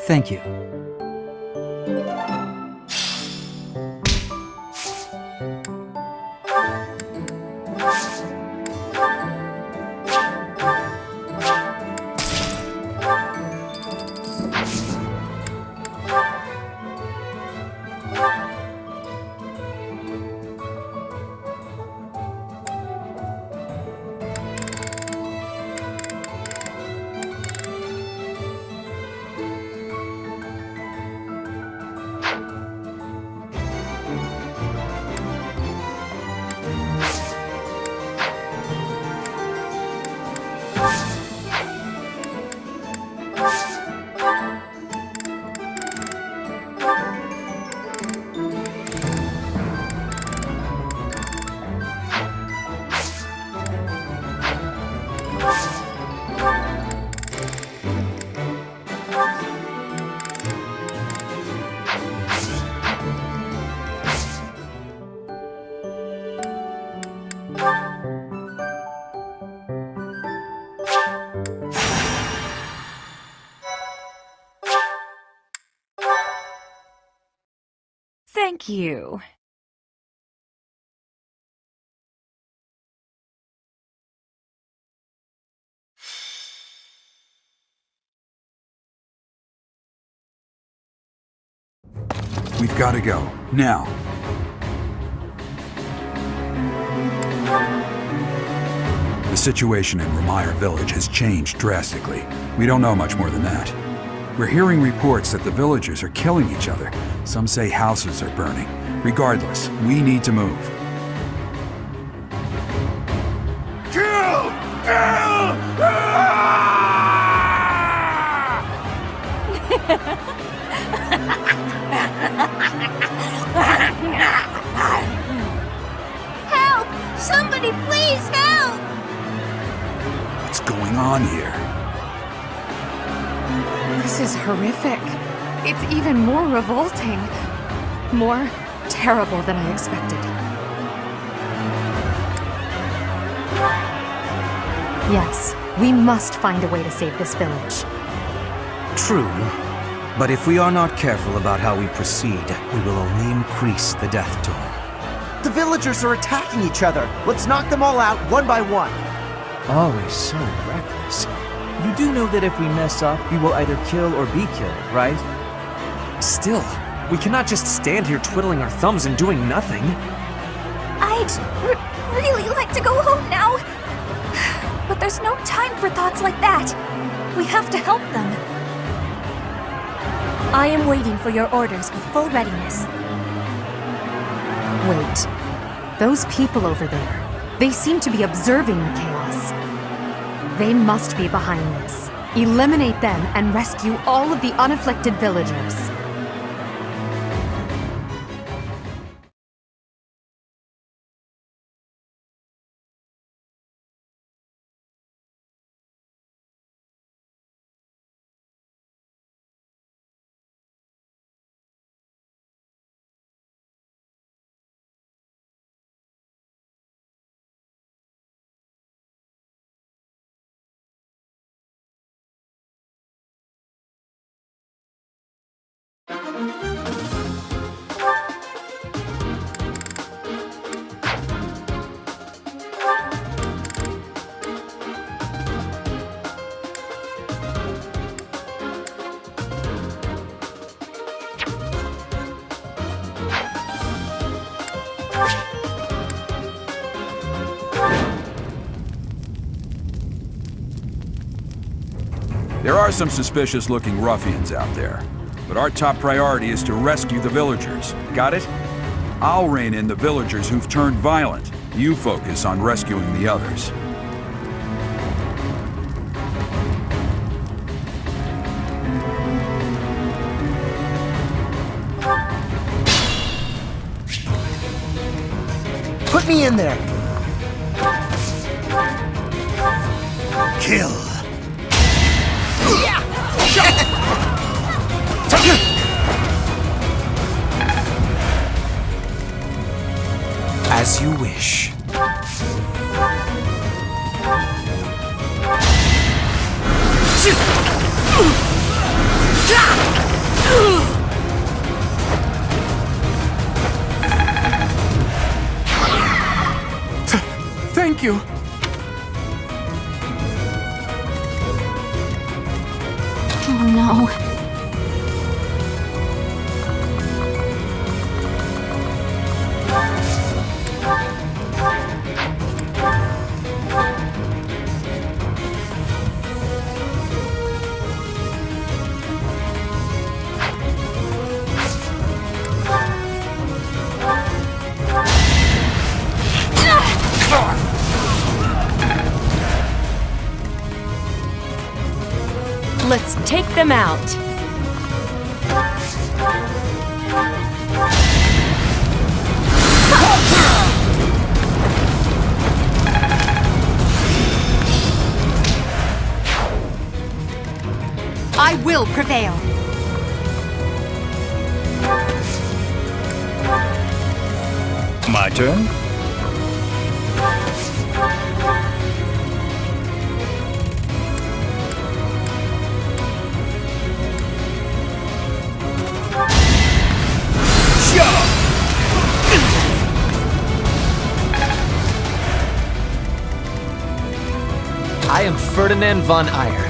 Thank you. Thank you. We've got to go. Now. The situation in Ramire Village has changed drastically. We don't know much more than that. We're hearing reports that the villagers are killing each other. Some say houses are burning. Regardless, we need to move. Kill! Kill! Help! Somebody please help! What's going on here? This is horrific. It's even more revolting. More terrible than I expected. Yes, we must find a way to save this village. True. But if we are not careful about how we proceed, we will only increase the death toll. The villagers are attacking each other. Let's knock them all out one by one. Always so reckless. You do know that if we mess up, we will either kill or be killed, right? Still, we cannot just stand here twiddling our thumbs and doing nothing. I'd really like to go home now. But there's no time for thoughts like that. We have to help them. I am waiting for your orders with full readiness. Wait. Those people over there, they seem to be observing the chaos. They must be behind this. Eliminate them and rescue all of the unafflicted villagers. There are some suspicious-looking ruffians out there, but our top priority is to rescue the villagers. Got it? I'll rein in the villagers who've turned violent. You focus on rescuing the others. Put me in there. Kill. As you wish. Thank you. Oh no. Let's take them out. I will prevail. My turn? Shove! Ferdinand von Eyre.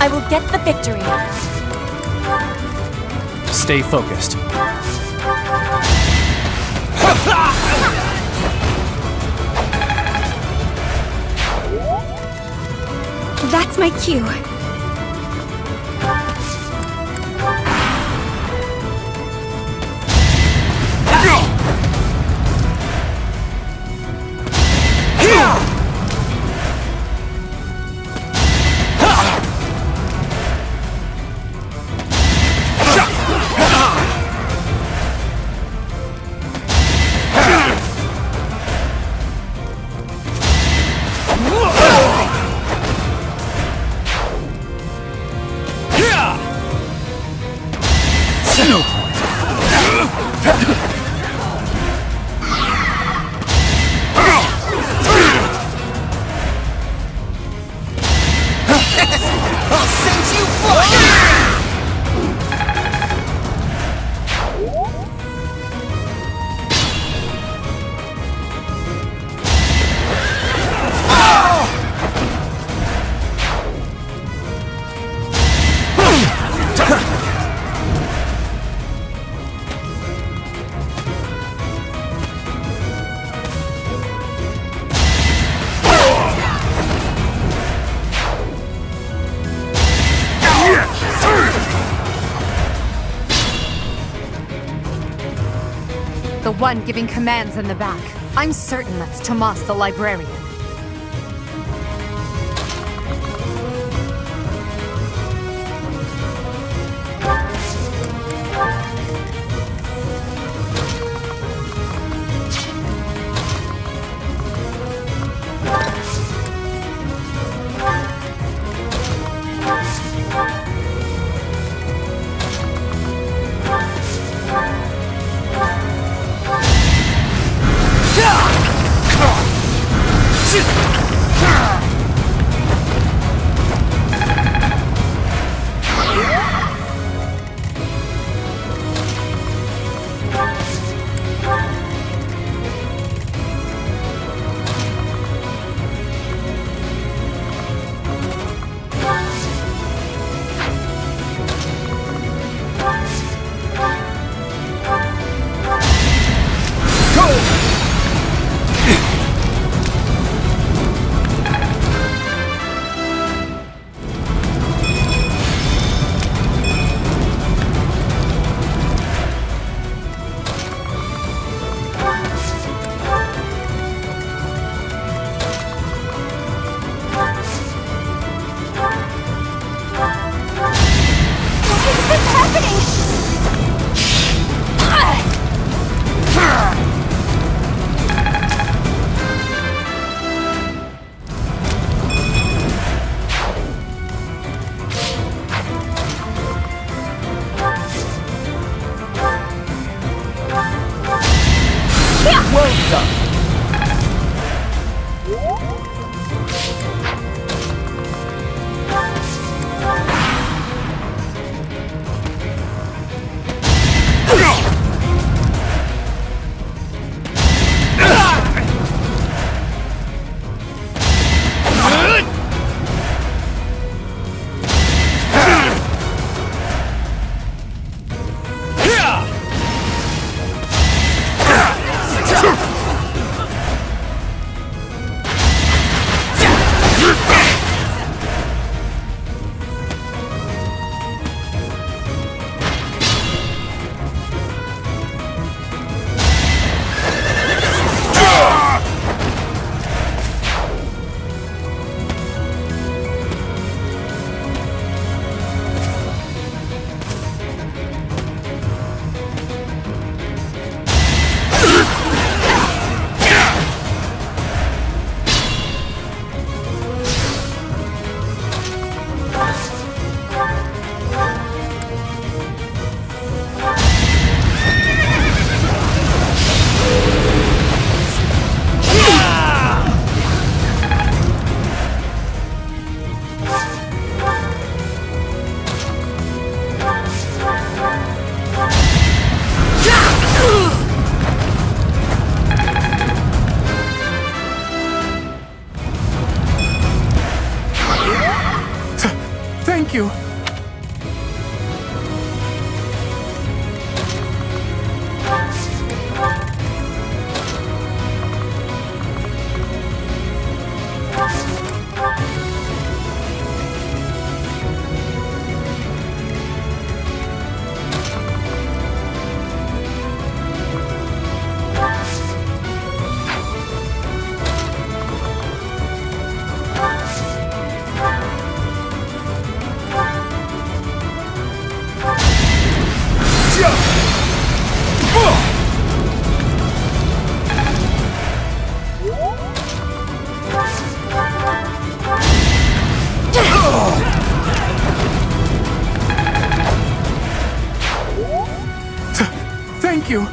I will get the victory. Stay focused. That's my cue. The one giving commands in the back. I'm certain that's Tomas the librarian. Thank you. Thank you.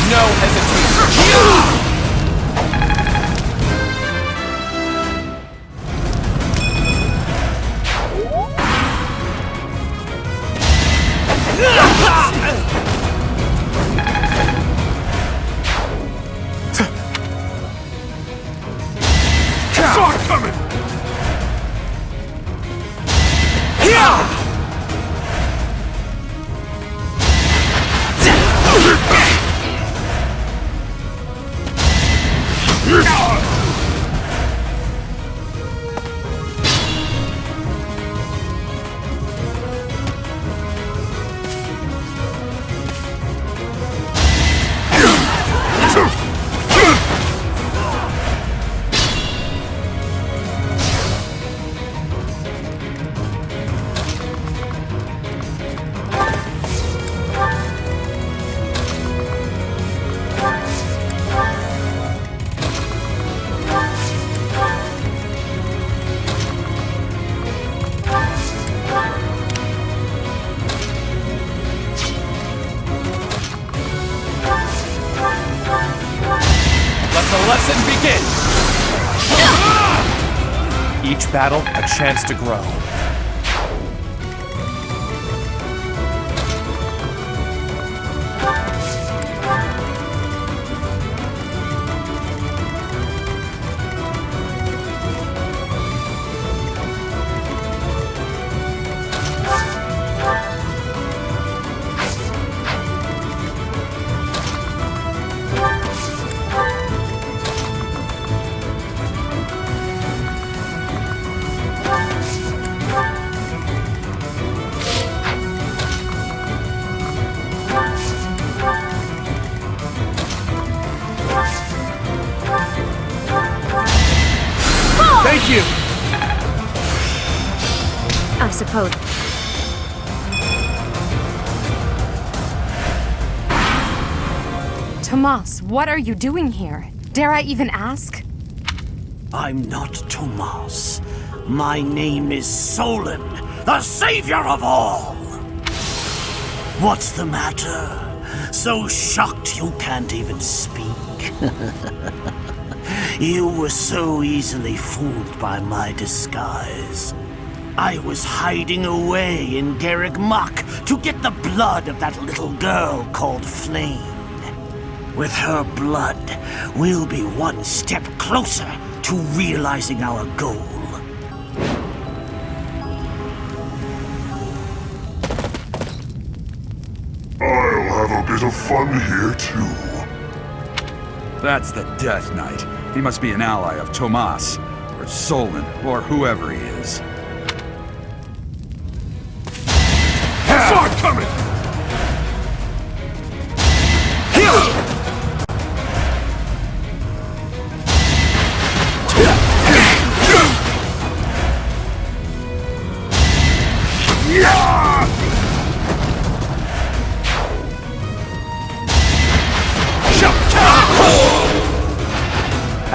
No hesitation. Sword coming! Let the lesson begin! Each battle, a chance to grow. Thank you! I suppose. Tomas, what are you doing here? Dare I even ask? I'm not Tomas. My name is Solon, the savior of all! What's the matter? So shocked you can't even speak? You were so easily fooled by my disguise. I was hiding away in Garrick Mach to get the blood of that little girl called Flame. With her blood, we'll be one step closer to realizing our goal. I'll have a bit of fun here, too. That's the Death Knight. He must be an ally of Tomas, or Solon, or whoever he is. Sword coming!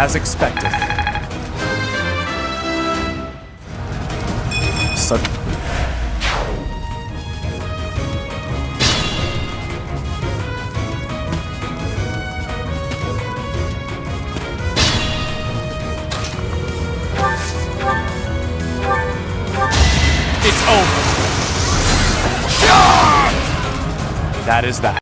as expected. It's over. That is that.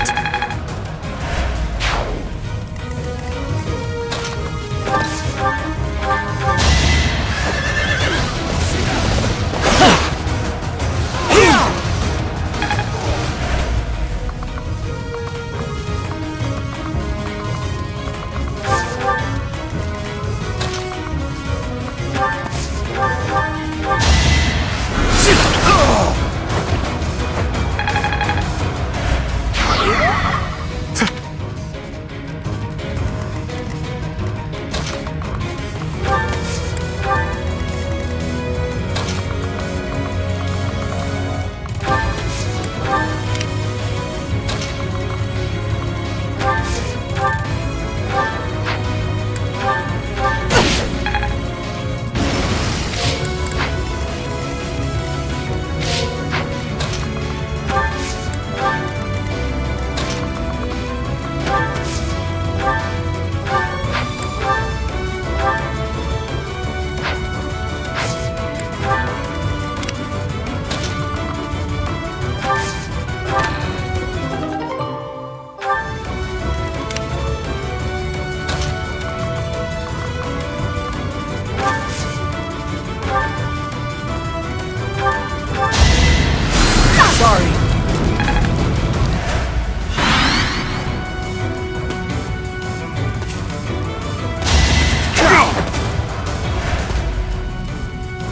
Sorry.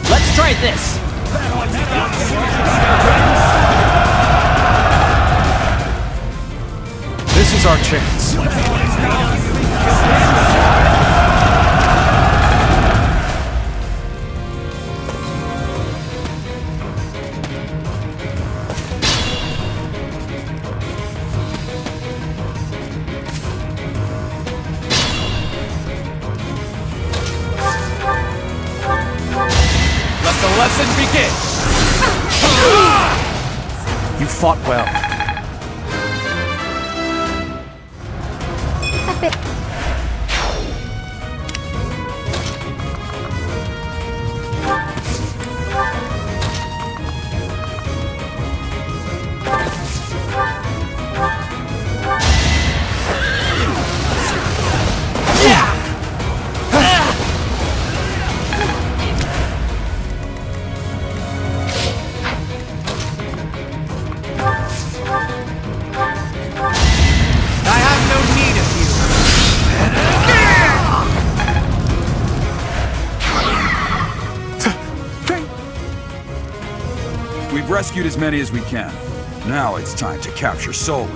Let's try this. This is our chance. Let the lesson begin. You fought well. Epic. I have no need of you. We've rescued as many as we can. Now it's time to capture Solon.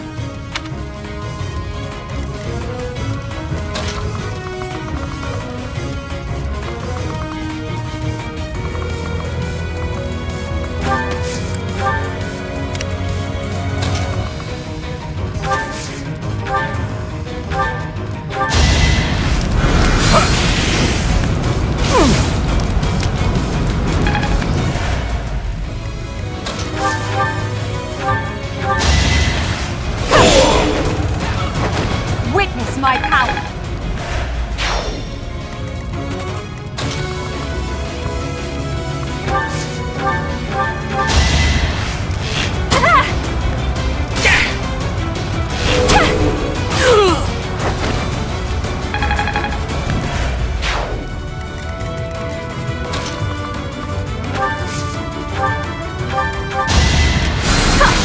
Witness my power!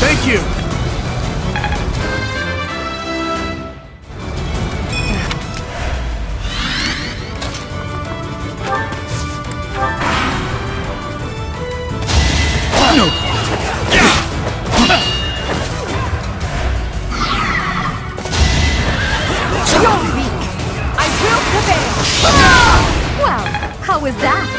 Thank you! Well, how was that?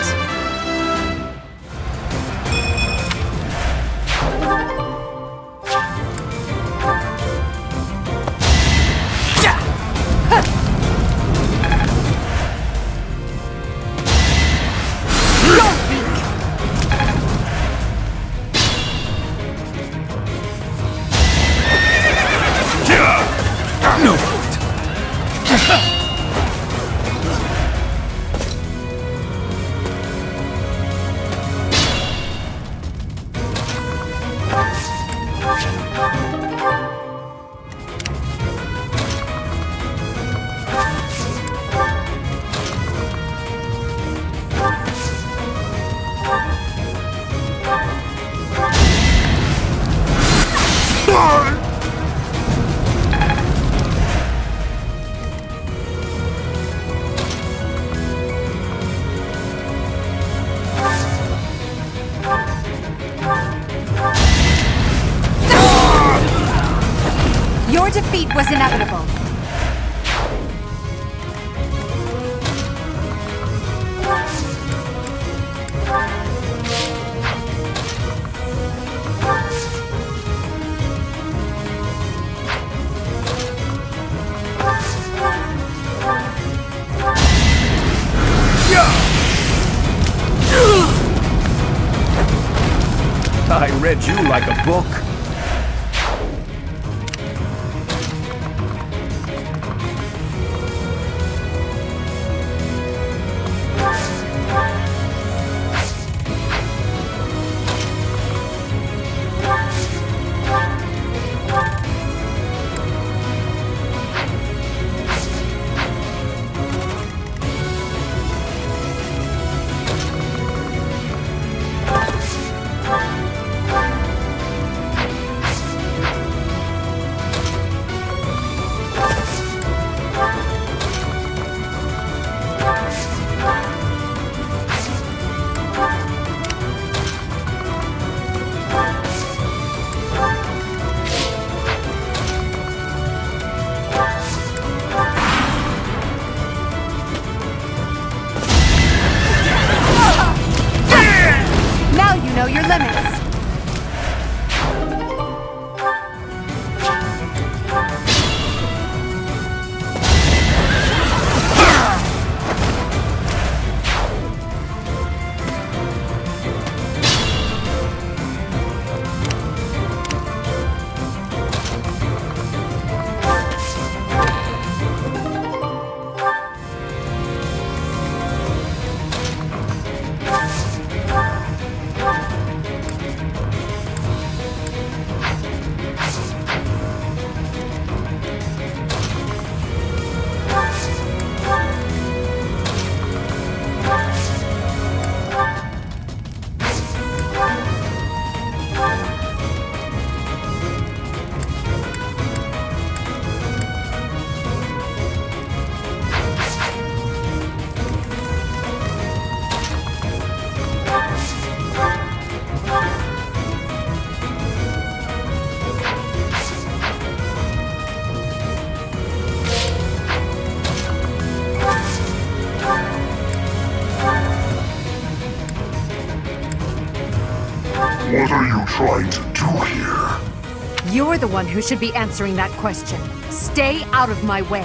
was inevitable. I read you like a book. What are you trying to do here? You're the one who should be answering that question. Stay out of my way.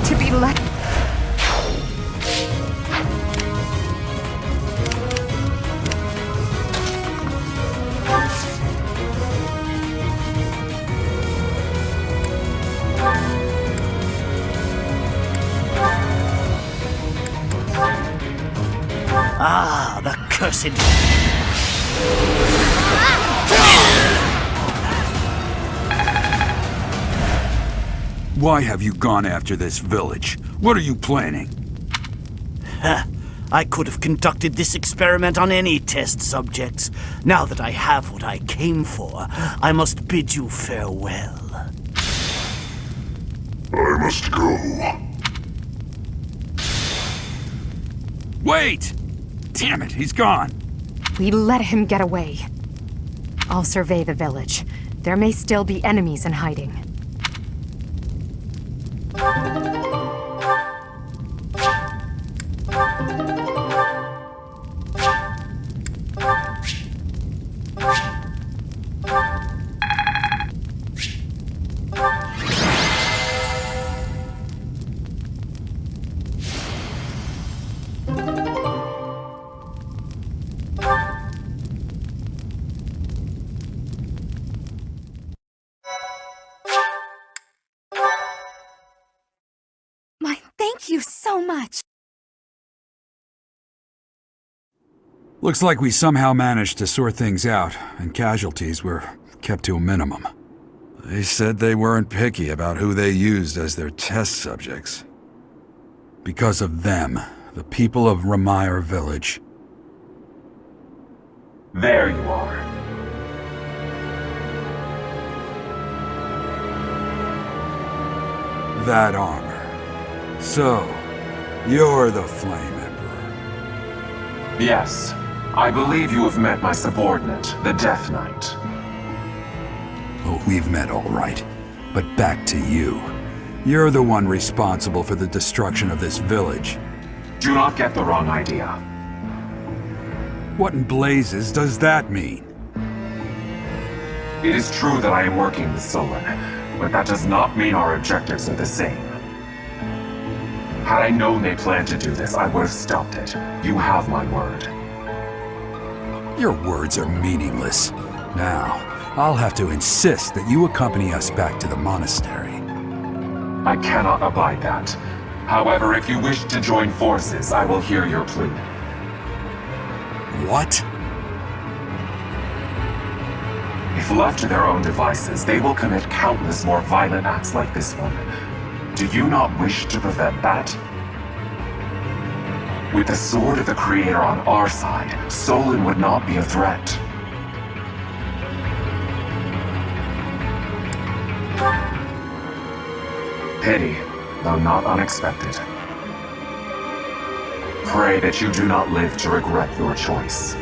To be let... Ah, the cursed... Why have you gone after this village? What are you planning? I could have conducted this experiment on any test subjects. Now that I have what I came for, I must bid you farewell. I must go. Wait! Damn it, he's gone. We let him get away. I'll survey the village. There may still be enemies in hiding. Thank you so much. Looks like we somehow managed to sort things out, and casualties were kept to a minimum. They said they weren't picky about who they used as their test subjects. Because of them, the people of Ramire Village. There you are. That armor. So, you're the Flame Emperor. Yes, I believe you have met my subordinate, the Death Knight. Oh, we've met all right. But back to you. You're the one responsible for the destruction of this village. Do not get the wrong idea. What in blazes does that mean? It is true that I am working with Solon, but that does not mean our objectives are the same. Had I known they planned to do this, I would have stopped it. You have my word. Your words are meaningless. Now, I'll have to insist that you accompany us back to the monastery. I cannot abide that. However, if you wish to join forces, I will hear your plea. What? If left to their own devices, they will commit countless more violent acts like this one. Do you not wish to prevent that? With the sword of the Creator on our side, Solon would not be a threat. Pity, though not unexpected. Pray that you do not live to regret your choice.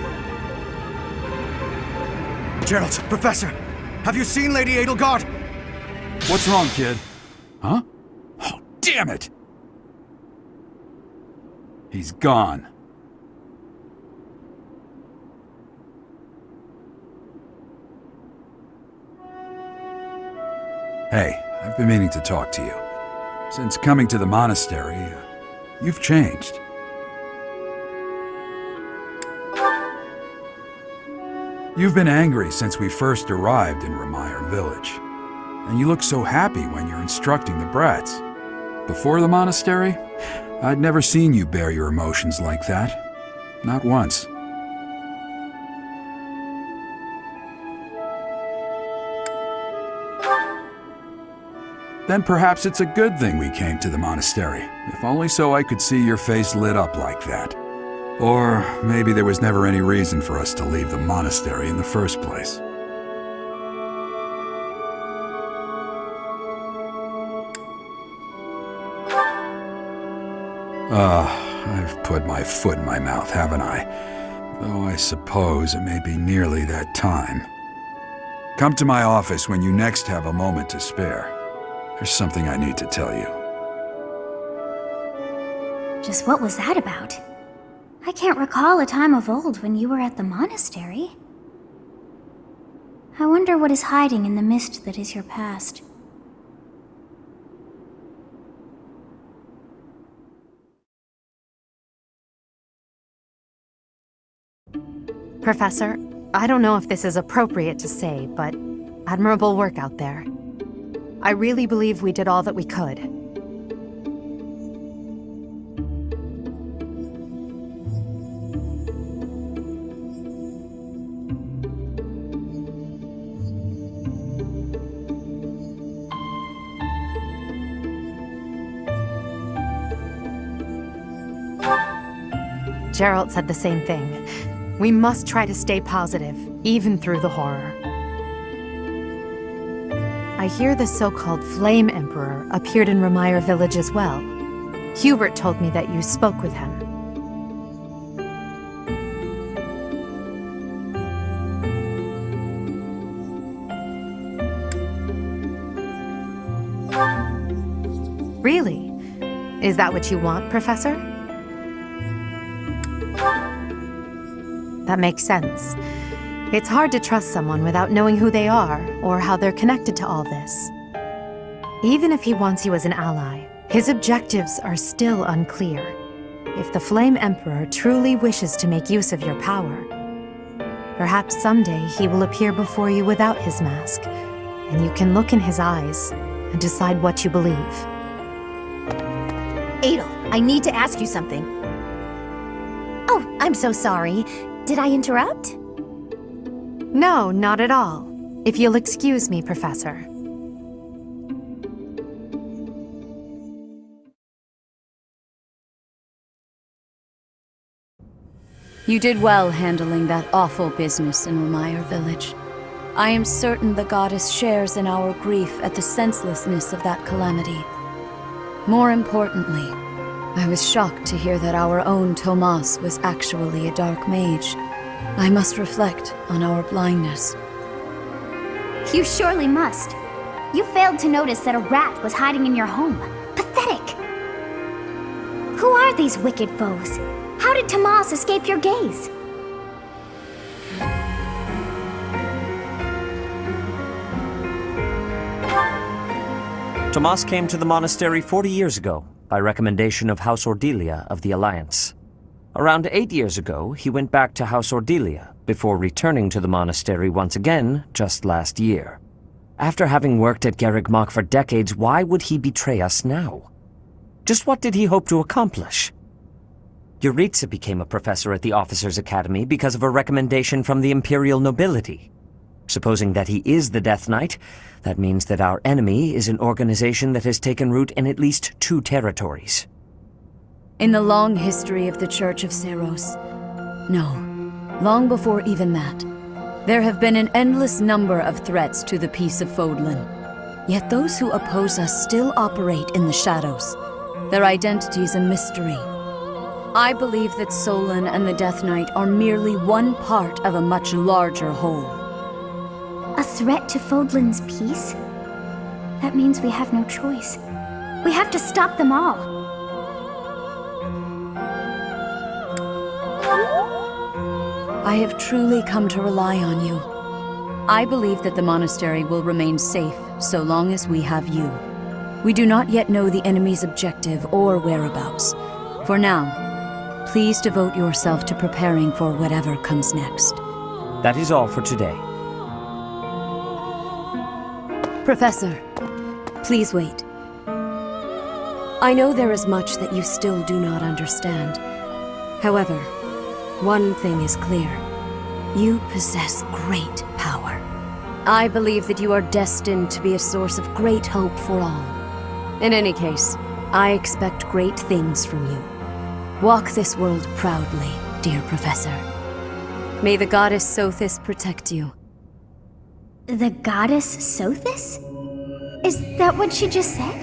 Geralt, Professor, have you seen Lady Edelgard? What's wrong, kid? Huh? Oh, damn it! He's gone. Hey, I've been meaning to talk to you. Since coming to the monastery, you've changed. You've been angry since we first arrived in Ramire Village. And you look so happy when you're instructing the brats. Before the monastery, I'd never seen you bear your emotions like that. Not once. Then perhaps it's a good thing we came to the monastery, if only so I could see your face lit up like that. Or maybe there was never any reason for us to leave the monastery in the first place. I've put my foot in my mouth, haven't I? Though I suppose it may be nearly that time. Come to my office when you next have a moment to spare. There's something I need to tell you. Just what was that about? I can't recall a time of old when you were at the monastery. I wonder what is hiding in the mist that is your past. Professor, I don't know if this is appropriate to say, but admirable work out there. I really believe we did all that we could. Geralt said the same thing. We must try to stay positive, even through the horror. I hear the so-called Flame Emperor appeared in Ramire Village as well. Hubert told me that you spoke with him. Really? Is that what you want, Professor? That makes sense. It's hard to trust someone without knowing who they are or how they're connected to all this. Even if he wants you as an ally, his objectives are still unclear. If the Flame Emperor truly wishes to make use of your power, perhaps someday he will appear before you without his mask, and you can look in his eyes and decide what you believe. Adel, I need to ask you something. Oh, I'm so sorry. Did I interrupt? No, not at all. If you'll excuse me, Professor. You did well handling that awful business in Ramire Village. I am certain the goddess shares in our grief at the senselessness of that calamity. More importantly, I was shocked to hear that our own Tomas was actually a dark mage. I must reflect on our blindness. You surely must. You failed to notice that a rat was hiding in your home. Pathetic! Who are these wicked foes? How did Tomas escape your gaze? Tomas came to the monastery 40 years ago, by recommendation of House Ordelia of the Alliance. Around 8 years ago, he went back to House Ordelia, before returning to the monastery once again just last year. After having worked at Garreg Mach for decades, why would he betray us now? Just what did he hope to accomplish? Yuritsa became a professor at the Officers' Academy because of a recommendation from the Imperial nobility. Supposing that he is the Death Knight, that means that our enemy is an organization that has taken root in at least 2 territories. In the long history of the Church of Seros, no, long before even that, there have been an endless number of threats to the peace of Fodlan. Yet those who oppose us still operate in the shadows, their identities a mystery. I believe that Solon and the Death Knight are merely one part of a much larger whole. A threat to Fodlan's peace? That means we have no choice. We have to stop them all. I have truly come to rely on you. I believe that the monastery will remain safe so long as we have you. We do not yet know the enemy's objective or whereabouts. For now, please devote yourself to preparing for whatever comes next. That is all for today. Professor, please wait. I know there is much that you still do not understand. However, one thing is clear. You possess great power. I believe that you are destined to be a source of great hope for all. In any case, I expect great things from you. Walk this world proudly, dear Professor. May the goddess Sothis protect you. The goddess Sothis? Is that what she just said?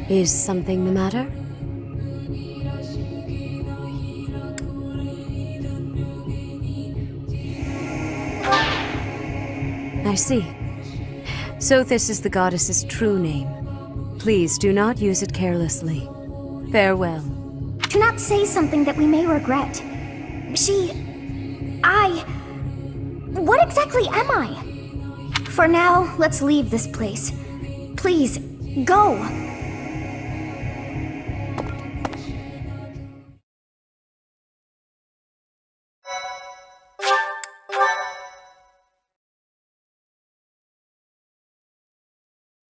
Is something the matter? I see. Sothis is the goddess's true name. Please do not use it carelessly. Farewell. Do not say something that we may regret. What exactly am I? For now, let's leave this place. Please, go!